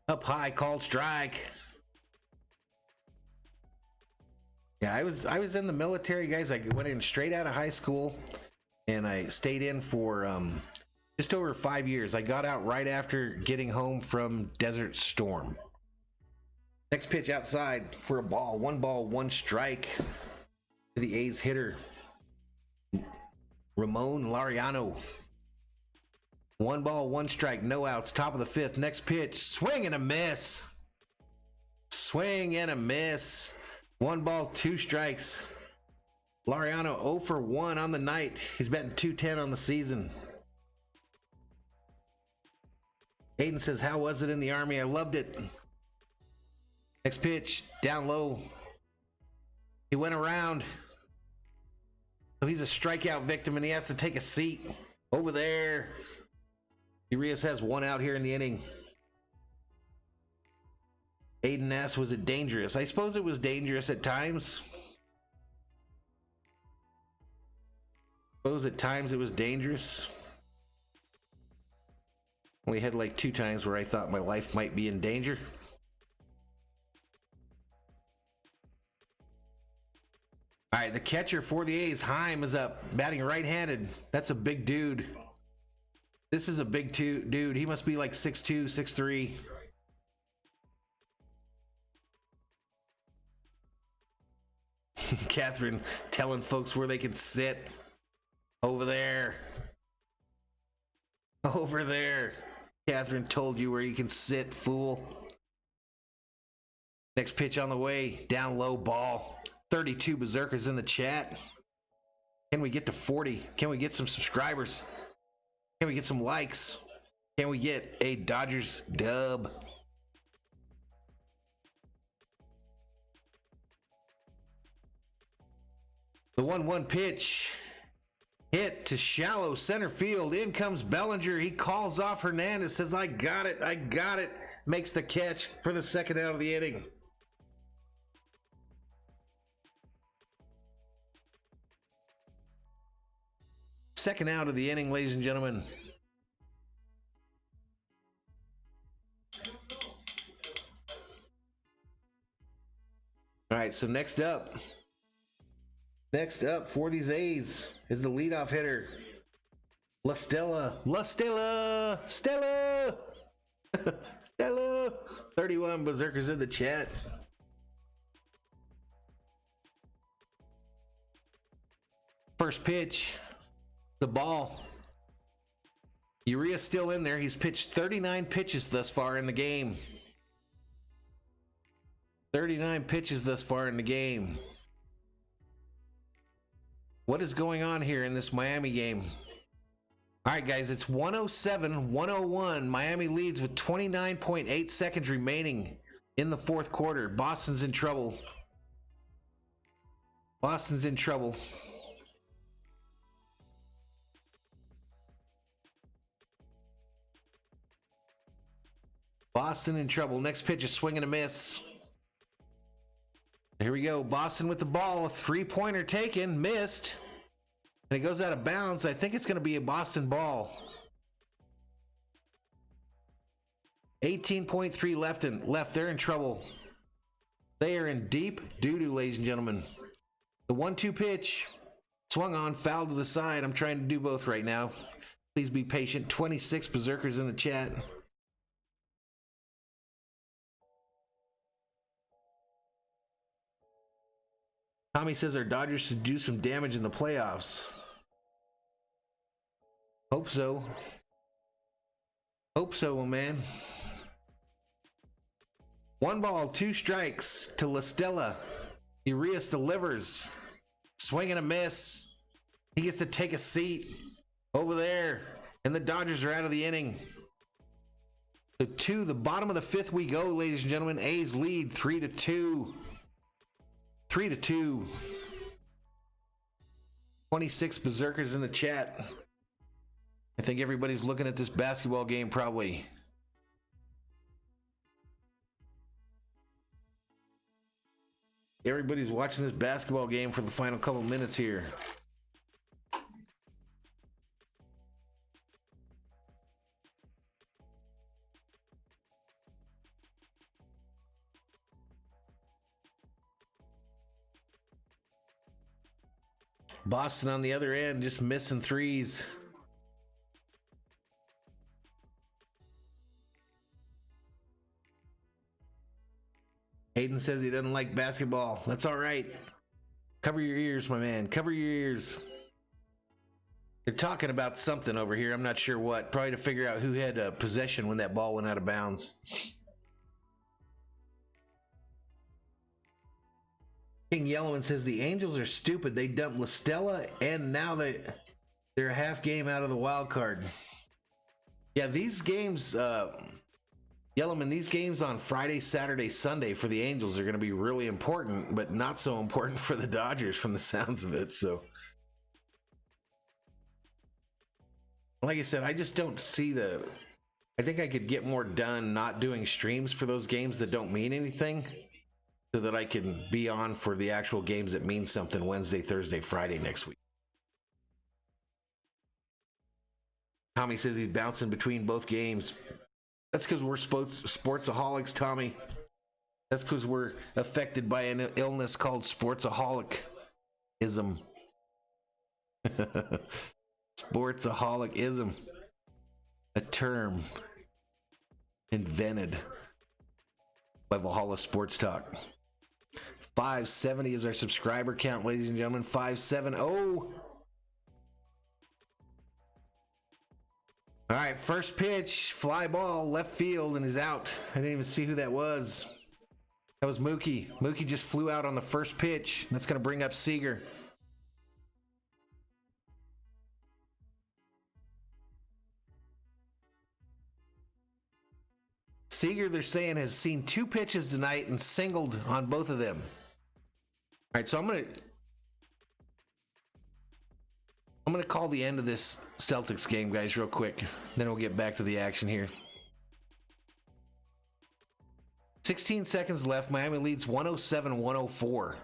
Up high, called strike. Yeah, I was in the military, guys. I went in straight out of high school, and I stayed in for just over 5 years. I got out right after getting home from Desert Storm. Next pitch outside for a ball. 1 ball, 1 strike to the A's hitter, Ramon Laureano. 1 ball, 1 strike, no outs, top of the 5th. Next pitch, swing and a miss. Swing and a miss. One ball, two strikes. Laureano 0 for 1 on the night. He's betting 210 on the season. Hayden says, how was it in the Army? I loved it. Next pitch, down low. He went around. So he's a strikeout victim and he has to take a seat over there. Urias has one out here in the inning. Aiden asks, was it dangerous? I suppose it was dangerous at times. At times it was dangerous. Only had like 2 times where I thought my life might be in danger. All right, the catcher for the A's, Heim, is up, batting right-handed. That's a big dude. This is a big dude. He must be like 6'2", 6'3". Catherine telling folks where they can sit. Over there. Over there. Catherine told you where you can sit, fool. Next pitch on the way. Down low, ball. 32 berserkers in the chat. Can we get to 40? Can we get some subscribers? Can we get some likes? Can we get a Dodgers dub? The 1-1 pitch. Hit to shallow center field. In comes Bellinger. He calls off Hernandez. Says, I got it. I got it. Makes the catch for the second out of the inning. Second out of the inning, ladies and gentlemen. All right, so next up for these A's is the leadoff hitter, Stella. 31 berserkers in the chat. First pitch, the ball. Urias still in there. He's pitched 39 pitches thus far in the game. 39 pitches thus far in the game. What is going on here in this Miami game? All right, guys, it's 107-101. Miami leads with 29.8 seconds remaining in the fourth quarter. Boston's in trouble. Boston's in trouble. Boston in trouble. Next pitch, a swing and a miss. Here we go. Boston with the ball. A three-pointer taken. Missed. And it goes out of bounds. I think it's going to be a Boston ball. 18.3 left. They're in trouble. They are in deep doo-doo, ladies and gentlemen. The 1-2 pitch. Swung on. Foul to the side. I'm trying to do both right now. Please be patient. 26 berserkers in the chat. Tommy says our Dodgers should do some damage in the playoffs. Hope so. Hope so, man. 1 ball, 2 strikes to La Stella. Urias delivers. Swing and a miss. He gets to take a seat over there. And the Dodgers are out of the inning. So to the bottom of the 5th we go, ladies and gentlemen. A's lead 3-2. 3-2. 26 berserkers in the chat. I think everybody's looking at this basketball game probably. Everybody's watching this basketball game for the final couple minutes here. Boston on the other end, just missing threes. Hayden says he doesn't like basketball. That's all right. Cover your ears, my man. Cover your ears. They're talking about something over here. I'm not sure what. Probably to figure out who had possession when that ball went out of bounds. King Yellowman says the Angels are stupid. They dumped LaStella, and now they're a half game out of the wild card. Yeah, these games, Yellowman, these games on Friday, Saturday, Sunday for the Angels are going to be really important, but not so important for the Dodgers from the sounds of it. So, like I said, I just don't see I think I could get more done not doing streams for those games that don't mean anything, so that I can be on for the actual games that mean something Wednesday, Thursday, Friday next week. Tommy says he's bouncing between both games. That's because we're sportsaholics, Tommy. That's because we're affected by an illness called sportsaholicism. Sportsaholicism. A term invented by Valhalla Sports Talk. 570 is our subscriber count, ladies and gentlemen. 570. All right, first pitch, fly ball, left field, and he's out. I didn't even see who that was. That was Mookie. Mookie just flew out on the first pitch. That's going to bring up Seager. Seager, they're saying, has seen 2 pitches tonight and singled on both of them. All right, so I'm going to call the end of this Celtics game, guys, real quick. Then we'll get back to the action here. 16 seconds left. Miami leads 107-104.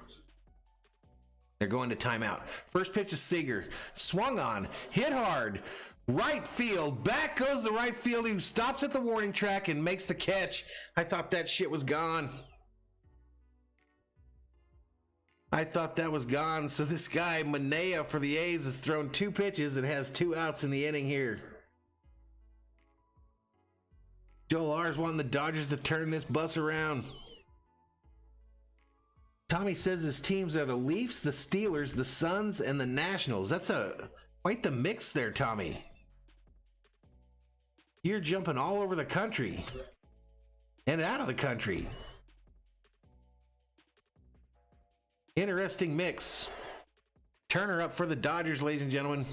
They're going to timeout. First pitch is Seager. Swung on. Hit hard. Right field. Back goes the right field. He stops at the warning track and makes the catch. I thought that shit was gone. I thought that was gone. So this guy, Manea for the A's, has thrown 2 pitches and has 2 outs in the inning here. Joel R's wanting the Dodgers to turn this bus around. Tommy says his teams are the Leafs, the Steelers, the Suns, and the Nationals. That's quite the mix there, Tommy. You're jumping all over the country and out of the country. Interesting mix. Turner up for the Dodgers, ladies and gentlemen.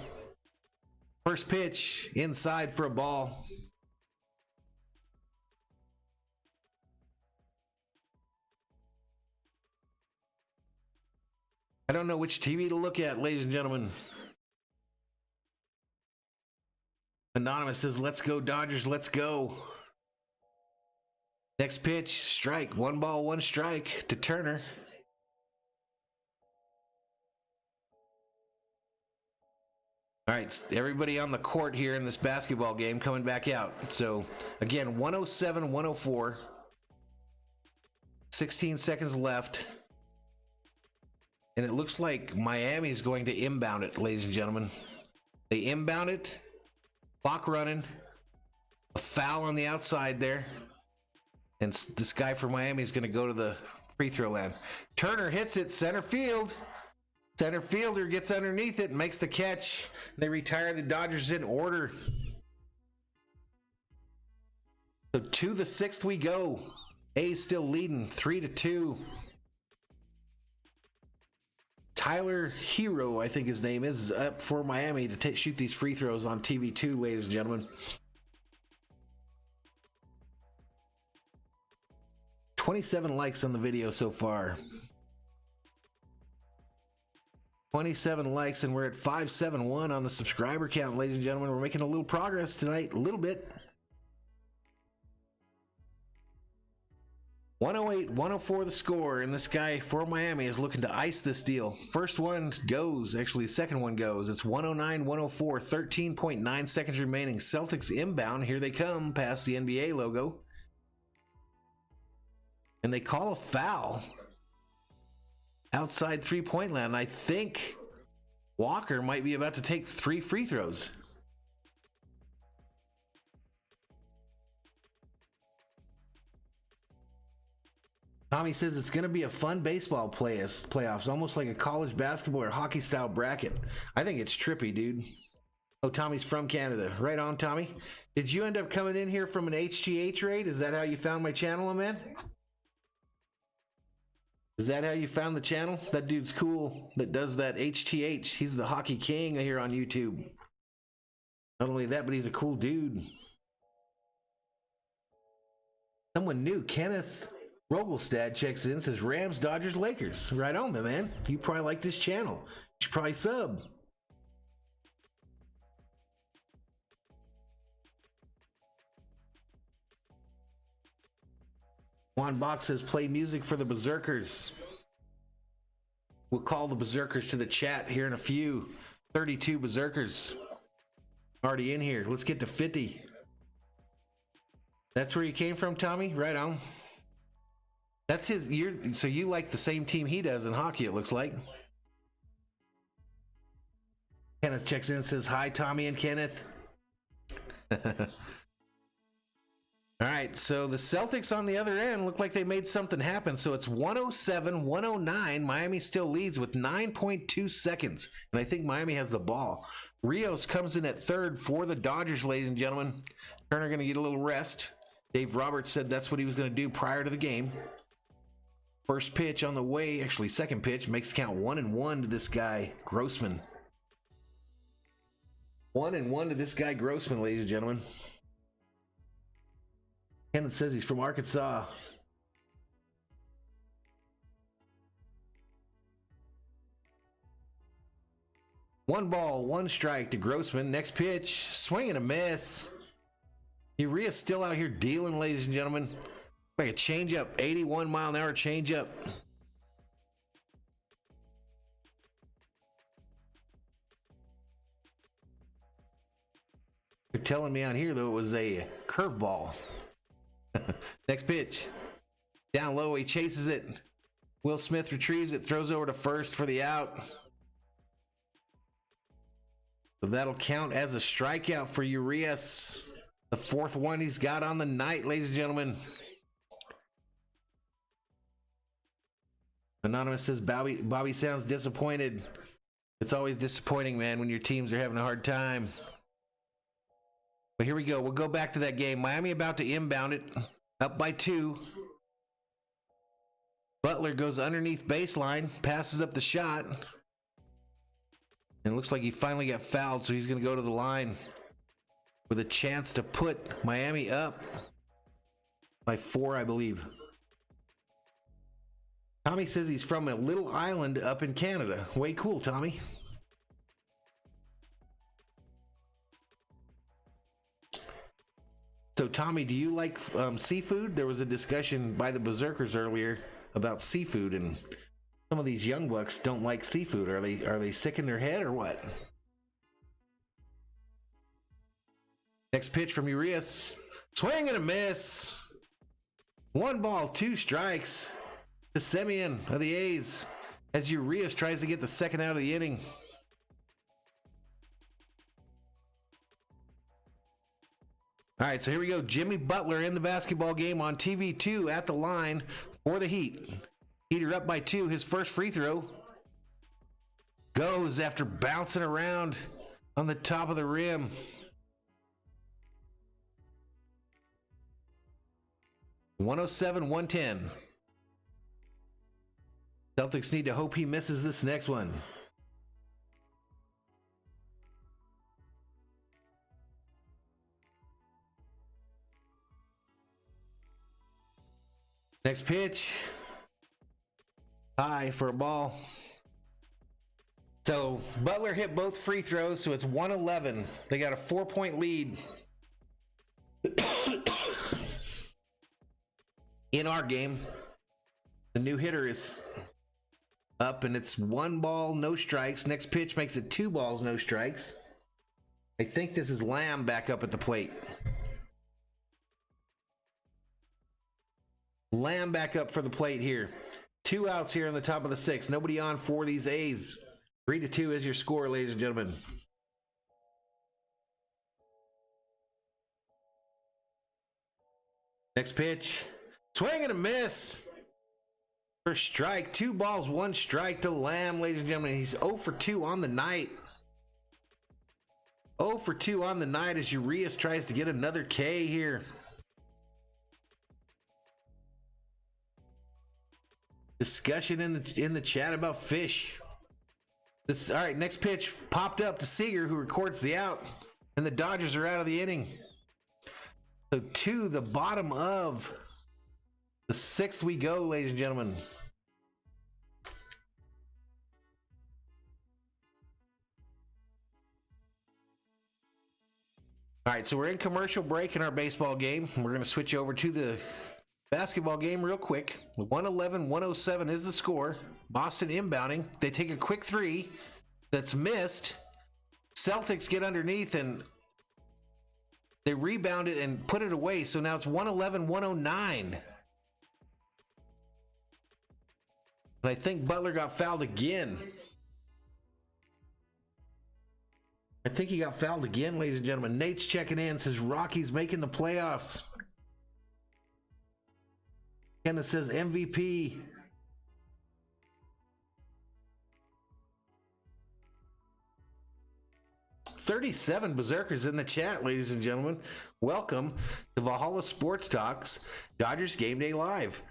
First pitch, inside for a ball. I don't know which TV to look at, ladies and gentlemen. Anonymous says, let's go, Dodgers, let's go. Next pitch, strike. 1 ball, 1 strike to Turner. All right, everybody on the court here in this basketball game coming back out. So, again, 107-104. 16 seconds left. And it looks like Miami's going to inbound it, ladies and gentlemen. They inbound it. Clock running. A foul on the outside there. And this guy from Miami is going to go to the free throw line. Turner hits it center field. Center fielder gets underneath it and makes the catch. They retire the Dodgers in order. So to the 6th we go. A's still leading 3-2. Tyler Hero, I think his name is, up for Miami to shoot these free throws on TV2, ladies and gentlemen. 27 likes on the video so far. 27 likes, and we're at 571 on the subscriber count, ladies and gentlemen. We're making a little progress tonight, a little bit. 108-104 the score, and this guy for Miami is looking to ice this deal. First one goes, actually the second one goes. It's 109-104, 13.9 seconds remaining. Celtics inbound, here they come past the NBA logo. And they call a foul outside three-point land. I think Walker might be about to take 3 free throws. Tommy says it's going to be a fun baseball playoffs, almost like a college basketball or hockey style bracket. I think it's trippy, dude. Oh, Tommy's from Canada. Right on, Tommy. Did you end up coming in here from an HGH raid? Is that how you found my channel, man? Is that how you found the channel? That dude's cool that does that HTH. He's the hockey king here on YouTube. Not only that, but he's a cool dude. Someone new, Kenneth Rogelstad checks in, says Rams, Dodgers, Lakers. Right on, my man. You probably like this channel. You should probably sub. Juan Box says play music for the Berserkers. We'll call the Berserkers to the chat here in a few. 32 Berserkers already in here. Let's get to 50. That's where you came from, Tommy? Right on. That's his. So you like the same team he does in hockey, it looks like. Kenneth checks in and says, hi, Tommy and Kenneth. All right, so the Celtics on the other end look like they made something happen. So it's 107-109. Miami still leads with 9.2 seconds. And I think Miami has the ball. Rios comes in at third for the Dodgers, ladies and gentlemen. Turner going to get a little rest. Dave Roberts said that's what he was going to do prior to the game. First pitch on the way, actually second pitch, makes count 1-1 to this guy, Grossman. 1-1 to this guy, Grossman, ladies and gentlemen. Kenneth says he's from Arkansas. One ball, one strike to Grossman. Next pitch, swing and a miss. Urias still out here dealing, ladies and gentlemen. Like a changeup, 81-mile-an-hour changeup. They're telling me out here, though, it was a curveball. Next pitch. Down low, he chases it. Will Smith retrieves it, throws over to first for the out. So that'll count as a strikeout for Urias. The fourth one he's got on the night, ladies and gentlemen. Anonymous says Bobby sounds disappointed. It's always disappointing, man, when your teams are having a hard time. But here we go. We'll go back to that game. Miami about to inbound it. Up by 2. Butler goes underneath baseline. Passes up the shot. And it looks like he finally got fouled, so he's going to go to the line with a chance to put Miami up by 4, I believe. Tommy says he's from a little island up in Canada. Way cool, Tommy. So, Tommy, do you like seafood? There was a discussion by the Berserkers earlier about seafood, and some of these young bucks don't like seafood. Are they sick in their head or what? Next pitch from Urias. Swing and a miss. 1 ball, 2 strikes to Semien of the A's as Urias tries to get the second out of the inning. All right, so here we go. Jimmy Butler in the basketball game on TV2 at the line for the Heat. Heater up by 2. His first free throw goes after bouncing around on the top of the rim. (107-110). Celtics need to hope he misses this next one. Next pitch. High for a ball. So Butler hit both free throws, so it's 111. They got a 4-point lead. In our game, the new hitter is up, and it's 1 ball, no strikes. Next pitch makes it 2 balls, no strikes. I think this is Lamb back up at the plate. Lamb back up for the plate here. 2 outs here on the top of the 6th. Nobody on for these A's. 3-2 is your score, ladies and gentlemen. Next pitch. Swing and a miss. First strike. 2 balls, 1 strike to Lamb, ladies and gentlemen. He's 0 for 2 on the night. 0 for 2 on the night as Urias tries to get another K here. Discussion in the chat about fish. All right, next pitch popped up to Seager, who records the out, and the Dodgers are out of the inning. So to the bottom of the 6th we go, ladies and gentlemen. All right, so we're in commercial break in our baseball game. We're going to switch over to the basketball game real quick. 111-107 is the score. Boston inbounding. They take a quick three that's missed. Celtics get underneath and they rebound it and put it away. So now it's 111-109. And I think Butler got fouled again. I think he got fouled again, ladies and gentlemen. Nate's checking in, says Rockies making the playoffs. Kenneth says MVP. $37 berserkers in the chat, ladies and gentlemen. Welcome to Valhalla Sports Talk's Dodgers Game Day Live.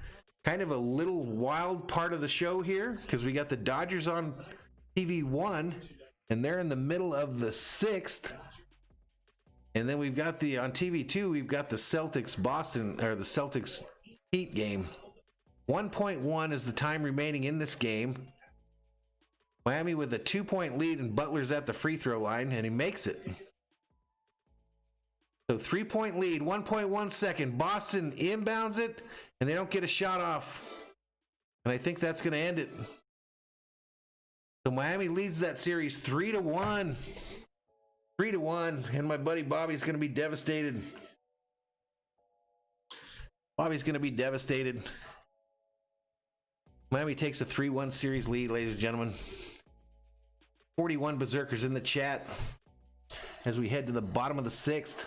Kind of a little wild part of the show here because we got the Dodgers on TV 1 and they're in the middle of the 6th. And then we've got on TV 2, we've got the Celtics Celtics Heat game. 1.1 is the time remaining in this game. Miami with a 2-point lead, and Butler's at the free throw line, and he makes it. So 3-point lead, 1.1 second. Boston inbounds it, and they don't get a shot off. And I think that's going to end it. So Miami leads that series 3-1. 3-1, and my buddy Bobby's going to be devastated. Bobby's going to be devastated. Miami takes a 3-1 series lead, ladies and gentlemen. 41 berserkers in the chat as we head to the bottom of the 6th.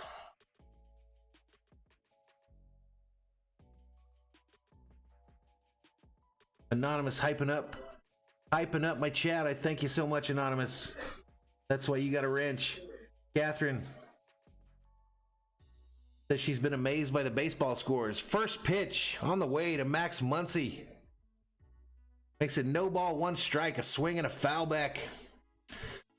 Anonymous hyping up my chat. I thank you so much, Anonymous. That's why you got a wrench. Catherine says she's been amazed by the baseball scores. First pitch on the way to Max Muncy. Makes it no ball, 1 strike, a swing and a foul back.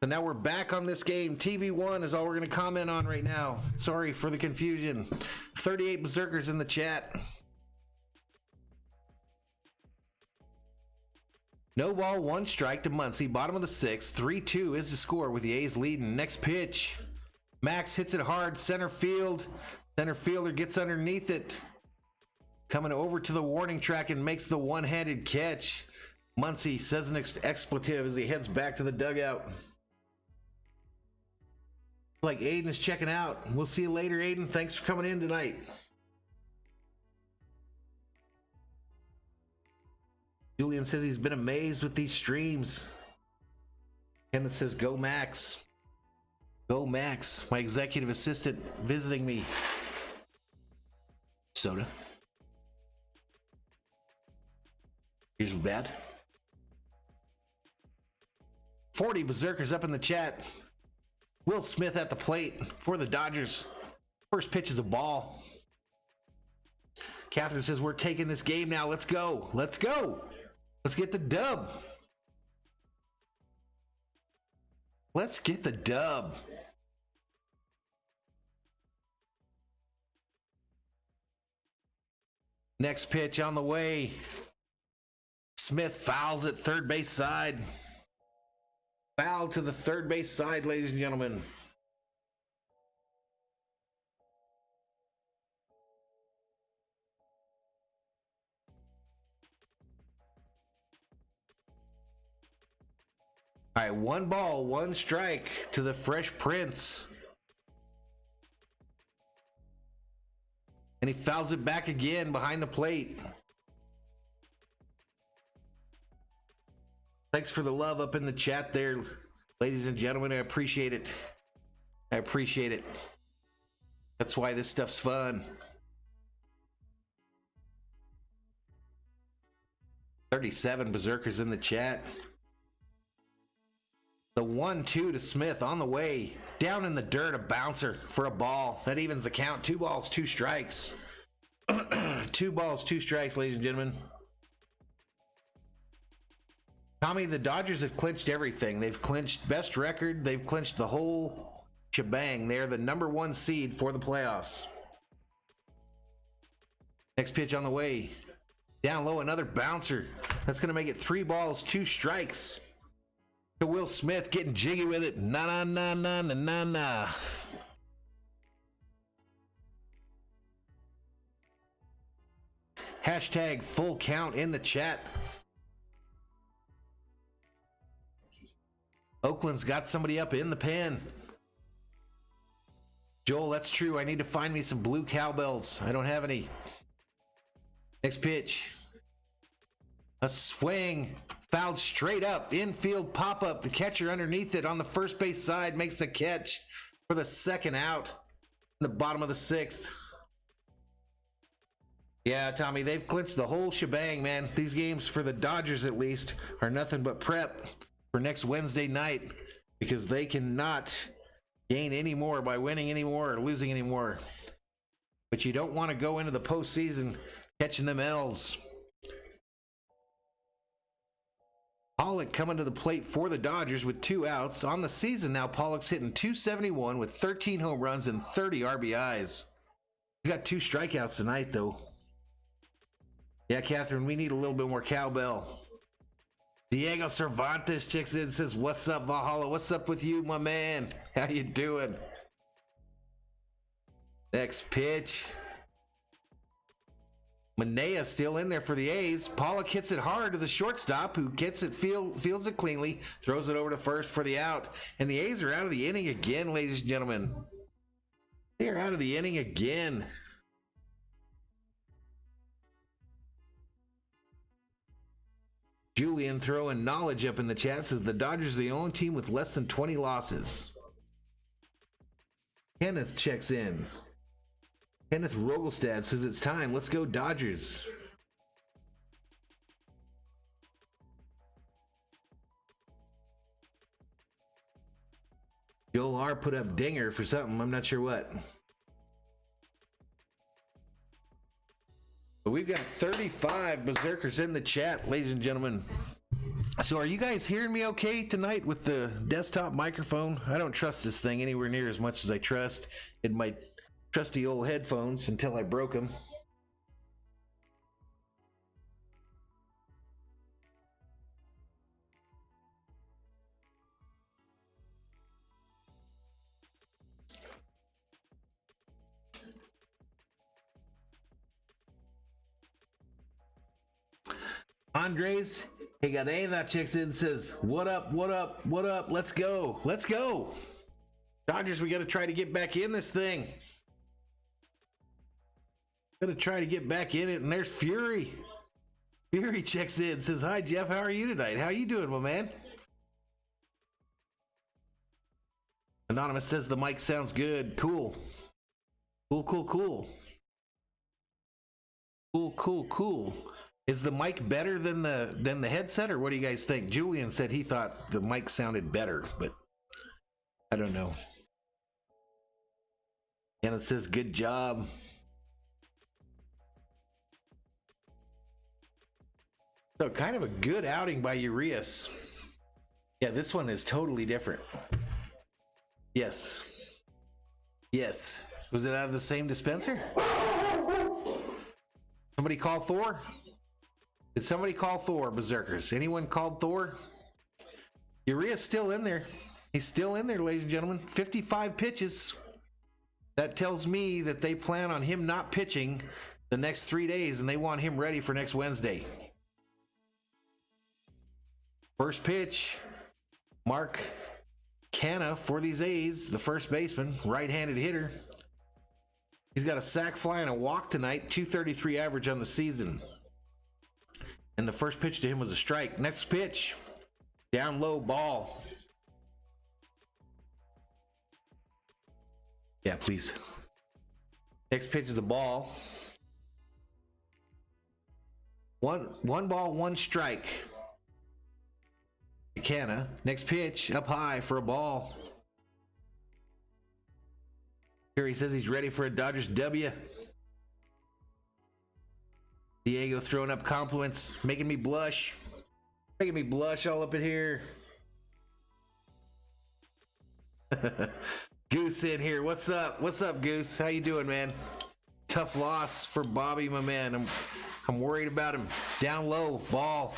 So now we're back on this game. TV 1 is all we're going to comment on right now. Sorry for the confusion. 38 berserkers in the chat. No ball, 1 strike to Muncy. Bottom of the 6th. 3-2 is the score with the A's leading. Next pitch. Max hits it hard. Center field. Center fielder gets underneath it. Coming over to the warning track and makes the one-handed catch. Muncy says an expletive as he heads back to the dugout. Like Aiden is checking out. We'll see you later, Aiden. Thanks for coming in tonight. Julian says he's been amazed with these streams. Kenneth says, go Max. Go Max. My executive assistant visiting me. Soda. Here's bad. 40 berserkers up in the chat. Will Smith at the plate for the Dodgers. First pitch is a ball. Catherine says, we're taking this game now. Let's go. Let's go. Let's get the dub. Let's get the dub. Next pitch on the way. Smith fouls at third base side. Foul to the third base side, ladies and gentlemen. All right, 1 ball, 1 strike to the Fresh Prince. And he fouls it back again behind the plate. Thanks for the love up in the chat there, ladies and gentlemen. I appreciate it. I appreciate it. That's why this stuff's fun. 37 berserkers in the chat. The 1-2 to Smith on the way. Down in the dirt, a bouncer for a ball. That evens the count. 2 balls, 2 strikes. 2 balls, 2 strikes, ladies and gentlemen. Tommy, the Dodgers have clinched everything. They've clinched best record. They've clinched the whole shebang. They're the #1 seed for the playoffs. Next pitch on the way. Down low, another bouncer. That's going to make it 3 balls, 2 strikes. To Will Smith getting jiggy with it. Na na na na na na na. Hashtag full count in the chat. Oakland's got somebody up in the pen. Joel, that's true. I need to find me some blue cowbells. I don't have any. Next pitch. A swing. Fouled straight up. Infield pop-up. The catcher underneath it on the first base side makes the catch for the second out in the bottom of the 6th. Yeah, Tommy, they've clinched the whole shebang, man. These games, for the Dodgers at least, are nothing but prep for next Wednesday night, because they cannot gain any more by winning any more or losing any more. But you don't want to go into the postseason catching them L's. Pollock coming to the plate for the Dodgers with 2 outs. On the season now, Pollock's hitting .271 with 13 home runs and 30 RBIs. He got 2 strikeouts tonight, though. Yeah, Catherine, we need a little bit more cowbell. Diego Cervantes checks in and says, "What's up, Valhalla? What's up with you, my man? How you doing?" Next pitch. Manea still in there for the A's. Pollock hits it hard to the shortstop, who gets it, fields it cleanly, throws it over to first for the out. And the A's are out of the inning again, ladies and gentlemen. They are out of the inning again. Julian throwing knowledge up in the chat says the Dodgers are the only team with less than 20 losses. Kenneth checks in. Kenneth Rogelstad says it's time. Let's go Dodgers. Joel R put up dinger for something. I'm not sure what. But we've got 35 berserkers in the chat, ladies and gentlemen. So are you guys hearing me okay tonight with the desktop microphone? I don't trust this thing anywhere near as much as I trust in my trusty old headphones until I broke them. Andres Higadena checks in and says, "What up, what up, what up? Let's go. Let's go. Dodgers, we got to try to get back in this thing. Got to try to get back in it." And there's Fury. Fury checks in and says, "Hi, Jeff. How are you tonight? How you doing, my man?" Anonymous says the mic sounds good. Cool. Cool, cool, cool. Cool, cool, cool. Is the mic better than the headset, or what do you guys think? Julian said he thought the mic sounded better, but I don't know. And it says, "Good job." So kind of a good outing by Urias. Yeah, this one is totally different. Yes. Yes. Was it out of the same dispenser? Somebody call Thor? Did somebody call Thor, berserkers? Anyone called Thor? Urias still in there. He's still in there, ladies and gentlemen. 55 pitches. That tells me that they plan on him not pitching the next 3 days, and they want him ready for next Wednesday. First pitch. Mark Canha for these A's, the first baseman, right-handed hitter. He's got a sac fly and a walk tonight, .233 average on the season. And the first pitch to him was a strike. Next pitch, down low ball. Yeah, please. Next pitch is a ball. One ball, 1 strike. Canha. Next pitch, up high for a ball. Here he says he's ready for a Dodgers W. Diego throwing up compliments, making me blush. Making me blush all up in here. Goose in here. What's up? What's up, Goose? How you doing, man? Tough loss for Bobby, my man. I'm worried about him. Down low, ball.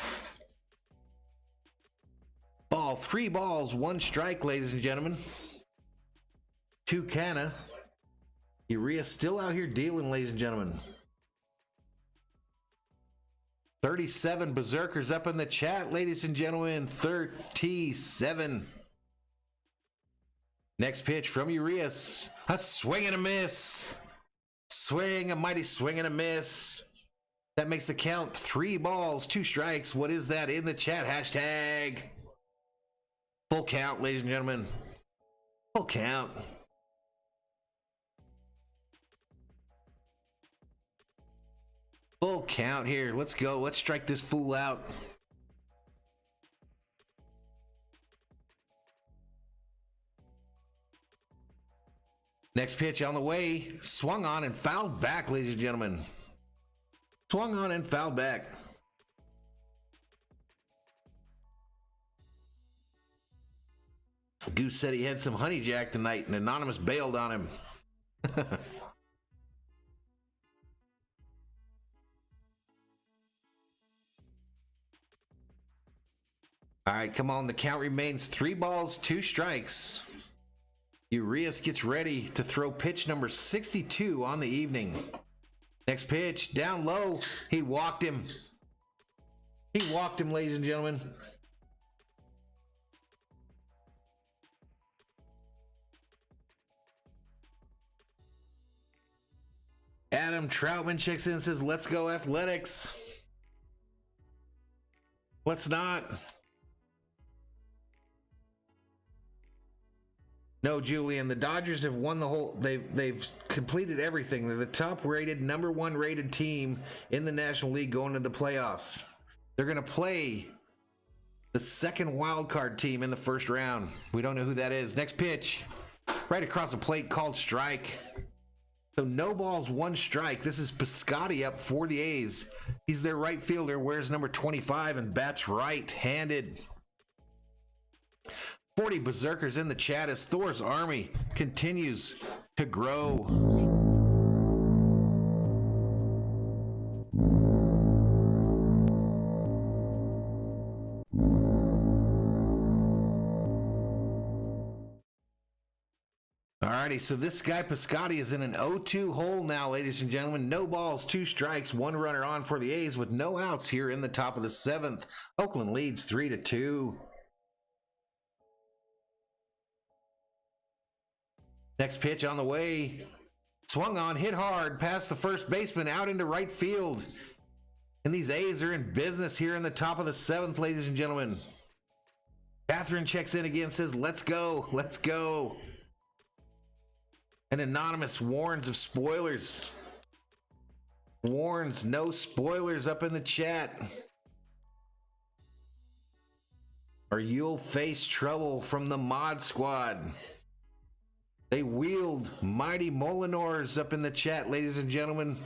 Ball, 3 balls, 1 strike, ladies and gentlemen. 2 canna. Urea still out here dealing, ladies and gentlemen. 37 berserkers up in the chat, ladies and gentlemen. 37. Next pitch from Urias. A swing and a miss. Swing, a mighty swing and a miss. That makes the count 3 balls, 2 strikes. What is that in the chat? Hashtag. Full count, ladies and gentlemen. Full count. Full count here. Let's go. Let's strike this fool out. Next pitch on the way. Swung on and fouled back, ladies and gentlemen. Swung on and fouled back. Goose said he had some honey jack tonight and Anonymous bailed on him. All right, come on. The count remains 3 balls, 2 strikes. Urias gets ready to throw pitch number 62 on the evening. Next pitch, down low. He walked him. He walked him, ladies and gentlemen. Adam Troutman checks in and says, let's go Athletics. Let's not. No, Julian, the Dodgers have won the whole, they've completed everything. They're the top rated, number 1 rated team in the National League going into the playoffs. They're going to play the second wild card team in the first round. We don't know who that is. Next pitch, right across the plate, called strike. So no balls, 1 strike. This is Piscotty up for the A's. He's their right fielder, wears number 25 and bats right-handed. 40 berserkers in the chat as Thor's army continues to grow. Alrighty, so this guy Piscotty is in an 0-2 hole now, ladies and gentlemen. No balls, 2 strikes, 1 runner on for the A's with no outs here in the top of the 7th. Oakland leads 3-2. Next pitch on the way. Swung on, hit hard, past the first baseman, out into right field. And these A's are in business here in the top of the 7th, ladies and gentlemen. Catherine checks in again, says, let's go, let's go. An Anonymous warns of spoilers. Warns no spoilers up in the chat. Or you'll face trouble from the Mod Squad. They wield mighty Molinors up in the chat, ladies and gentlemen.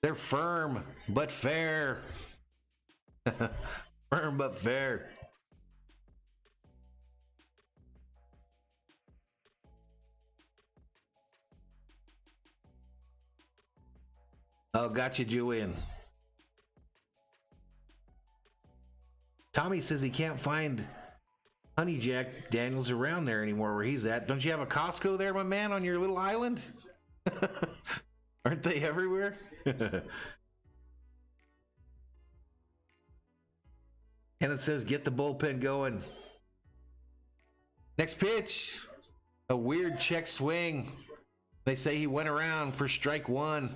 They're firm but fair. Firm but fair. Oh, gotcha, Julian. Tommy says he can't find Honey Jack Daniels around there anymore where he's at. Don't you have a Costco there, my man, on your little island? Aren't they everywhere? And it says, get the bullpen going. Next pitch. A weird check swing. They say he went around for strike 1.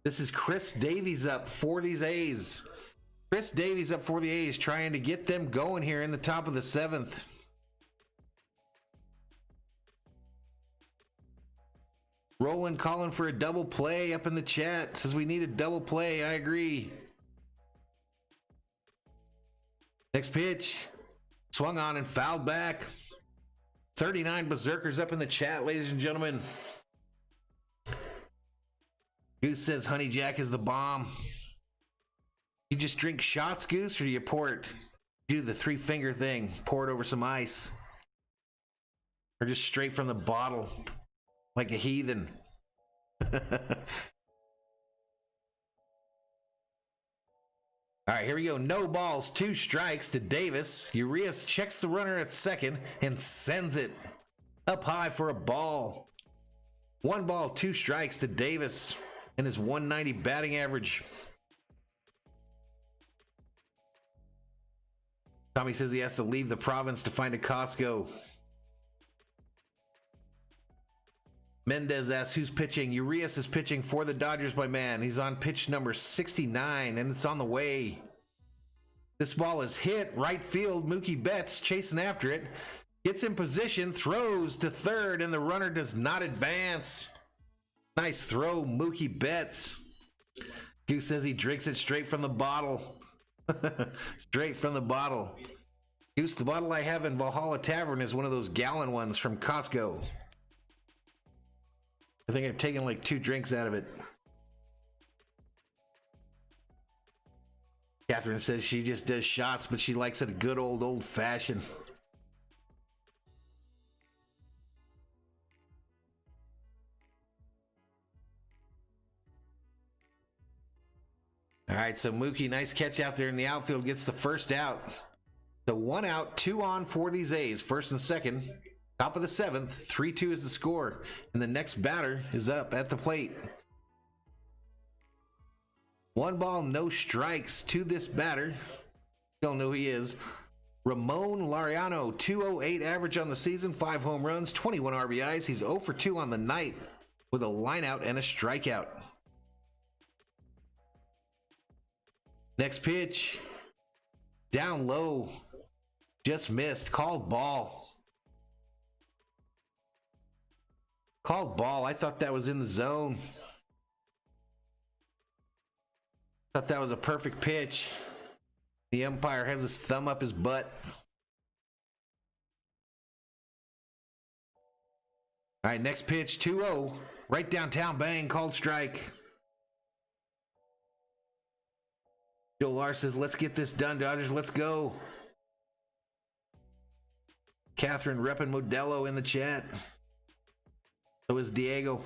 This is Chris Davies up for these A's. Chris Davies up for the A's, trying to get them going here in the top of the 7th. Roland calling for a double play up in the chat. Says we need a double play. I agree. Next pitch. Swung on and fouled back. 39 berserkers up in the chat, ladies and gentlemen. Goose says Honey Jack is the bomb. You just drink shots, Goose, or do you pour it? Do the 3-finger thing, pour it over some ice, or just straight from the bottle like a heathen? All right, here we go. No balls, 2 strikes to Davis. Urias checks the runner at second and sends it up high for a ball. 1 ball, 2 strikes to Davis and his 190 batting average. Tommy says he has to leave the province to find a Costco. Mendez asks who's pitching. Urias is pitching for the Dodgers, my man. He's on pitch number 69, and it's on the way. This ball is hit right field. Mookie Betts chasing after it. Gets in position, throws to third, and the runner does not advance. Nice throw, Mookie Betts. Goose says he drinks it straight from the bottle. Straight from the bottle. Goose, the bottle I have in Valhalla Tavern is one of those gallon ones from Costco. I think I've taken like 2 drinks out of it. Catherine says she just does shots, but she likes it a good old fashioned. All right, so Mookie, nice catch out there in the outfield, gets the first out. So 1 out, 2 on for these A's, first and second. Top of the 7th, 3-2 is the score, and the next batter is up at the plate. 1 ball, no strikes to this batter. Don't know who he is. Ramon Laureano, 208 average on the season, 5 home runs, 21 RBIs. He's 0 for 2 on the night with a lineout and a strikeout. Next pitch, down low, just missed, called ball. Called ball. I thought that was in the zone. Thought that was a perfect pitch. The umpire has his thumb up his butt. All right, next pitch, 2-0. Right downtown, bang, called strike. Joe Lars says, let's get this done, Dodgers, let's go. Catherine repping Modelo in the chat. So is Diego.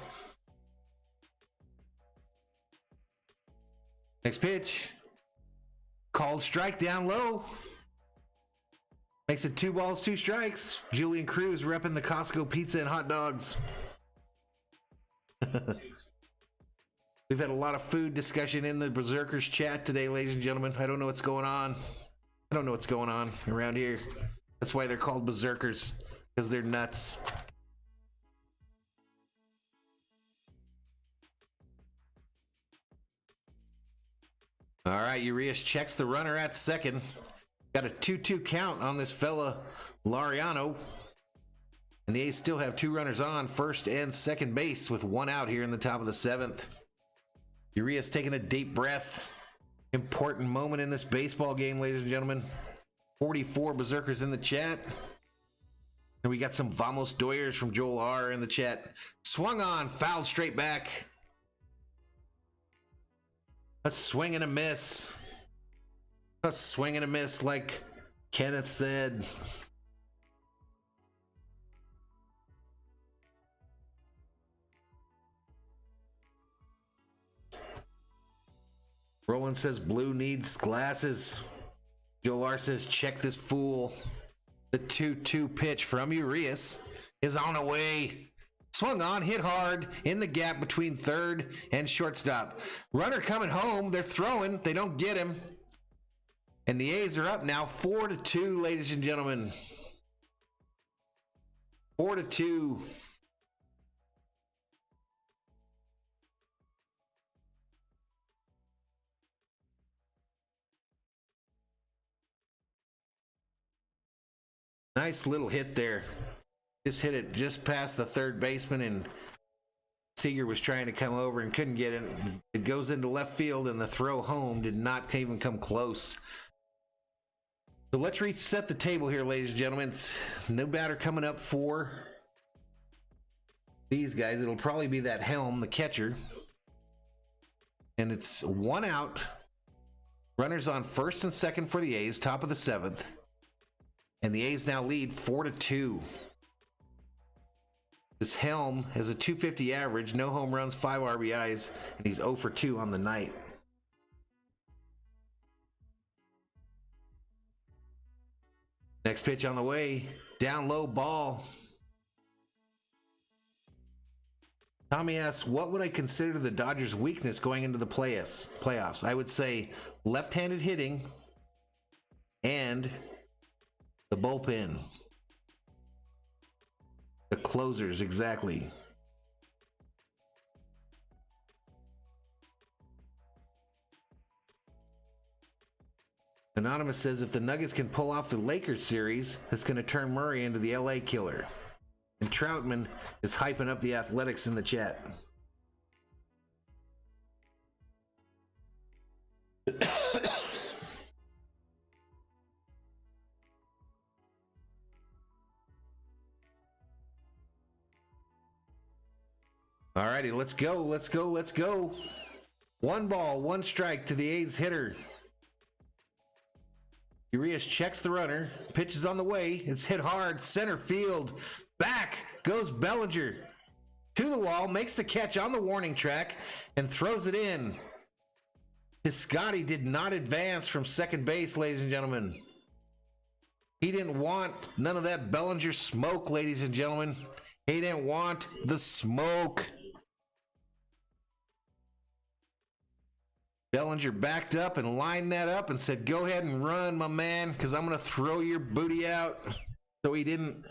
Next pitch. Called strike down low. Makes it 2 balls, 2 strikes. Julian Cruz repping the Costco pizza and hot dogs. We've had a lot of food discussion in the Berserkers chat today, ladies and gentlemen. I don't know what's going on. I don't know what's going on around here. That's why they're called Berserkers, because they're nuts. All right, Urias checks the runner at second. Got a 2-2 count on this fella, Laureano. And the A's still have 2 runners on first and second base with 1 out here in the top of the 7th. Urias taking a deep breath. Important moment in this baseball game, ladies and gentlemen. 44 Berserkers in the chat. And we got some Vamos Doyers from Joel R. in the chat. Swung on, fouled straight back. A swing and a miss. A swing and a miss, like Kenneth said. Roland says Blue needs glasses. Joel R says check this fool. The 2-2 pitch from Urias is on the way. Swung on, hit hard in the gap between third and shortstop. Runner coming home. They're throwing. They don't get him. And the A's are up now 4-2, ladies and gentlemen. 4-2. Nice little hit there. Just hit it just past the third baseman, and Seager was trying to come over and couldn't get it. It goes into left field, and the throw home did not even come close. So let's reset the table here, ladies and gentlemen. No batter coming up for these guys. It'll probably be that Helm, the catcher. And it's 1 out. Runners on first and second for the A's, top of the 7th. And the A's now lead 4-2. This Helm has a 250 average, no home runs, 5 RBIs, and he's 0 for 2 on the night. Next pitch on the way, down low ball. Tommy asks, what would I consider the Dodgers' weakness going into the playoffs? I would say left-handed hitting and the bullpen. The closers, exactly. Anonymous says if the Nuggets can pull off the Lakers series, that's going to turn Murray into the LA killer. And Troutman is hyping up the Athletics in the chat. Alrighty, let's go. 1 ball, 1 strike to the A's hitter. Urias checks the runner, pitches on the way, it's hit hard, center field, back goes Bellinger to the wall, makes the catch on the warning track, and throws it in. Piscotty did not advance from second base, ladies and gentlemen. He didn't want none of that Bellinger smoke, ladies and gentlemen. He didn't want the smoke. Bellinger backed up and lined that up and said, go ahead and run, my man, because I'm going to throw your booty out. So he didn't.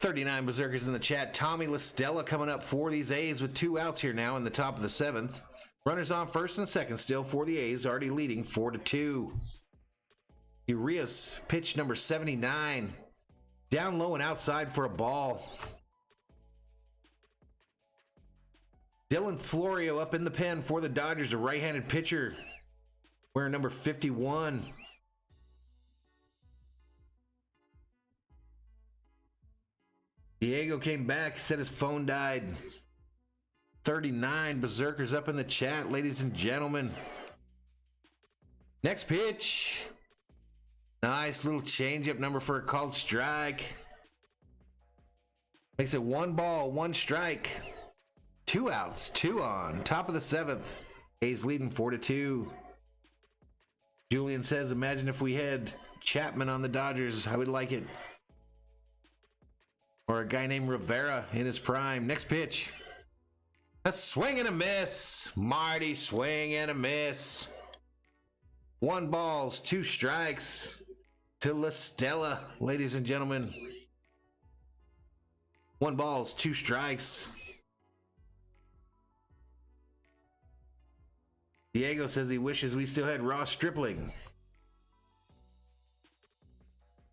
$39 Berserkers in the chat. Tommy LaStella coming up for these A's with 2 outs here now in the top of the 7th. Runners on first and second still for the A's, already leading 4-2. Urias, pitch number 79. Down low and outside for a ball. Dylan Florio up in the pen for the Dodgers, a right-handed pitcher, wearing number 51. Diego came back, said his phone died. 39 Berserkers up in the chat, ladies and gentlemen. Next pitch. Nice little changeup number for a called strike. Makes it 1 ball, 1 strike. 2 outs, 2 on. Top of the 7th. A's leading 4-2. Julian says, imagine if we had Chapman on the Dodgers. I would like it. Or a guy named Rivera in his prime. Next pitch. A swing and a miss. Marty, swing and a miss. 1 ball, 2 strikes to LaStella, ladies and gentlemen. 1 ball, 2 strikes. Diego says he wishes we still had Ross Stripling.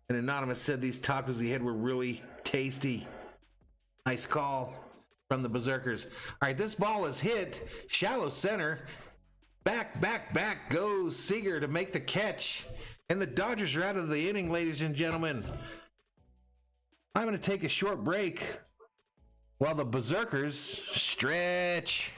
And Anonymous said these tacos he had were really tasty. Nice call from the Berserkers. All right, this ball is hit. Shallow center. Back goes Seager to make the catch. And the Dodgers are out of the inning, ladies and gentlemen. I'm going to take a short break while the Berserkers stretch.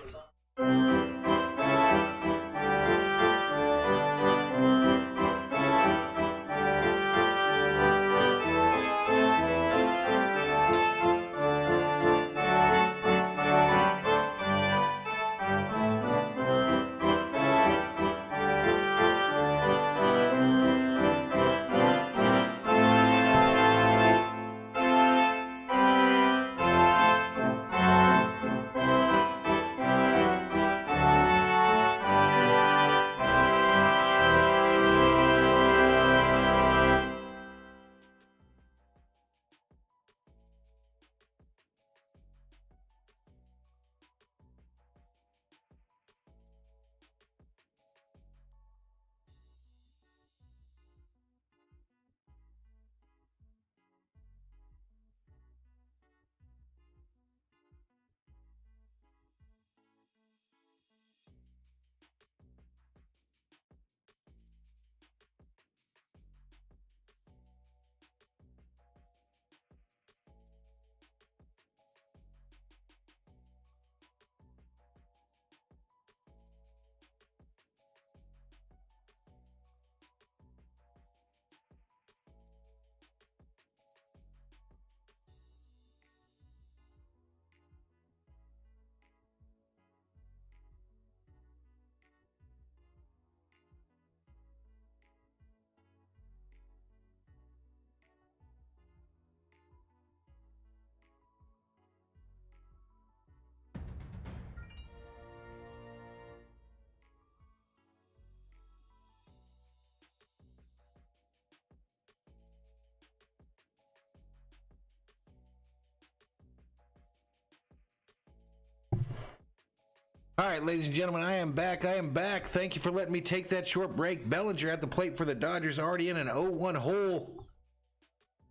All right, ladies and gentlemen, I am back. Thank you for letting me take that short break. Bellinger at the plate for the Dodgers, already in an 0-1 hole.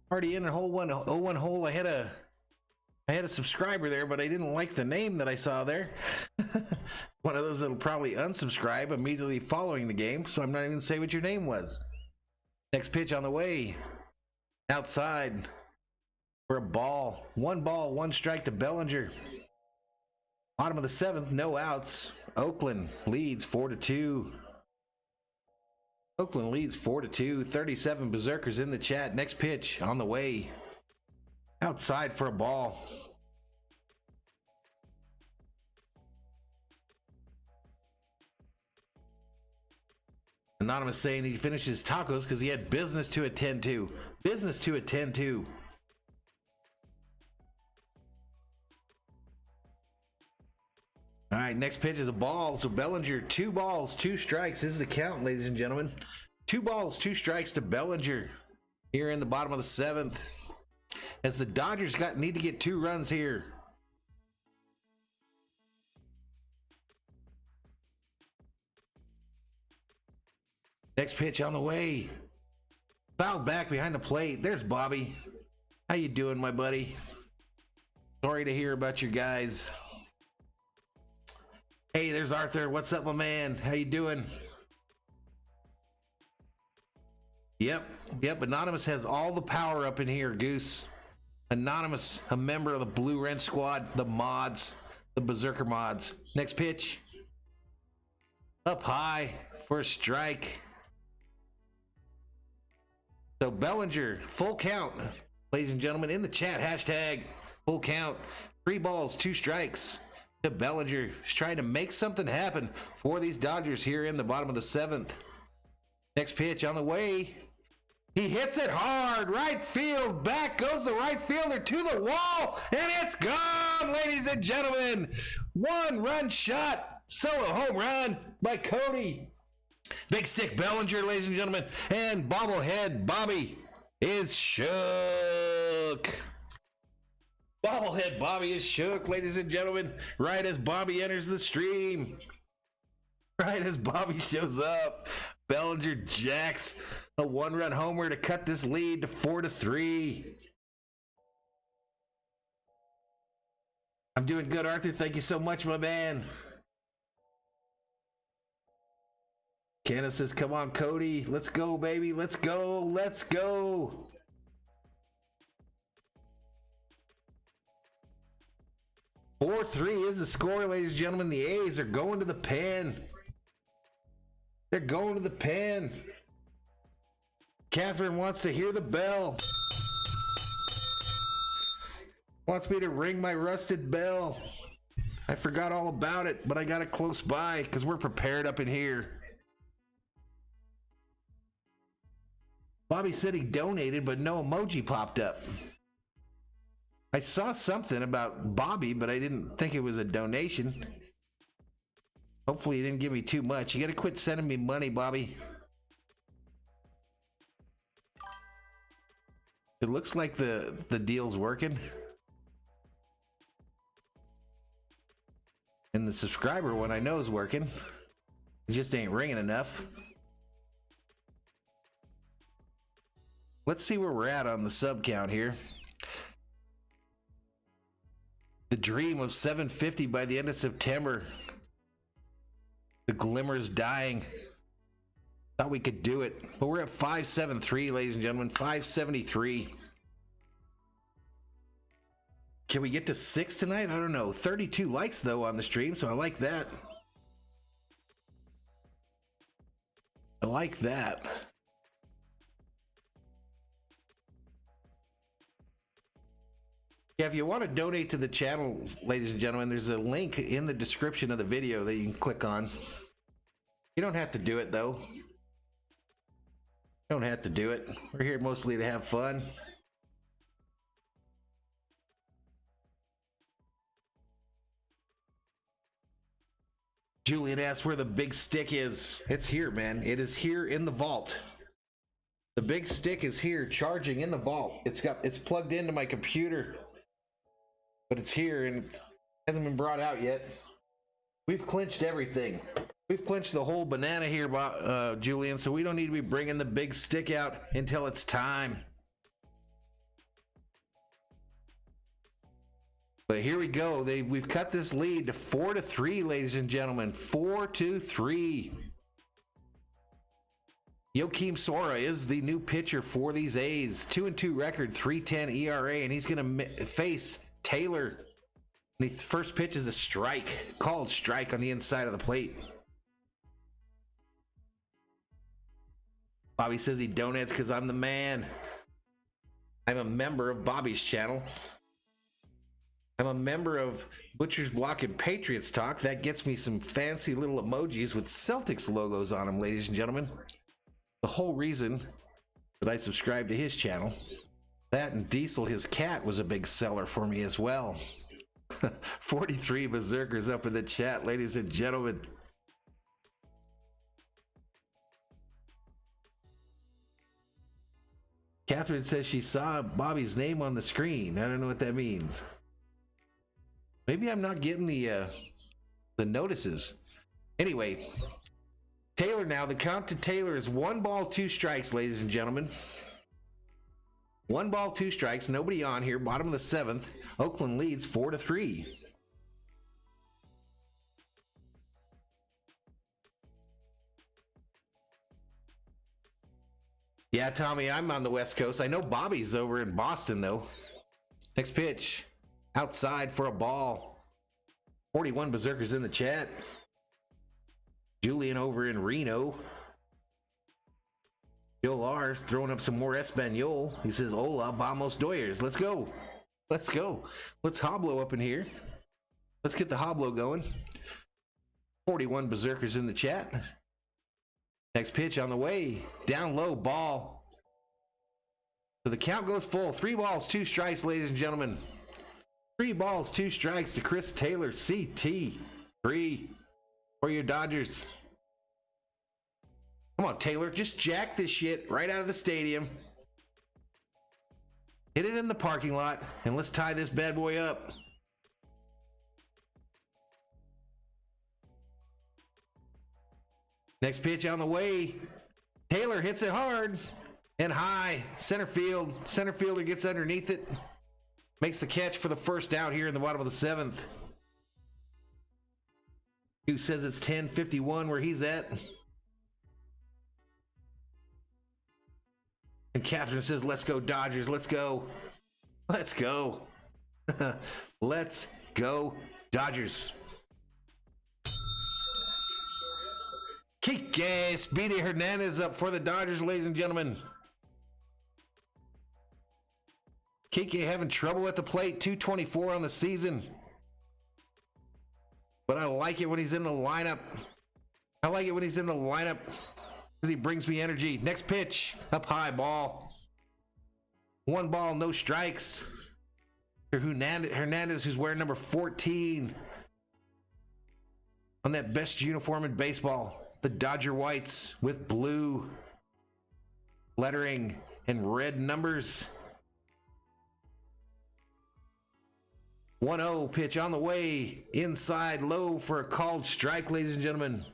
Already in a 0-1 hole. I had a subscriber there, but I didn't like the name that I saw there. One of those that'll probably unsubscribe immediately following the game, so I'm not even going to say what your name was. Next pitch on the way. Outside for a ball. One ball, one strike to Bellinger. Bottom of the seventh, no outs. Oakland leads 4-2. Oakland leads 4-2. 37 Berserkers in the chat. Next pitch on the way. Outside for a ball. Anonymous saying he finished his tacos because he had business to attend to. Business to attend to. All right, next pitch is a ball. So Bellinger, 2 balls, 2 strikes. This is the count, ladies and gentlemen. 2 balls, 2 strikes to Bellinger here in the bottom of the 7th. As the Dodgers need to get 2 runs here. Next pitch on the way. Fouled back behind the plate. There's Bobby. How you doing, my buddy? Sorry to hear about your guys. Hey, there's Arthur. What's up, my man? How you doing? Yep. Anonymous has all the power up in here, Goose. Anonymous, a member of the Blue Wrench Squad, the mods, the Berserker mods. Next pitch. Up high for a strike. So Bellinger, full count. Ladies and gentlemen, in the chat, hashtag full count. 3 balls, 2 strikes. To Bellinger. He's trying to make something happen for these Dodgers here in the bottom of the 7th. Next pitch on the way. He hits it hard. Right field. Back goes the right fielder to the wall. And it's gone, ladies and gentlemen. 1-run shot. Solo home run by Cody. Big stick Bellinger, ladies and gentlemen. And bobblehead Bobby is shook. Bobblehead Bobby is shook, ladies and gentlemen, right as Bobby enters the stream. Right as Bobby shows up, Bellinger jacks a 1-run homer to cut this lead to 4-3. I'm doing good, Arthur. Thank you so much, my man. Kenneth says, come on, Cody. Let's go, baby. Let's go. Let's go. "4-3 is the score, ladies and gentlemen. The A's are going to the pen. They're going to the pen. Catherine wants to hear the bell. Wants me to ring my rusted bell. I forgot all about it, but I got it close by because we're prepared up in here. Bobby said he donated, but no emoji popped up. I saw something about Bobby, but I didn't think it was a donation. Hopefully he didn't give me too much. You gotta quit sending me money, Bobby. It looks like the deal's working. And the subscriber one I know is working. It just ain't ringing enough. Let's see where we're at on the sub count here. The dream of 750 by the end of September. The glimmer's dying. Thought we could do it. But we're at 573, ladies and gentlemen. 573. Can we get to 6 tonight? I don't know. 32 likes, though, on the stream, so I like that. I like that. Yeah, if you want to donate to the channel, ladies and gentlemen, there's a link in the description of the video that you can click on. You don't have to do it, though. Don't have to do it. We're here mostly to have fun. Julian asks where the big stick is. It's here, man. It is here in the vault. The big stick is here, charging in the vault. It's plugged into my computer. But it's here and it hasn't been brought out yet. We've clinched everything. We've clinched the whole banana here, Julian, so we don't need to be bringing the big stick out until it's time. But here we go. We've cut this lead to 4-3, ladies and gentlemen. 4-3. Joakim Sora is the new pitcher for these A's. 2-2 record, 3.10 ERA, and he's going to face Taylor. And the first pitch is a strike, called strike on the inside of the plate. Bobby says he donates because I'm the man. I'm a member of Bobby's channel. I'm a member of Butcher's Block and Patriots Talk. That gets me some fancy little emojis with Celtics logos on them, ladies and gentlemen. The whole reason that I subscribed to his channel. That and Diesel, his cat, was a big seller for me as well. 43 Berserkers up in the chat, ladies and gentlemen. Catherine says she saw Bobby's name on the screen. I don't know what that means. Maybe I'm not getting the notices. Anyway, Taylor now. The count to Taylor is 1 ball, 2 strikes, ladies and gentlemen. 1 ball, 2 strikes. Nobody on here. Bottom of the 7th. Oakland leads 4-3. Yeah, Tommy, I'm on the West Coast. I know Bobby's over in Boston, though. Next pitch. Outside for a ball. 41 Berserkers in the chat. Julian over in Reno. Joel R throwing up some more Espanol. He says, hola, vamos doyers. Let's go. Let's go. Let's hoblo up in here. Let's get the hoblo going. 41 Berserkers in the chat. Next pitch on the way. Down low, ball. So the count goes full. 3 balls, 2 strikes, ladies and gentlemen. 3 balls, 2 strikes to Chris Taylor. CT. 3 for your Dodgers. Come on, Taylor. Just jack this shit right out of the stadium. Hit it in the parking lot, and let's tie this bad boy up. Next pitch on the way. Taylor hits it hard and high. Center field. Center fielder gets underneath it. Makes the catch for the first out here in the bottom of the 7th. Who says it's 10:51 where he's at? And Catherine says, let's go Dodgers. Let's go. Let's go. Let's go Dodgers. Kike Speedy Hernandez up for the Dodgers, ladies and gentlemen. Kike having trouble at the plate, 224 on the season. But I like it when he's in the lineup. I like it when he's in the lineup because he brings me energy. Next pitch, up high, ball. 1 ball, no strikes. Hernandez, who's wearing number 14 on that best uniform in baseball. The Dodger whites with blue lettering and red numbers. 1-0 pitch on the way. Inside low for a called strike, ladies and gentlemen.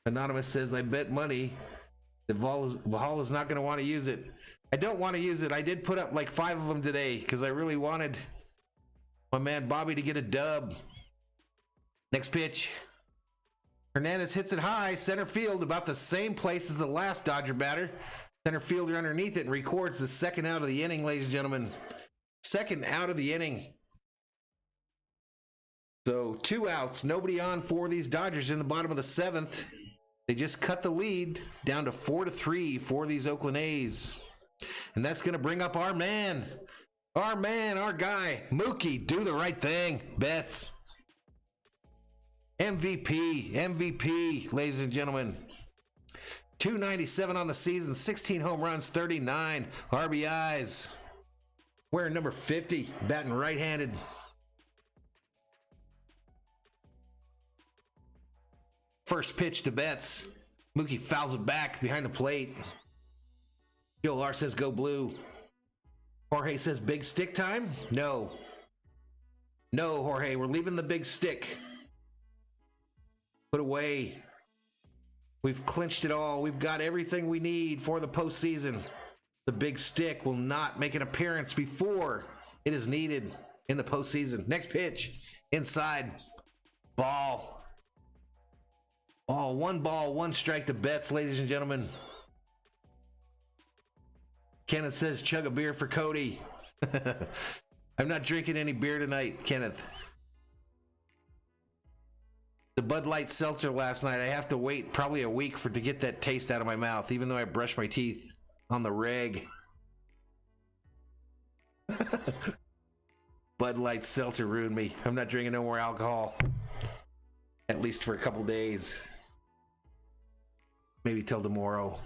Anonymous says, I bet money that Valhalla's not going to want to use it. I don't want to use it. I did put up like 5 of them today because I really wanted my man Bobby to get a dub. Next pitch. Hernandez hits it high, center field, about the same place as the last Dodger batter. Center fielder underneath it and records the 2nd out of the inning, ladies and gentlemen. 2nd out of the inning. So 2 outs, nobody on for these Dodgers in the bottom of the 7th. They just cut the lead down to 4-3 for these Oakland A's. And that's going to bring up our man, our guy, Mookie. Do the right thing, bets. MVP, ladies and gentlemen. 297 on the season, 16 home runs, 39 RBIs. Wearing number 50, batting right-handed. First pitch to Betts. Mookie fouls it back behind the plate. Joel R says go blue. Jorge says big stick time? No. No, Jorge, we're leaving the big stick. Put away. We've clinched it all. We've got everything we need for the postseason. The big stick will not make an appearance before it is needed in the postseason. Next pitch. Inside. Ball. Ball, one strike to Betts, ladies and gentlemen. Kenneth says chug a beer for Cody. I'm not drinking any beer tonight, Kenneth. The Bud Light seltzer last night, I have to wait probably a week to get that taste out of my mouth, even though I brush my teeth on the reg. Bud Light seltzer ruined me. I'm not drinking no more alcohol. At least for a couple days. Maybe till tomorrow.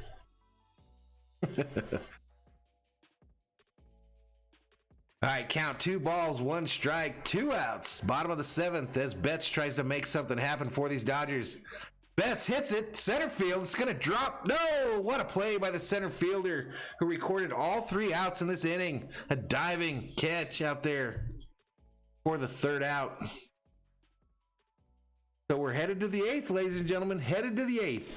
All right, count 2 balls, 1 strike, 2 outs. Bottom of the 7th as Betts tries to make something happen for these Dodgers. Betts hits it, center field. It's going to drop. No! What a play by the center fielder who recorded all 3 outs in this inning. A diving catch out there for the 3rd out. So we're headed to the 8th, ladies and gentlemen. Headed to the 8th.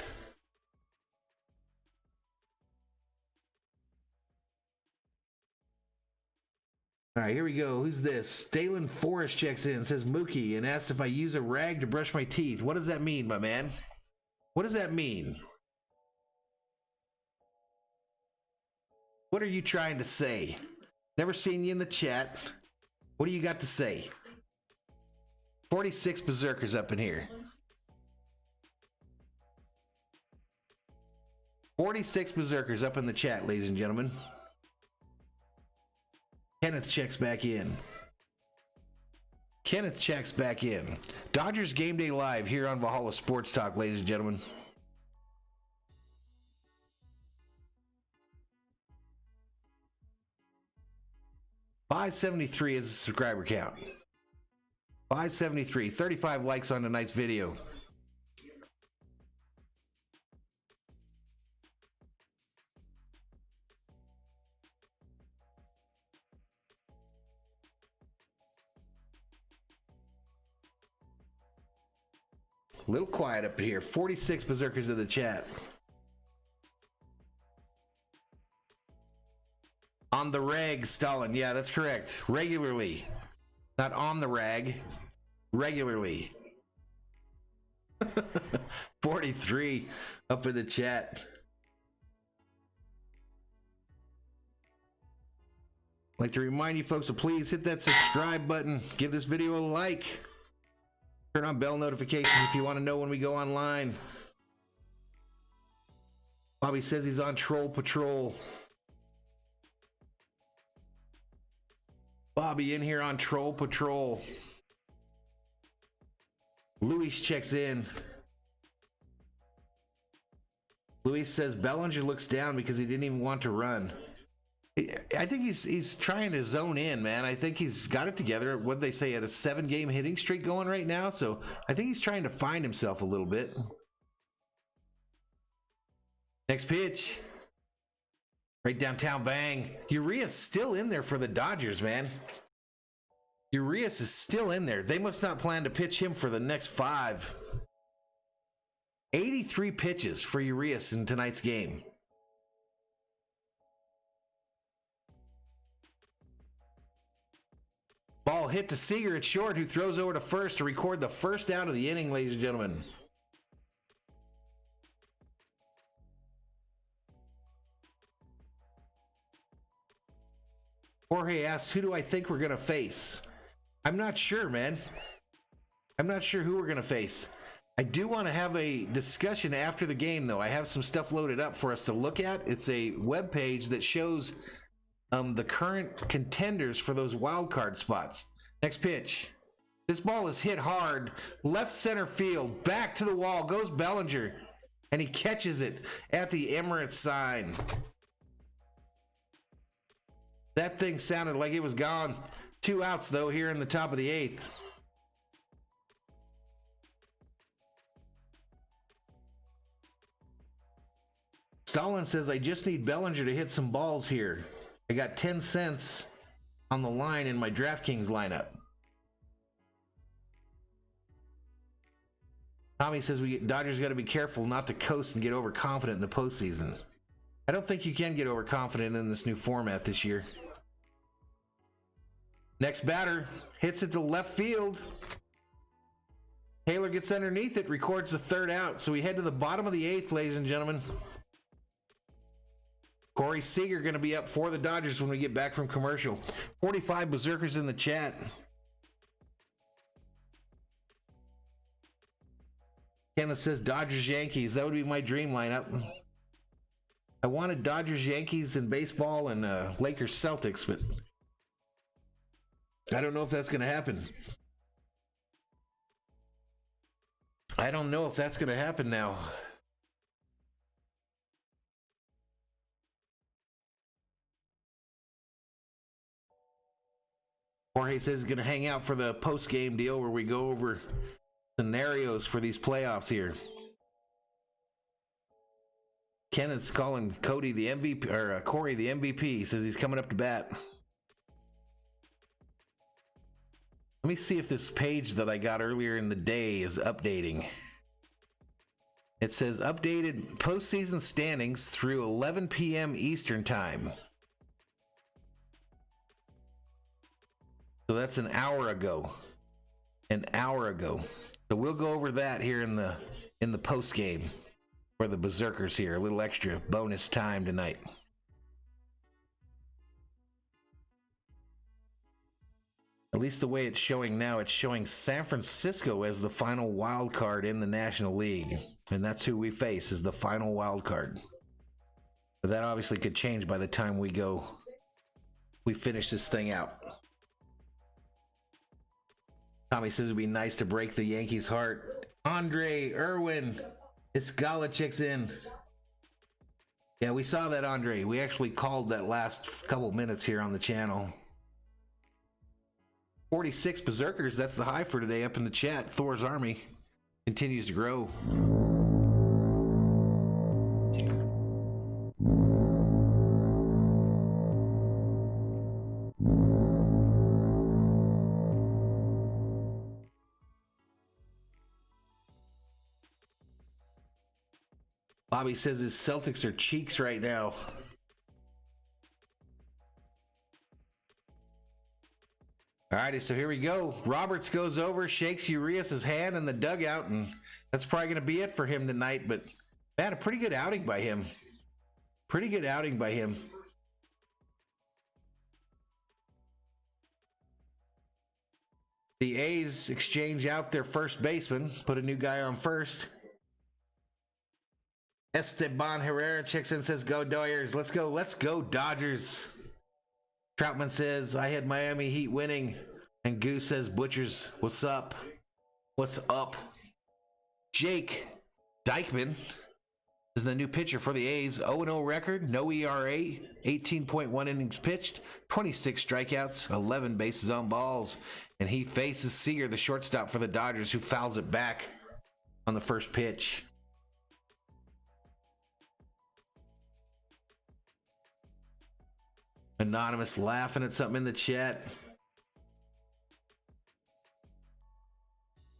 All right, here we go. Who's this? Dalen Forrest checks in, says Mookie, and asks if I use a rag to brush my teeth. What does that mean, my man? What does that mean? What are you trying to say? Never seen you in the chat. What do you got to say? 46 berserkers up in here. 46 berserkers up in the chat, ladies and gentlemen. Kenneth checks back in. Kenneth checks back in. Dodgers Game Day Live here on Valhalla Sports Talk, ladies and gentlemen. $573 is the subscriber count. 573. 35 likes on tonight's video. A little quiet up here. 46 berserkers in the chat. On the rag, Stalin. Yeah, that's correct. Regularly. Not on the rag. Regularly. 43 up in the chat. I'd like to remind you folks to please hit that subscribe button. Give this video a like. Turn on bell notifications if you want to know when we go online. Bobby says he's on Troll Patrol. Bobby in here on Troll Patrol. Luis checks in. Luis says Bellinger looks down because he didn't even want to run. I think he's trying to zone in, man. I think he's got it together. What they say, at a 7-game hitting streak going right now. So I think he's trying to find himself a little bit. Next pitch. Right downtown, bang. Urias still in there for the Dodgers, man. Urias is still in there. They must not plan to pitch him for the next 5. 83 pitches for Urias in tonight's game. Ball hit to Seager at short, who throws over to first to record the first out of the inning, ladies and gentlemen. Jorge asks, who do I think we're going to face? I'm not sure, man. I'm not sure who we're going to face. I do want to have a discussion after the game, though. I have some stuff loaded up for us to look at. It's a web page that shows the current contenders for those wild card spots. Next pitch. This ball is hit hard. Left center field. Back to the wall goes Bellinger. And he catches it at the Emirates sign. That thing sounded like it was gone. 2 outs, though, here in the top of the 8th. Stalin says, I just need Bellinger to hit some balls here. I got 10 cents on the line in my DraftKings lineup. Tommy says Dodgers got to be careful not to coast and get overconfident in the postseason. I don't think you can get overconfident in this new format this year. Next batter hits it to left field. Taylor gets underneath it, records the third out. So we head to the bottom of the eighth, ladies and gentlemen. Corey Seager going to be up for the Dodgers when we get back from commercial. 45 berserkers in the chat. Kenneth says Dodgers Yankees. That would be my dream lineup. I wanted Dodgers Yankees in baseball and Lakers Celtics, but I don't know if that's going to happen. I don't know if that's going to happen now. Jorge says he's going to hang out for the post-game deal where we go over scenarios for these playoffs here. Kenneth's calling Cody the MVP, or Corey the MVP. He says he's coming up to bat. Let me see if this page that I got earlier in the day is updating. It says updated postseason standings through 11 p.m. Eastern time. So that's an hour ago. An hour ago. So we'll go over that here in the post game for the Berserkers here. A little extra bonus time tonight. At least the way it's showing now, it's showing San Francisco as the final wild card in the National League. And that's who we face, is the final wild card. But that obviously could change by the time we finish this thing out. Tommy says it'd be nice to break the Yankees' heart. Andre, Irwin, Iskalichik's in. Yeah, we saw that, Andre. We actually called that last couple minutes here on the channel. 46 Berserkers, that's the high for today up in the chat. Thor's Army continues to grow. Bobby says his Celtics are cheeks right now. All righty, so here we go. Roberts goes over, shakes Urias' hand in the dugout, and that's probably going to be it for him tonight. But, man, a pretty good outing by him. Pretty good outing by him. The A's exchange out their first baseman, put a new guy on first. Esteban Herrera checks in and says, go Dodgers. Let's go Dodgers. Troutman says, I had Miami Heat winning. And Goose says, Butchers, what's up? What's up? Jake Dykman is the new pitcher for the A's. 0-0 record, no ERA, 18.1 innings pitched, 26 strikeouts, 11 bases on balls. And he faces Seager, the shortstop for the Dodgers, who fouls it back on the first pitch. Anonymous laughing at something in the chat.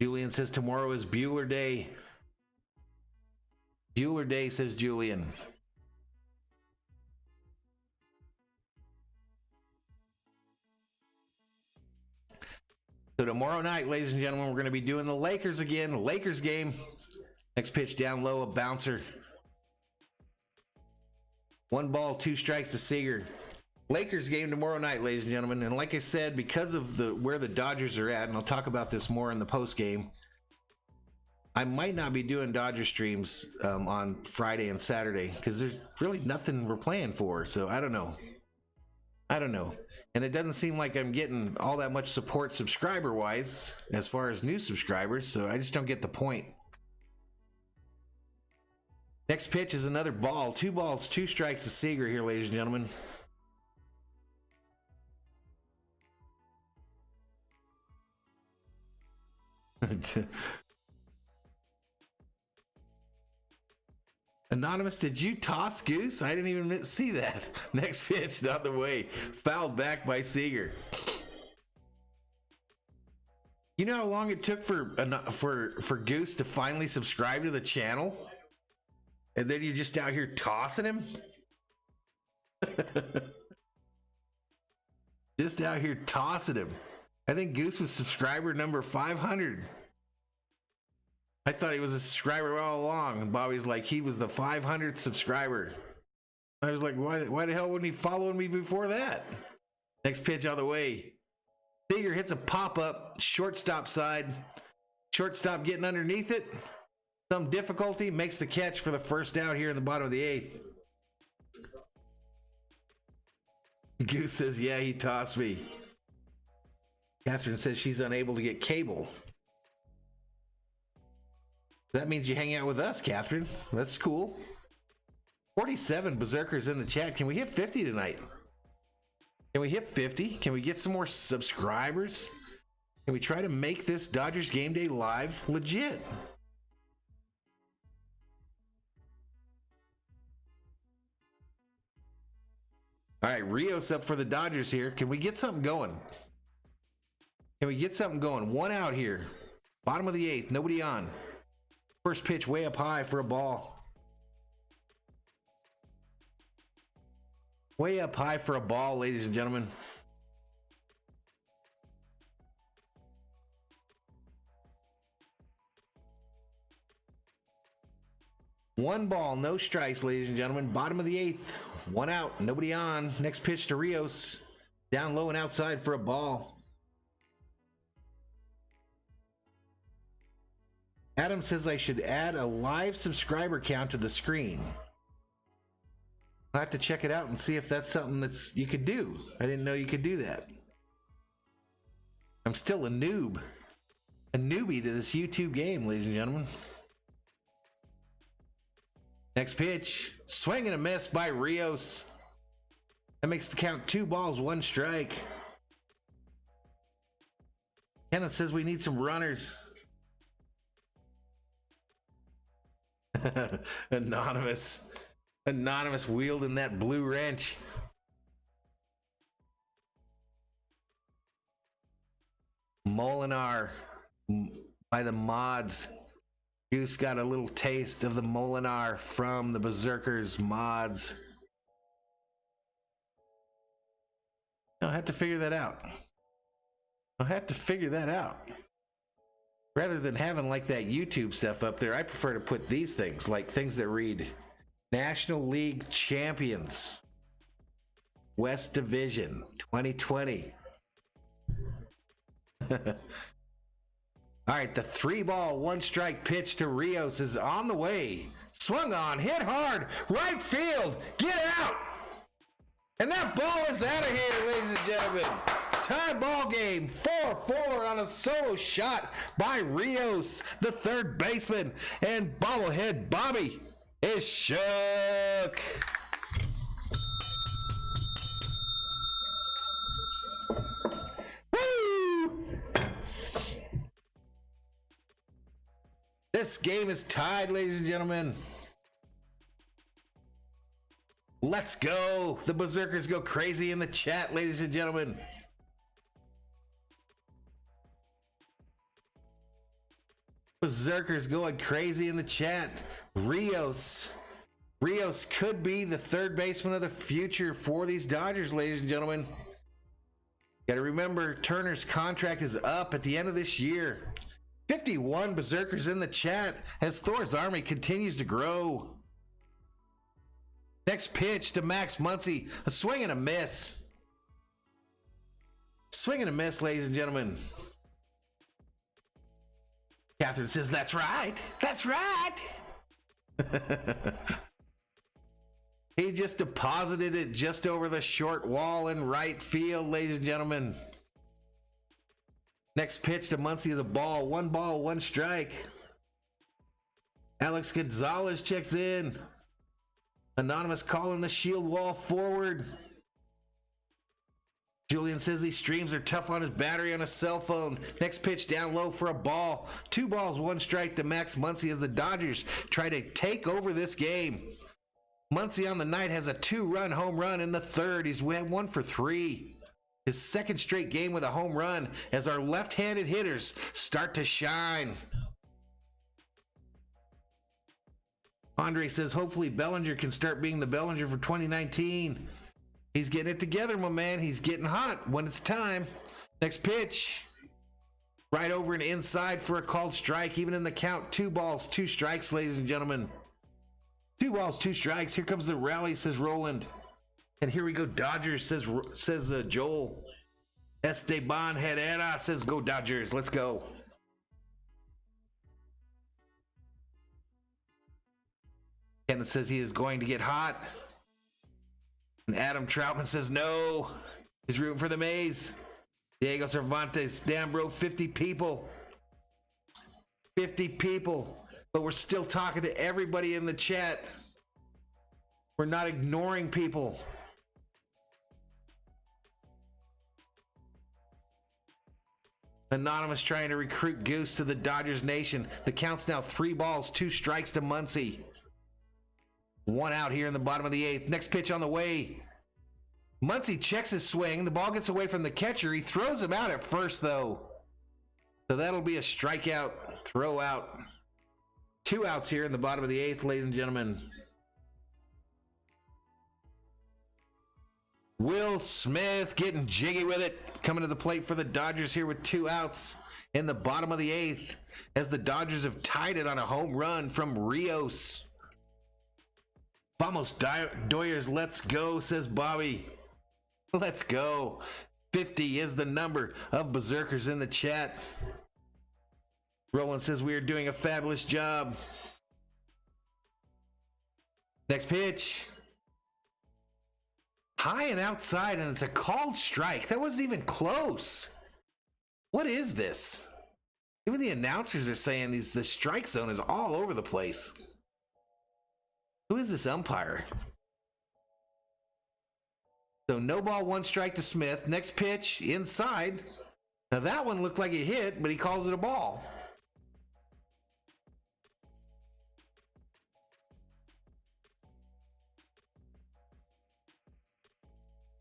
Julian says tomorrow is Bueller Day. Bueller Day, says Julian. So tomorrow night, ladies and gentlemen, we're going to be doing the Lakers again. Lakers game. Next pitch down low, a bouncer. 1 ball, 2 strikes to Seager. Lakers game tomorrow night, ladies and gentlemen. And like I said, because of where the Dodgers are at, and I'll talk about this more in the post game, I might not be doing Dodger streams on Friday and Saturday because there's really nothing we're playing for. So I don't know. And it doesn't seem like I'm getting all that much support subscriber-wise as far as new subscribers. So I just don't get the point. Next pitch is another ball. 2 balls, 2 strikes to Seager here, ladies and gentlemen. Anonymous, did you toss Goose? I didn't even see that. Next pitch, not the way. Fouled back by Seager. You know how long it took for Goose to finally subscribe to the channel? And then you're just out here tossing him? Just out here tossing him. I think Goose was subscriber number 500. I thought he was a subscriber all along. And Bobby's like, he was the 500th subscriber. I was like, why the hell wouldn't he follow me before that? Next pitch out of the way. Seager hits a pop-up, shortstop side. Shortstop getting underneath it. Some difficulty, makes the catch for the first out here in the bottom of the 8th. Goose says, yeah, he tossed me. Catherine says she's unable to get cable. That means you hang out with us, Catherine. That's cool. 47 Berserkers in the chat. Can we hit 50 tonight? Can we hit 50? Can we get some more subscribers? Can we try to make this Dodgers Game Day Live legit? All right, Rios up for the Dodgers here. Can we get something going? Can we get something going? One out here. Bottom of the 8th. Nobody on. First pitch way up high for a ball. Way up high for a ball, ladies and gentlemen. One ball, no strikes, ladies and gentlemen. Bottom of the 8th. One out, nobody on. Next pitch to Rios. Down low and outside for a ball. Adam says I should add a live subscriber count to the screen. I'll have to check it out and see if that's something that's you could do. I didn't know you could do that. I'm still a noob. A newbie to this YouTube game, ladies and gentlemen. Next pitch. Swing and a miss by Rios. That makes the count 2 balls, 1 strike. Kenneth says we need some runners. Anonymous wielding that blue wrench. Molinar by the mods. Goose got a little taste of the Molinar from the Berserkers mods. I'll have to figure that out. Rather than having like that YouTube stuff up there, I prefer to put these things, like things that read National League Champions, West Division 2020. All right, the 3-ball, 1-strike pitch to Rios is on the way. Swung on, hit hard, right field, get out. And that ball is out of here, ladies and gentlemen. Tie ball game, 4-4 on a solo shot by Rios, the third baseman, and bobblehead Bobby is shook. Woo! This game is tied, ladies and gentlemen. Let's go. The Berserkers go crazy in the chat, ladies and gentlemen. Berserkers going crazy in the chat. Rios could be the third baseman of the future for these Dodgers, ladies and gentlemen. Got to remember, Turner's contract is up at the end of this year. 51 Berserkers in the chat as Thor's army continues to grow. Next pitch to Max Muncy. A swing and a miss. Swing and a miss, ladies and gentlemen. Catherine says, that's right. That's right. He just deposited it just over the short wall in right field, ladies and gentlemen. Next pitch to Muncy is a ball. 1 strike. Alex Gonzalez checks in. Anonymous calling the shield wall forward. Julian says these streams are tough on his battery on his cell phone. Next pitch down low for a ball. 2 balls, 1 strike to Max Muncy as the Dodgers try to take over this game. Muncy on the night has a 2-run home run in the third. He's went 1 for 3. His second straight game with a home run as our left-handed hitters start to shine. Andre says hopefully Bellinger can start being the Bellinger for 2019. He's getting it together, my man. He's getting hot when it's time. Next pitch. Right over and inside for a called strike. Even in the count, 2 balls, 2 strikes, ladies and gentlemen. 2 balls, 2 strikes. Here comes the rally, says Roland. And here we go, Dodgers, says Joel. Esteban Herrera says, go Dodgers. Let's go. Kenneth says he is going to get hot. And Adam Troutman says no. He's rooting for the Mays. Diego Cervantes, damn bro, 50 people. 50 people. But we're still talking to everybody in the chat. We're not ignoring people. Anonymous trying to recruit Goose to the Dodgers Nation. The count's now 3 balls, 2 strikes to Muncy. 1 out here in the bottom of the 8th. Next pitch on the way. Muncy checks his swing. The ball gets away from the catcher. He throws him out at first, though. So that'll be a strikeout, throw out. 2 outs here in the bottom of the 8th, ladies and gentlemen. Will Smith getting jiggy with it. Coming to the plate for the Dodgers here with 2 outs in the bottom of the 8th. As the Dodgers have tied it on a home run from Rios. Vamos Doyers, let's go, says Bobby. Let's go. 50 is the number of berserkers in the chat. Roland says we are doing a fabulous job. Next pitch. High and outside, and it's a called strike. That wasn't even close. What is this? Even the announcers are saying the strike zone is all over the place. Who is this umpire? So no ball, 1 strike to Smith. Next pitch, inside. Now that one looked like a hit, but he calls it a ball.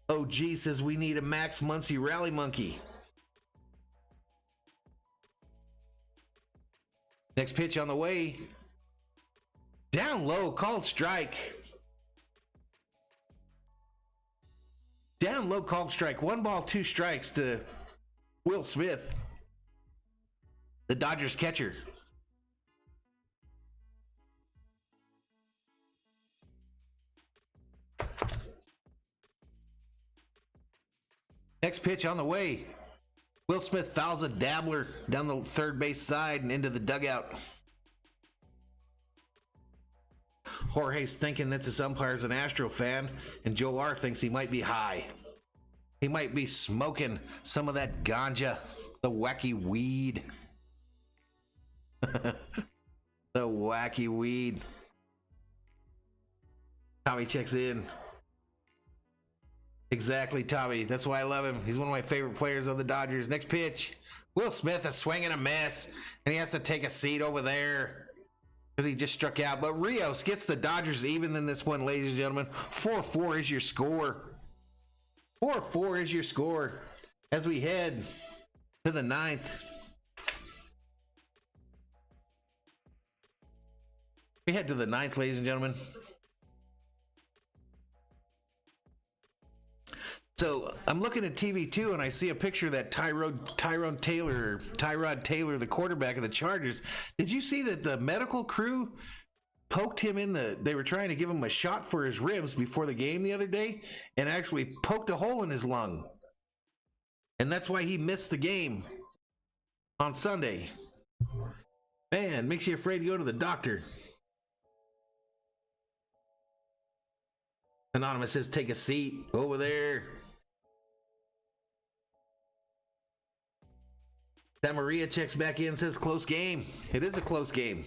OG says we need a Max Muncy rally monkey. Next pitch on the way. Down low, called strike. Down low, called strike. 1 ball, 2 strikes to Will Smith, the Dodgers catcher. Next pitch on the way. Will Smith fouls a dabbler down the third base side and into the dugout. Jorge's thinking that this umpire's an Astro fan, and Joel R thinks he might be high. He might be smoking some of that ganja, the wacky weed. The wacky weed. Tommy checks in. Exactly, Tommy. That's why I love him. He's one of my favorite players of the Dodgers. Next pitch. Will Smith is swinging a miss, and he has to take a seat over there because he just struck out. But Rios gets the Dodgers even in this one, ladies and gentlemen. 4-4 is your score. 4-4 is your score as we head to the 9th. We head to the 9th, ladies and gentlemen. So I'm looking at TV too, and I see a picture of that Tyrod Taylor, the quarterback of the Chargers. Did you see that the medical crew poked him they were trying to give him a shot for his ribs before the game the other day, and actually poked a hole in his lung. And that's why he missed the game on Sunday. Man, makes you afraid to go to the doctor. Anonymous says, take a seat over there. Sam Maria checks back in, says close game. It is a close game.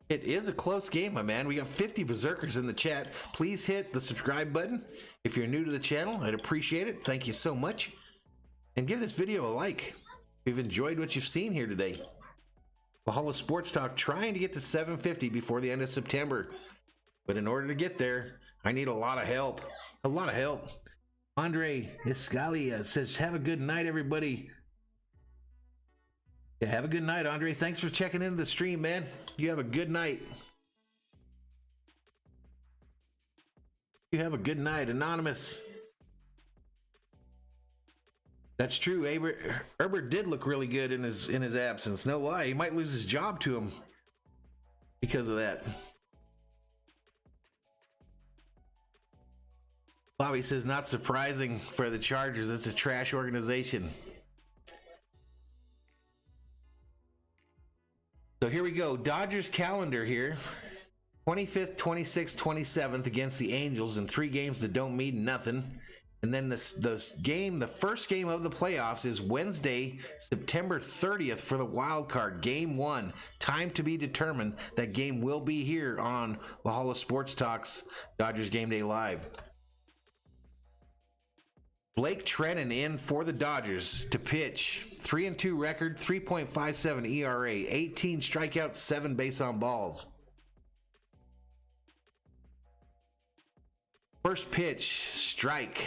It is a close game, my man. We got 50 berserkers in the chat. Please hit the subscribe button. If you're new to the channel, I'd appreciate it. Thank you so much. and give this video a like if you've enjoyed what you've seen here today. Valhalla Sports Talk trying to get to 750 before the end of September. But in order to get there, I need a lot of help. A lot of help. Andre Escalia says, have a good night, everybody. Yeah, have a good night, Andre. Thanks for checking into the stream, man. You have a good night. You have a good night, Anonymous. That's true. Herbert did look really good in his absence. No lie. He might lose his job to him because of that. Bobby says, not surprising for the Chargers. It's a trash organization. So here we go. Dodgers calendar here. 25th, 26th, 27th against the Angels in 3 games that don't mean nothing. And then the first game of the playoffs is Wednesday, September 30th for the wild card, game 1. Time to be determined. That game will be here on Valhalla Sports Talk's Dodgers Game Day Live. Blake Treinen in for the Dodgers to pitch. 3-2 record, 3.57 ERA, 18 strikeouts, 7 base on balls. First pitch, strike.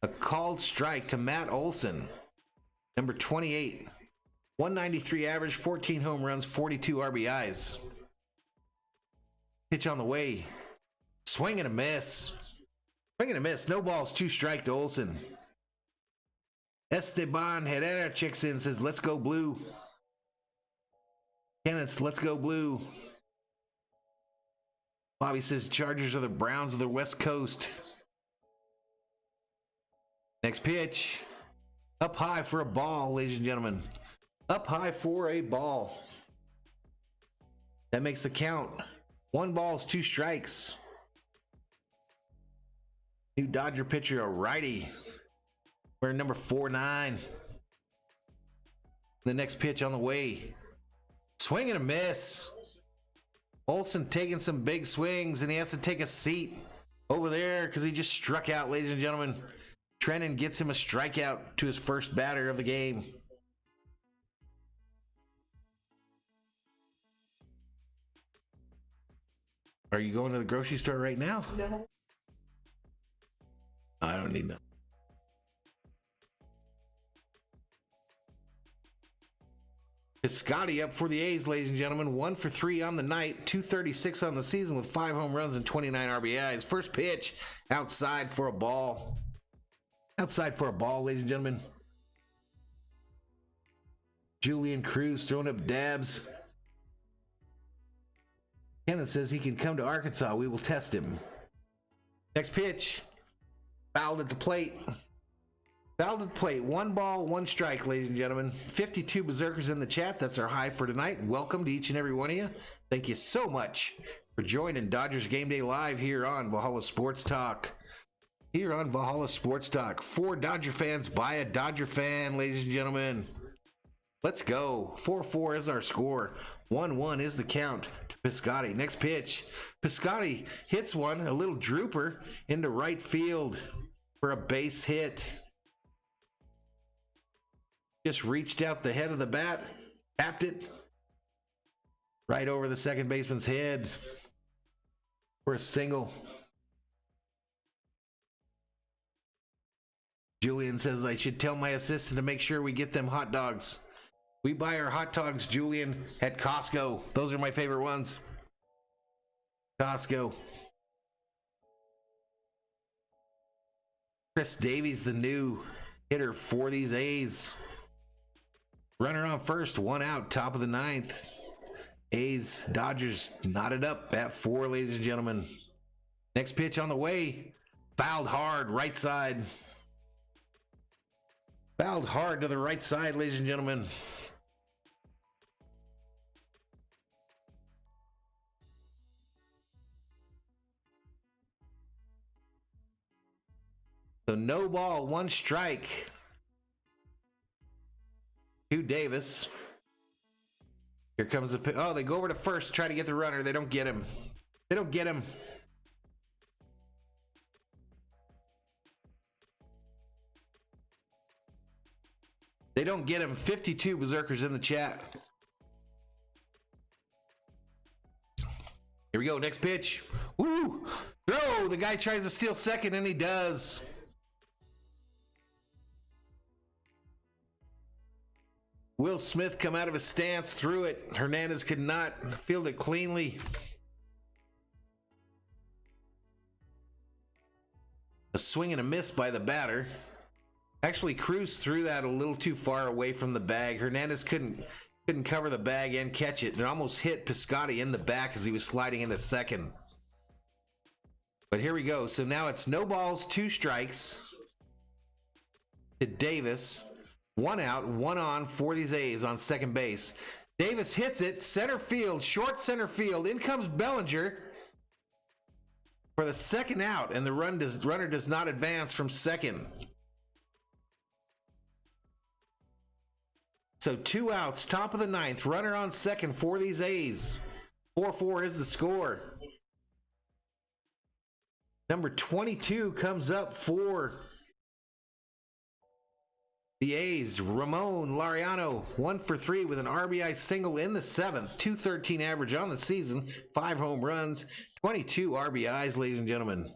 A called strike to Matt Olson, number 28. 193 average, 14 home runs, 42 RBIs. Pitch on the way. Swing and a miss. Swing and a miss. No balls, 2 strike to Olson. Esteban Herrera checks in, says, let's go blue. Kenneth, let's go blue. Bobby says, Chargers are the Browns of the West Coast. Next pitch. Up high for a ball, ladies and gentlemen. Up high for a ball. That makes the count. 1 ball, 2 strikes. New Dodger pitcher, a righty. We're number 49. The next pitch on the way. Swing and a miss. Olson taking some big swings, and he has to take a seat over there because he just struck out, ladies and gentlemen. Treinen gets him a strikeout to his first batter of the game. Are you going to the grocery store right now? No. I don't need that. Piscotty up for the A's, ladies and gentlemen. 1 for 3 on the night, 236 on the season with 5 home runs and 29 RBIs. First pitch, outside for a ball. Outside for a ball, ladies and gentlemen. Julian Cruz throwing up dabs. Kenneth says he can come to Arkansas. We will test him. Next pitch, fouled at the plate. Fouled at the plate. 1 ball, 1 strike, ladies and gentlemen. 52 berserkers in the chat. That's our high for tonight. Welcome to each and every one of you. Thank you so much for joining Dodgers Game Day Live here on Valhalla Sports Talk. Here on Valhalla Sports Talk. 4 Dodger fans by a Dodger fan, ladies and gentlemen. Let's go. 4-4 is our score. 1-1 is the count to Piscotty. Next pitch. Piscotty hits one, a little drooper, into right field for a base hit. Just reached out the head of the bat, tapped it right over the second baseman's head for a single. Julian says, I should tell my assistant to make sure we get them hot dogs. We buy our hot dogs, Julian, at Costco. Those are my favorite ones. Costco. Chris Davies, the new hitter for these A's. Runner on first, 1 out, top of the 9th. A's, Dodgers knotted up at 4, ladies and gentlemen. Next pitch on the way. Fouled hard, right side. Fouled hard to the right side, ladies and gentlemen. So no ball, 1 strike. To Davis. Here comes the... Oh, they go over to first, try to get the runner. They don't get him. They don't get him. They don't get him. 52 berserkers in the chat. Here we go. Next pitch. Woo! Throw! The guy tries to steal second, and he does. Will Smith come out of his stance, threw it. Hernandez could not field it cleanly. A swing and a miss by the batter. Actually, Cruz threw that a little too far away from the bag. Hernandez couldn't cover the bag and catch it. It almost hit Piscotty in the back as he was sliding into second. But here we go. So now it's no balls, 2 strikes to Davis. 1 out, 1 on for these A's on second base. Davis hits it, center field, short center field. In comes Bellinger for the second out, and the runner does not advance from second. So 2 outs, top of the 9th, runner on second for these A's. 4-4 is the score. Number 22 comes up for the A's. Ramon Laureano, 1 for 3 with an RBI single in the 7th. 213 average on the season, 5 home runs, 22 RBIs, ladies and gentlemen.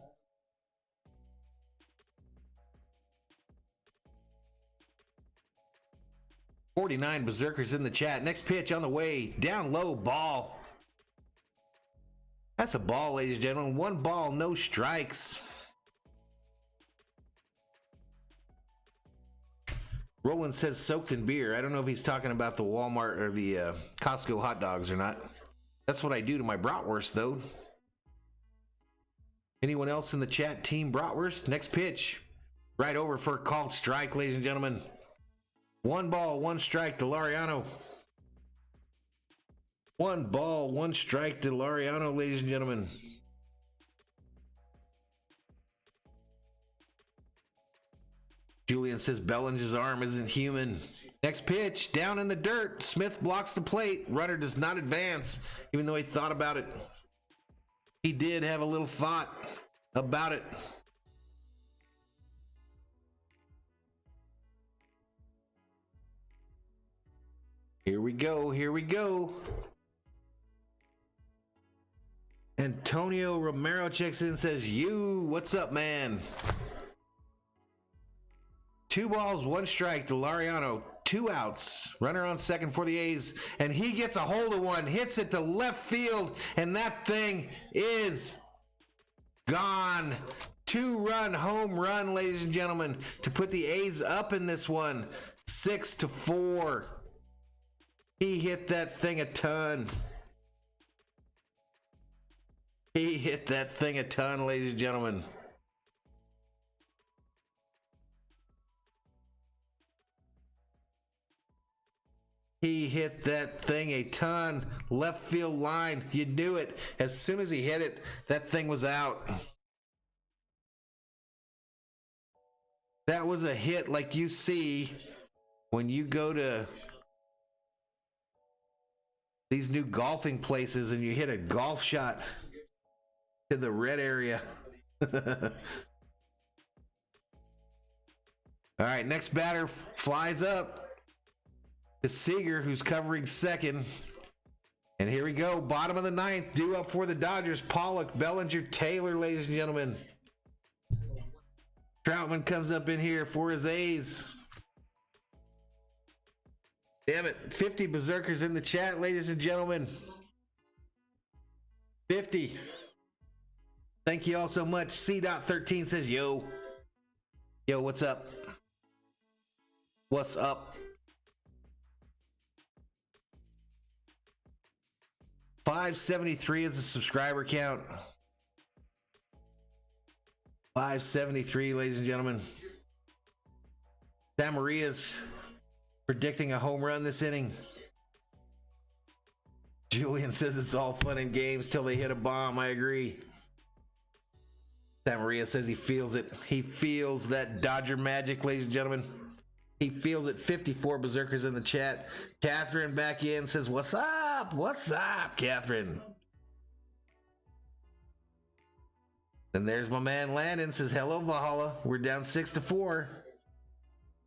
$49 berserkers in the chat. Next pitch on the way. Down low, ball. That's a ball, ladies and gentlemen. 1 ball, no strikes. Roland says soaked in beer. I don't know if he's talking about the Walmart or the Costco hot dogs or not. That's what I do to my bratwurst, though. Anyone else in the chat, team bratwurst? Next pitch. Right over for a called strike, ladies and gentlemen. 1 ball, 1 strike to Laureano. 1 ball, 1 strike to Laureano, ladies and gentlemen. Julian says Bellinger's arm isn't human. Next pitch, down in the dirt. Smith blocks the plate. Runner does not advance, even though he thought about it. He did have a little thought about it. Here we go. Here we go. Antonio Romero checks in and says, what's up, man? 2 balls, 1 strike to Laureano. 2 outs. Runner on second for the A's. And he gets a hold of one. Hits it to left field. And that thing is gone. 2-run home run, ladies and gentlemen, to put the A's up in this one. 6-4. He hit that thing a ton. He hit that thing a ton, ladies and gentlemen. He hit that thing a ton. Left field line. You knew it. As soon as he hit it, that thing was out. That was a hit like you see when you go to these new golfing places and you hit a golf shot to the red area. All right, next batter flies up to Seager, who's covering second. And here we go, bottom of the 9th, due up for the Dodgers. Pollock, Bellinger, Taylor, ladies and gentlemen. Troutman comes up in here for his A's. Damn it, 50 berserkers in the chat, ladies and gentlemen. 50. Thank you all so much. C.13 says, yo. Yo, what's up? What's up? 573 is the subscriber count. 573, ladies and gentlemen. Sam Maria's predicting a home run this inning. Julian says it's all fun and games till they hit a bomb. I agree. Sam Maria says he feels it. He feels that Dodger magic, ladies and gentlemen. He feels it. 54 berserkers in the chat. Catherine back in says, what's up? What's up, Catherine? And there's my man Landon says, hello, Valhalla. We're down 6-4.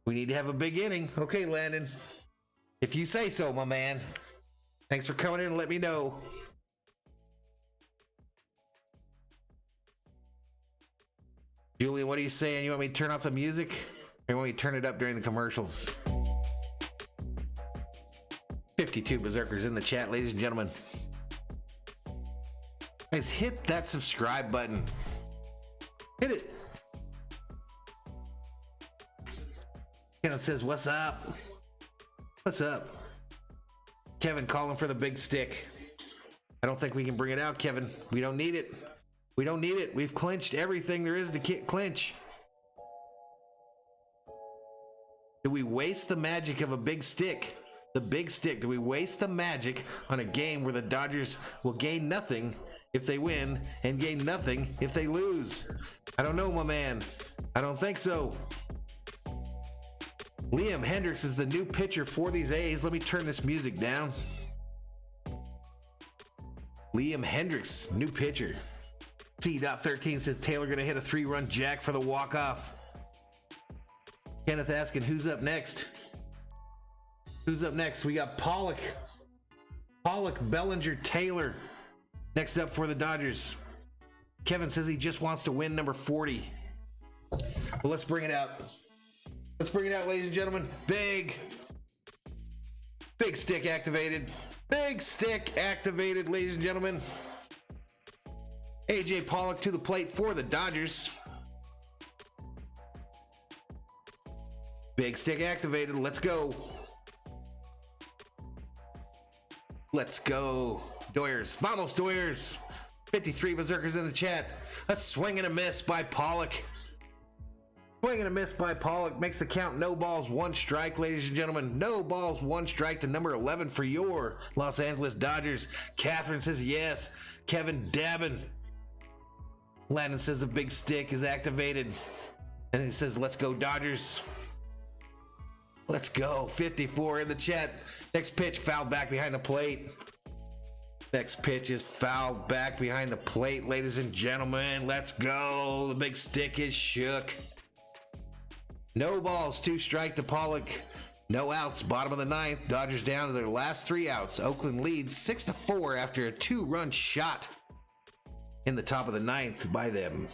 We need to have a big inning. Okay, Landon. If you say so, my man. Thanks for coming in and let me know. Julian, what are you saying? You want me to turn off the music? Or you want me to turn it up during the commercials? 52 Berserkers in the chat, ladies and gentlemen. Guys, hit that subscribe button. Hit it. Kenneth says, what's up? What's up? Kevin calling for the big stick. I don't think we can bring it out, Kevin. We don't need it. We don't need it. We've clinched everything there is to clinch. Do we waste the magic of a big stick? The big stick. Do we waste the magic on a game where the Dodgers will gain nothing if they win and gain nothing if they lose? I don't know, my man. I don't think so. Liam Hendricks is the new pitcher for these A's. Let me turn this music down. Liam Hendricks, new pitcher. C.13 says Taylor gonna hit a 3-run jack for the walk-off. Kenneth asking who's up next. Who's up next? We got Pollock, Bellinger, Taylor. Next up for the Dodgers. Kevin says he just wants to win number 40. Well, let's bring it out. Let's bring it out, ladies and gentlemen. Big stick activated. Big stick activated, ladies and gentlemen. AJ Pollock to the plate for the Dodgers. Big stick activated. Let's go. Let's go. Doyers. Vamos, Doyers. 53 Berserkers in the chat. A swing and a miss by Pollock. Swing and a miss by Pollock makes the count no balls, one strike, ladies and gentlemen. No balls, one strike to number 11 for your Los Angeles Dodgers. Catherine says yes. Kevin dabbing. Landon says the big stick is activated. And he says, let's go Dodgers. Let's go. 54 in the chat. Next pitch, fouled back behind the plate. Next pitch is fouled back behind the plate, ladies and gentlemen. Let's go. The big stick is shook. No balls, 2 strike to Pollock. No outs, bottom of the 9th. Dodgers down to their last 3 outs. Oakland leads 6-4 after a 2-run shot in the top of the 9th by them.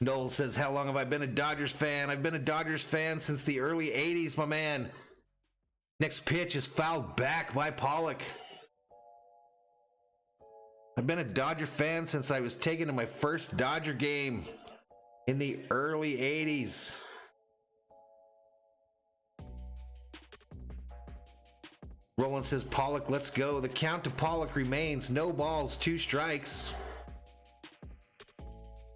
Noel says, how long have I been a Dodgers fan? I've been a Dodgers fan since the early 80s, my man. Next pitch is fouled back by Pollock. I've been a Dodger fan since I was taken to my first Dodger game in the early 80s. Roland says, Pollock, let's go. The count to Pollock remains no balls, 2 strikes.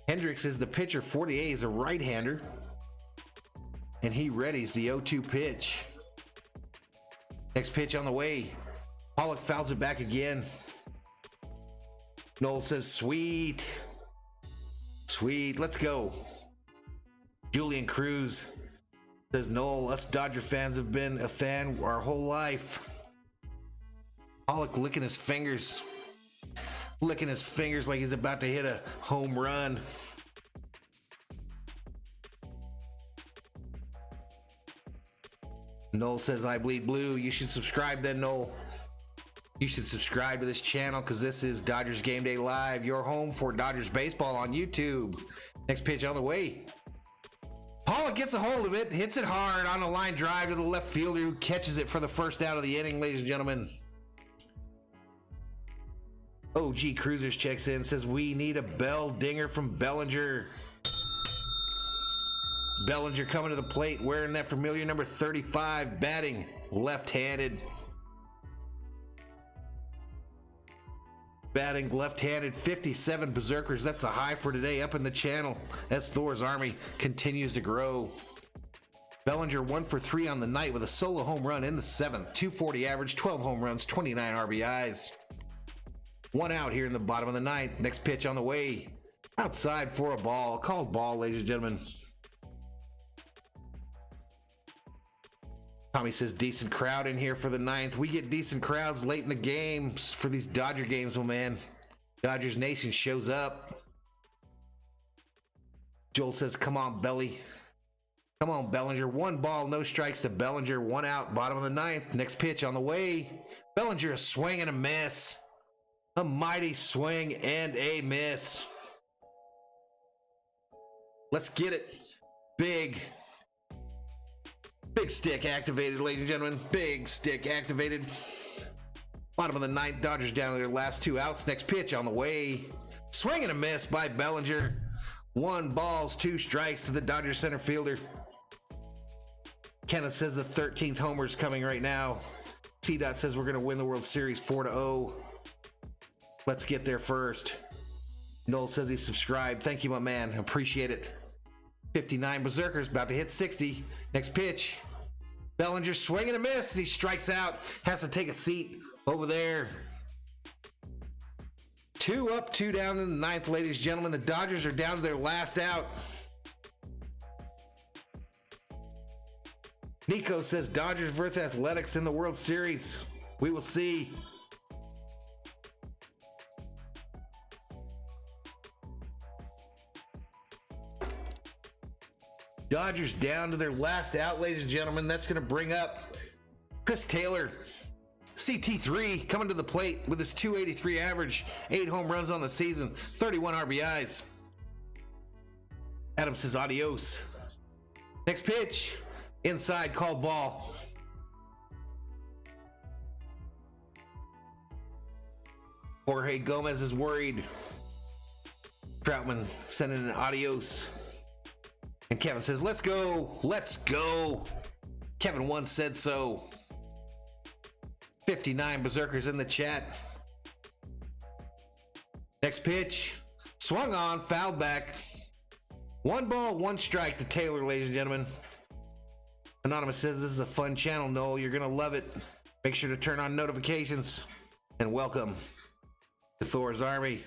Hendricks is the pitcher for the A's, a right-hander. And he readies the 0-2 pitch. Next pitch on the way. Pollock fouls it back again. Noel says, sweet. Sweet, let's go. Julian Cruz says, Noel, us Dodger fans have been a fan our whole life. Pollock licking his fingers. Licking his fingers like he's about to hit a home run. Noel says, I bleed blue. You should subscribe then, Noel. You should subscribe to this channel because this is Dodgers Game Day Live, your home for Dodgers baseball on YouTube. Next pitch on the way. Pollock gets a hold of it, hits it hard on a line drive to the left fielder who catches it for the first out of the inning, ladies and gentlemen. OG Cruisers checks in, says we need a bell dinger from Bellinger. Bellinger coming to the plate wearing that familiar number 35, batting left-handed. Batting left-handed, 57 Berserkers. That's the high for today up in the channel as Thor's army continues to grow. Bellinger 1 for 3 on the night with a solo home run in the 7th. 240 average, 12 home runs, 29 RBIs. 1 out here in the bottom of the 9th. Next pitch on the way. Outside for a ball. Called ball, ladies and gentlemen. Tommy says decent crowd in here for the 9th. We get decent crowds late in the games for these Dodger games, my man. Dodgers Nation shows up. Joel says, come on, Belly. Come on, Bellinger. 1 ball, no strikes to Bellinger. 1 out, bottom of the 9th. Next pitch on the way. Bellinger, a swing and a miss. A mighty swing and a miss. Let's get it. Big stick activated, ladies and gentlemen. Big stick activated. Bottom of the 9th. Dodgers down to their last 2 outs. Next pitch on the way. Swing and a miss by Bellinger. 1 ball, 2 strikes to the Dodgers center fielder. Kenneth says the 13th homer is coming right now. T-Dot says we're going to win the World Series 4-0. Let's get there first. Noel says he's subscribed. Thank you, my man. Appreciate it. 59 Berserkers about to hit 60. Next pitch. Bellinger swing and a miss. And he strikes out. Has to take a seat over there. 2 up, 2 down in the 9th, ladies and gentlemen. The Dodgers are down to their last out. Nico says Dodgers versus Athletics in the World Series. We will see. Dodgers down to their last out, ladies and gentlemen. That's going to bring up Chris Taylor. CT3 coming to the plate with his .283 average, 8 home runs on the season, 31 RBIs. Adam says adios. Next pitch, inside, called ball. Jorge Gomez is worried. Troutman sending an adios. And Kevin says, let's go, let's go. Kevin once said so. 59 Berserkers in the chat. Next pitch, swung on, fouled back. 1 ball, 1 strike to Taylor, ladies and gentlemen. Anonymous says this is a fun channel, Noel. You're going to love it. Make sure to turn on notifications. And welcome to Thor's Army.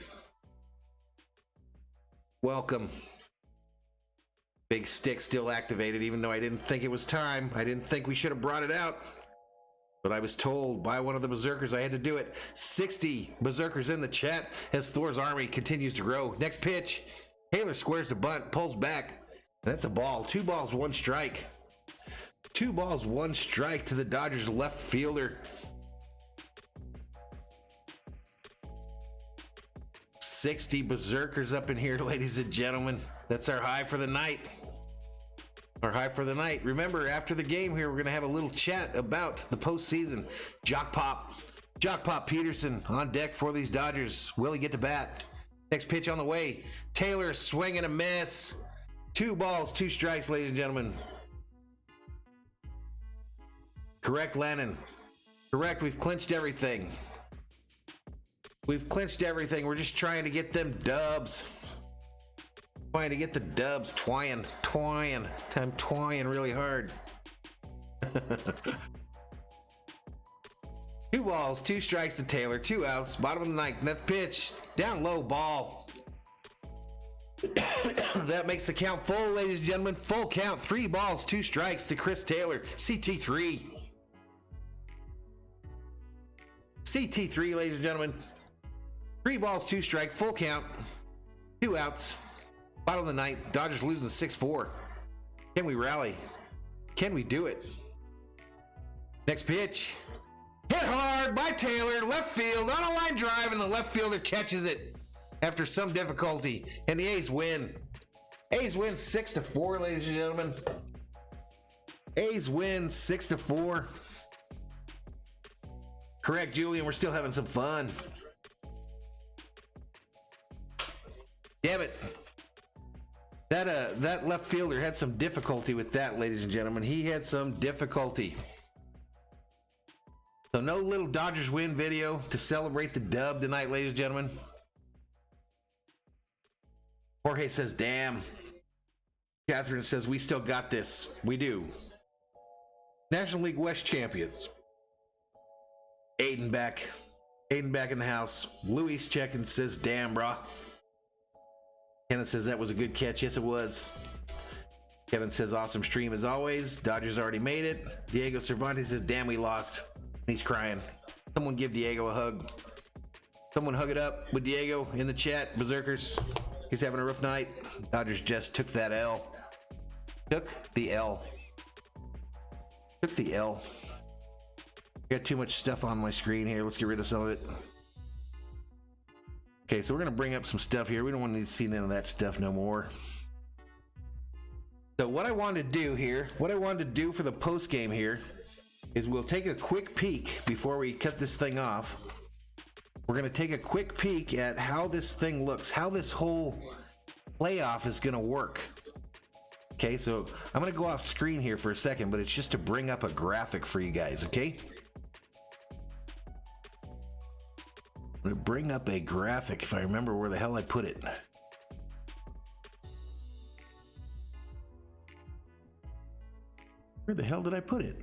Welcome. Big stick still activated, even though I didn't think it was time. I didn't think we should have brought it out. But I was told by one of the Berserkers I had to do it. 60 Berserkers in the chat as Thor's Army continues to grow. Next pitch. Taylor squares the bunt, pulls back. That's a ball. 2 balls, 1 strike. 2 balls, 1 strike to the Dodgers left fielder. 60 Berserkers up in here, ladies and gentlemen. That's our high for the night. Our high for the night. Remember, after the game here, we're going to have a little chat about the postseason. Jock Pop Peterson on deck for these Dodgers. Will he get to bat? Next pitch on the way. Taylor swing and a miss. 2 balls, 2 strikes, ladies and gentlemen. Correct, Lennon. Correct, we've clinched everything. We've clinched everything. We're just trying to get them dubs. Trying to get the dubs. I'm twying really hard. 2 balls, 2 strikes to Taylor, 2 outs, bottom of the 9th. Next pitch, down low, ball. That makes the count full, ladies and gentlemen. Full count, 3 balls, 2 strikes to Chris Taylor, CT3. CT3, ladies and gentlemen. 3 balls, 2 strike, full count, 2 outs. Bottom of the 9th, Dodgers losing 6-4. Can we rally? Can we do it? Next pitch. Hit hard by Taylor, left field, on a line drive, and the left fielder catches it after some difficulty, and the A's win. A's win 6-4, ladies and gentlemen. A's win 6-4. Correct, Julian, we're still having some fun. Damn it. That left fielder had some difficulty with that, ladies and gentlemen. He had some difficulty. So no little Dodgers win video to celebrate the dub tonight, ladies and gentlemen. Jorge says, damn. Catherine says, we still got this. We do. National League West champions. Aiden back in the house. Luis checking, says, damn, brah. Kenneth says that was a good catch. Yes, it was. Kevin says awesome stream as always. Dodgers already made it. Diego Cervantes says, damn, we lost. He's crying. Someone give Diego a hug. Someone hug it up with Diego in the chat. Berserkers. He's having a rough night. Dodgers just took that L. Took the L. Got too much stuff on my screen here. Let's get rid of some of it. Okay, so we're going to bring up some stuff here. We don't want to see none of that stuff no more. So what I wanted to do here, what I wanted to do for the post game here is we'll take a quick peek before we cut this thing off. We're going to take a quick peek at how this thing looks, how this whole playoff is going to work. Okay, so I'm going to go off screen here for a second, but it's just to bring up a graphic for you guys, okay? I'm going to bring up a graphic if I remember where the hell I put it. Where the hell did I put it?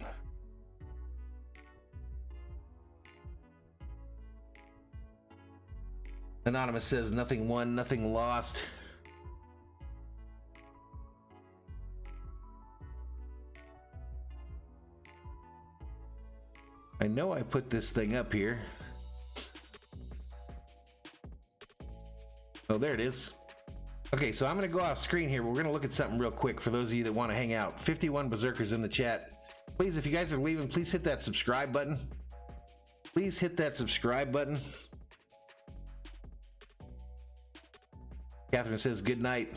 Anonymous says nothing won, nothing lost. I know I put this thing up here. Oh, there it is. Okay, so I'm going to go off screen here. We're going to look at something real quick for those of you that want to hang out. 51 Berserkers in the chat. Please, if you guys are leaving, please hit that subscribe button. Please hit that subscribe button. Catherine says good night.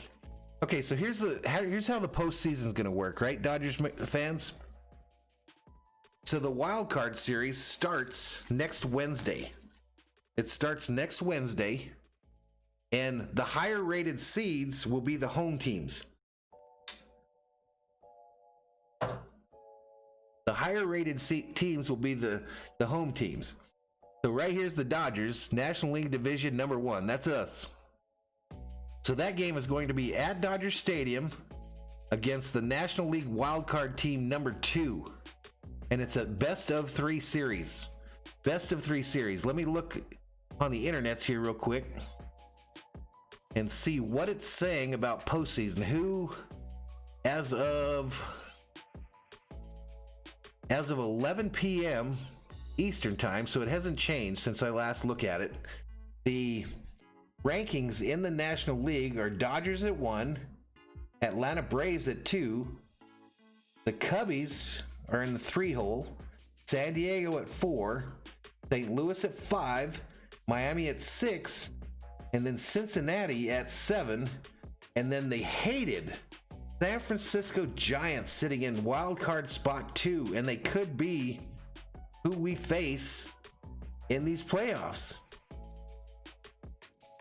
Okay, so here's how the postseason is going to work, right, Dodgers fans? So the wild card series starts next Wednesday. It starts next Wednesday, and the higher rated seeds will be the home teams. The higher rated teams will be the home teams. So right here's the Dodgers, National League Division number 1. That's us. So that game is going to be at Dodger Stadium against the National League wildcard team number 2. And it's a best of 3 series. Best of 3 series. Let me look on the internets here real quick and see what it's saying about postseason. Who, as of 11 p.m. Eastern time, so it hasn't changed since I last looked at it. The rankings in the National League are Dodgers at 1, Atlanta Braves at 2, the Cubbies are in the 3 hole, San Diego at 4, St. Louis at 5, Miami at 6, and then Cincinnati at 7, and then the hated San Francisco Giants sitting in wild card spot 2, and they could be who we face in these playoffs.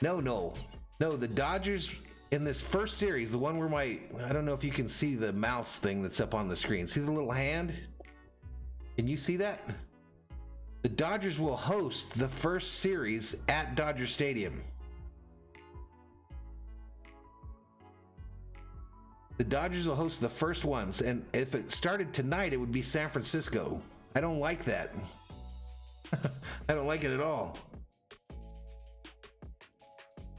No, the Dodgers in this first series, the one where I don't know if you can see the mouse thing that's up on the screen. See the little hand? Can you see that? The Dodgers will host the first series at Dodger Stadium. The Dodgers will host the first ones, and if it started tonight, it would be San Francisco. I don't like that. I don't like it at all.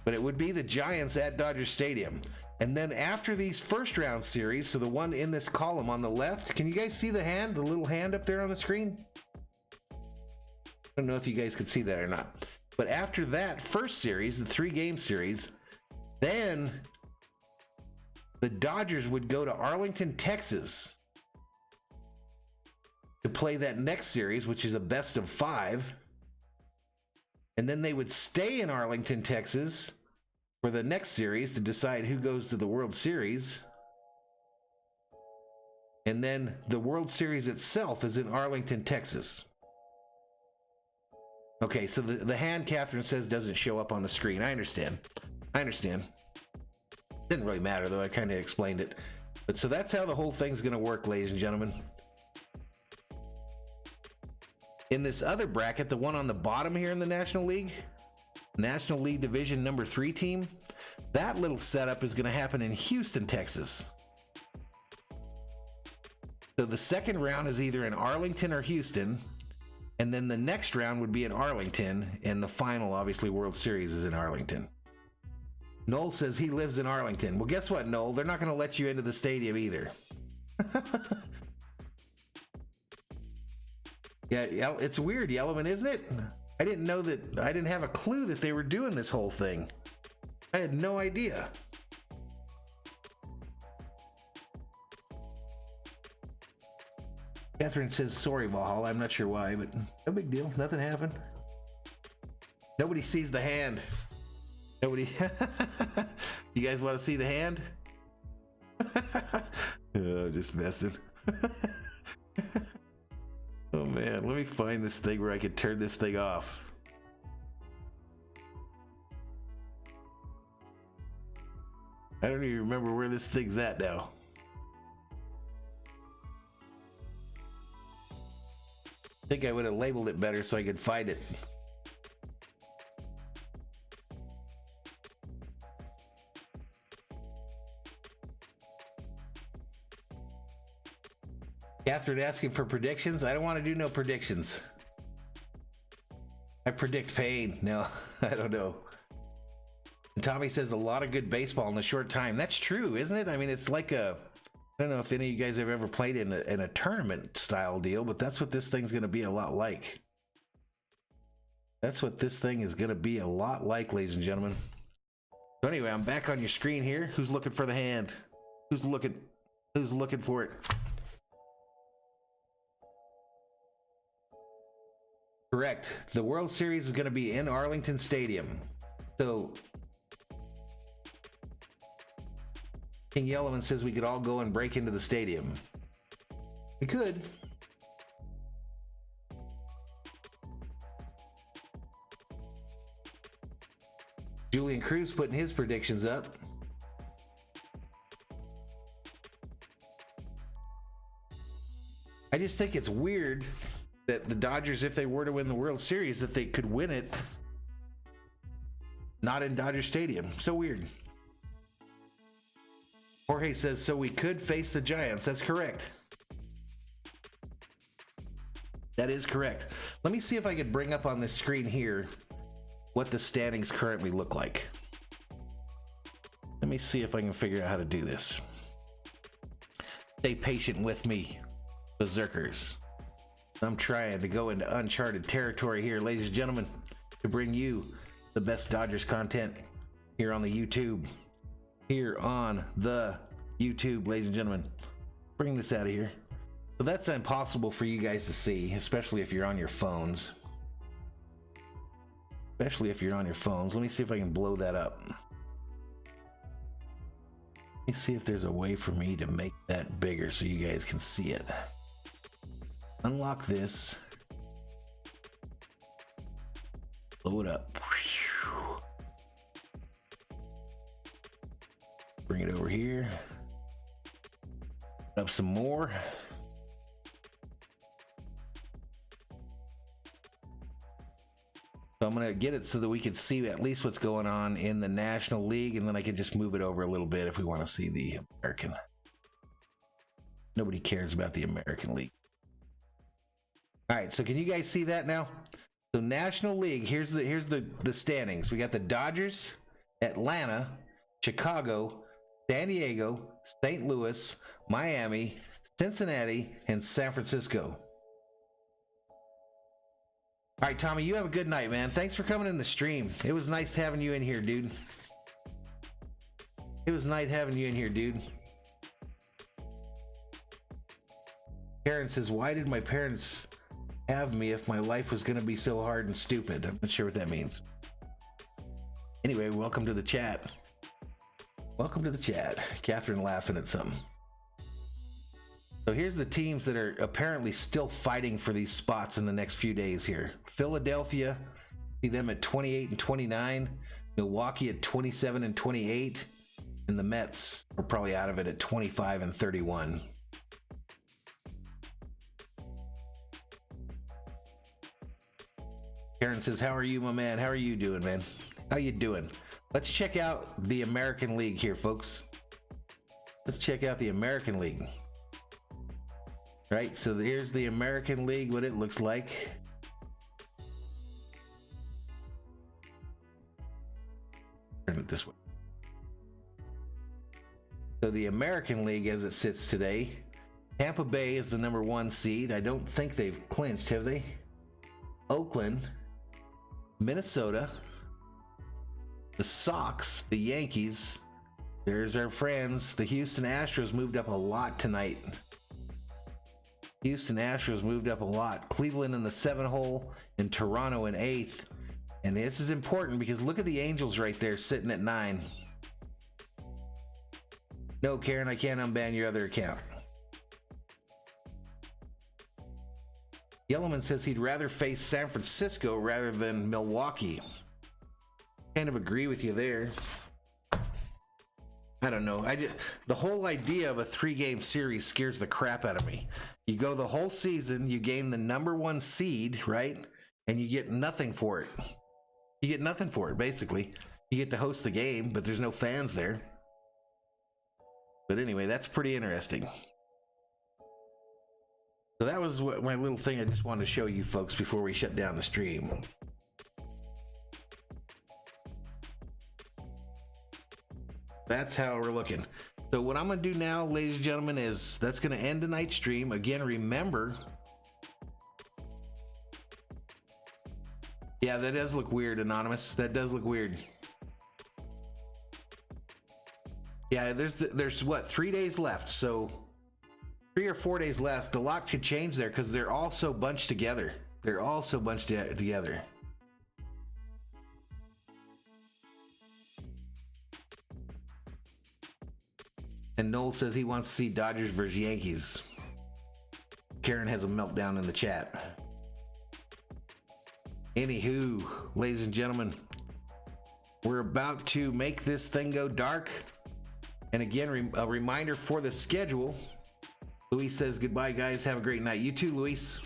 But it would be the Giants at Dodger Stadium. And then after these first round series, so the one in this column on the left, can you guys see the hand, the little hand up there on the screen? I don't know if you guys could see that or not. But after that first series, the 3-game series, then the Dodgers would go to Arlington, Texas to play that next series, which is a best of 5. And then they would stay in Arlington, Texas for the next series to decide who goes to the World Series. And then the World Series itself is in Arlington, Texas. Okay, so the hand Catherine says doesn't show up on the screen. I understand. Didn't really matter, though. I kind of explained it. But so that's how the whole thing's going to work, ladies and gentlemen. In this other bracket, the one on the bottom here in the National League Division number 3 team, that little setup is going to happen in Houston, Texas. So the second round is either in Arlington or Houston, and then the next round would be in Arlington, and the final, obviously, World Series is in Arlington. Noel says he lives in Arlington. Well, guess what, Noel? They're not going to let you into the stadium either. Yeah, it's weird, Yellowman, isn't it? I didn't know that. I didn't have a clue that they were doing this whole thing. I had no idea. Catherine says, sorry, Valhalla. I'm not sure why, but no big deal. Nothing happened. Nobody sees the hand. Nobody. You guys want to see the hand? Oh, just messing. Oh man, let me find this thing where I can turn this thing off. I don't even remember where this thing's at now. I think I would have labeled it better so I could find it. Catherine asking for predictions. I don't want to do no predictions. I predict pain. No, I don't know. And Tommy says a lot of good baseball in a short time. That's true, isn't it? I mean, it's like a, I don't know if any of you guys have ever played in a tournament style deal, but that's what this thing's going to be a lot like. That's what this thing is going to be a lot like, ladies and gentlemen. So anyway, I'm back on your screen here. Who's looking for the hand? Who's looking for it? Correct. The World Series is going to be in Arlington Stadium. So King Yellowman says we could all go and break into the stadium. We could. Julian Cruz putting his predictions up. I just think it's weird that the Dodgers, if they were to win the World Series, that they could win it not in Dodger Stadium. So weird. Jorge says, so we could face the Giants. That's correct. That is correct. Let me see if I could bring up on the screen here what the standings currently look like. Let me see if I can figure out how to do this. Stay patient with me, berserkers. I'm trying to go into uncharted territory here, ladies and gentlemen, to bring you the best Dodgers content here on the YouTube. Here on the YouTube, ladies and gentlemen. Bring this out of here. So that's impossible for you guys to see, especially if you're on your phones. Especially if you're on your phones. Let me see if I can blow that up. Let me see if there's a way for me to make that bigger so you guys can see it. Unlock this. Blow it up. Bring it over here. Up some more. So I'm going to get it so that we can see at least what's going on in the National League, and then I can just move it over a little bit if we want to see the American. Nobody cares about the American League. All right, so can you guys see that now? So National League, here's the standings. We got the Dodgers, Atlanta, Chicago, San Diego, St. Louis, Miami, Cincinnati, and San Francisco. All right, Tommy, you have a good night, man. Thanks for coming in the stream. It was nice having you in here, dude. It was nice having you in here, dude. Karen says, why did my parents have me if my life was going to be so hard and stupid? I'm not sure what that means. Anyway, welcome to the chat. Welcome to the chat. Catherine laughing at something. So here's the teams that are apparently still fighting for these spots in the next few days here. Philadelphia, see them at 28 and 29. Milwaukee at 27 and 28. And the Mets are probably out of it at 25 and 31. Karen says, how are you, my man? How are you doing, man? How you doing? Let's check out the American League here, folks. Let's check out the American League. Right, so here's the American League, what it looks like. Turn it this way. So the American League as it sits today, Tampa Bay is the number 1 seed. I don't think they've clinched, have they? Oakland, Minnesota, the Sox, the Yankees. There's our friends. The Houston Astros moved up a lot tonight. Houston Astros moved up a lot. Cleveland in the 7-hole and Toronto in 8th. And this is important because look at the Angels right there sitting at 9. No, Karen, I can't unban your other account. Yellowman says he'd rather face San Francisco rather than Milwaukee. Kind of agree with you there. I don't know. The whole idea of a 3-game series scares the crap out of me. You go the whole season, you gain the #1 seed, right? And you get nothing for it. You get nothing for it, basically. You get to host the game, but there's no fans there. But anyway, that's pretty interesting. So that was my little thing I just wanted to show you folks before we shut down the stream. That's how we're looking. So what I'm going to do now, ladies and gentlemen, is that's going to end tonight's stream. Again, remember... Yeah, that does look weird, Anonymous. That does look weird. Yeah, there's what, 3 days left, so 3 or 4 days left. A lot could change there because they're all so bunched together. They're all so bunched together. And Noel says he wants to see Dodgers versus Yankees. Karen has a meltdown in the chat. Anywho, ladies and gentlemen, we're about to make this thing go dark. And again, a reminder for the schedule. Luis says goodbye, guys. Have a great night. You too, Luis.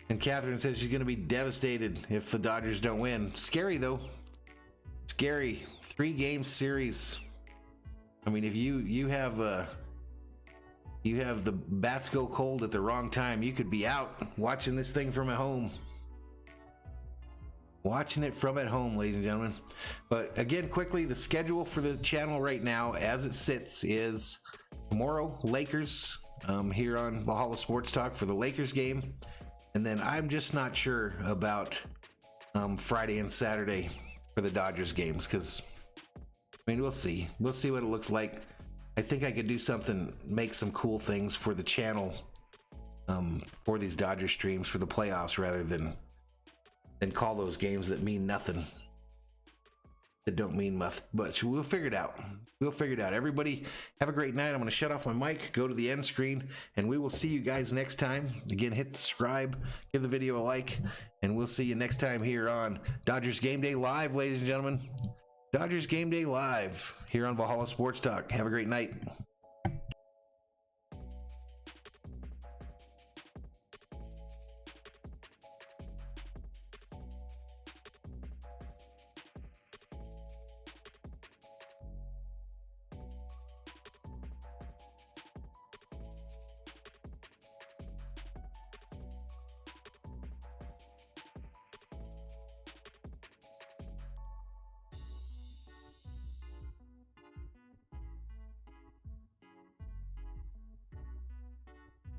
And Catherine says she's going to be devastated if the Dodgers don't win. Scary, though. Scary. 3-game series. I mean, if you have the bats go cold at the wrong time, you could be out watching this thing from at home. Watching it from at home, ladies and gentlemen. But again, quickly, the schedule for the channel right now, as it sits, is tomorrow, Lakers, here on Valhalla Sports Talk for the Lakers game. And then I'm just not sure about Friday and Saturday for the Dodgers games, because, I mean, we'll see. We'll see what it looks like. I think I could do something, make some cool things for the channel for these Dodger streams for the playoffs rather than call those games that mean nothing, that don't mean much. But we'll figure it out. We'll figure it out. Everybody have a great night. I'm going to shut off my mic, go to the end screen, and we will see you guys next time. Again, hit subscribe, give the video a like, and we'll see you next time here on Dodgers Game Day Live, ladies and gentlemen. Dodgers Game Day Live here on Valhalla Sports Talk. Have a great night.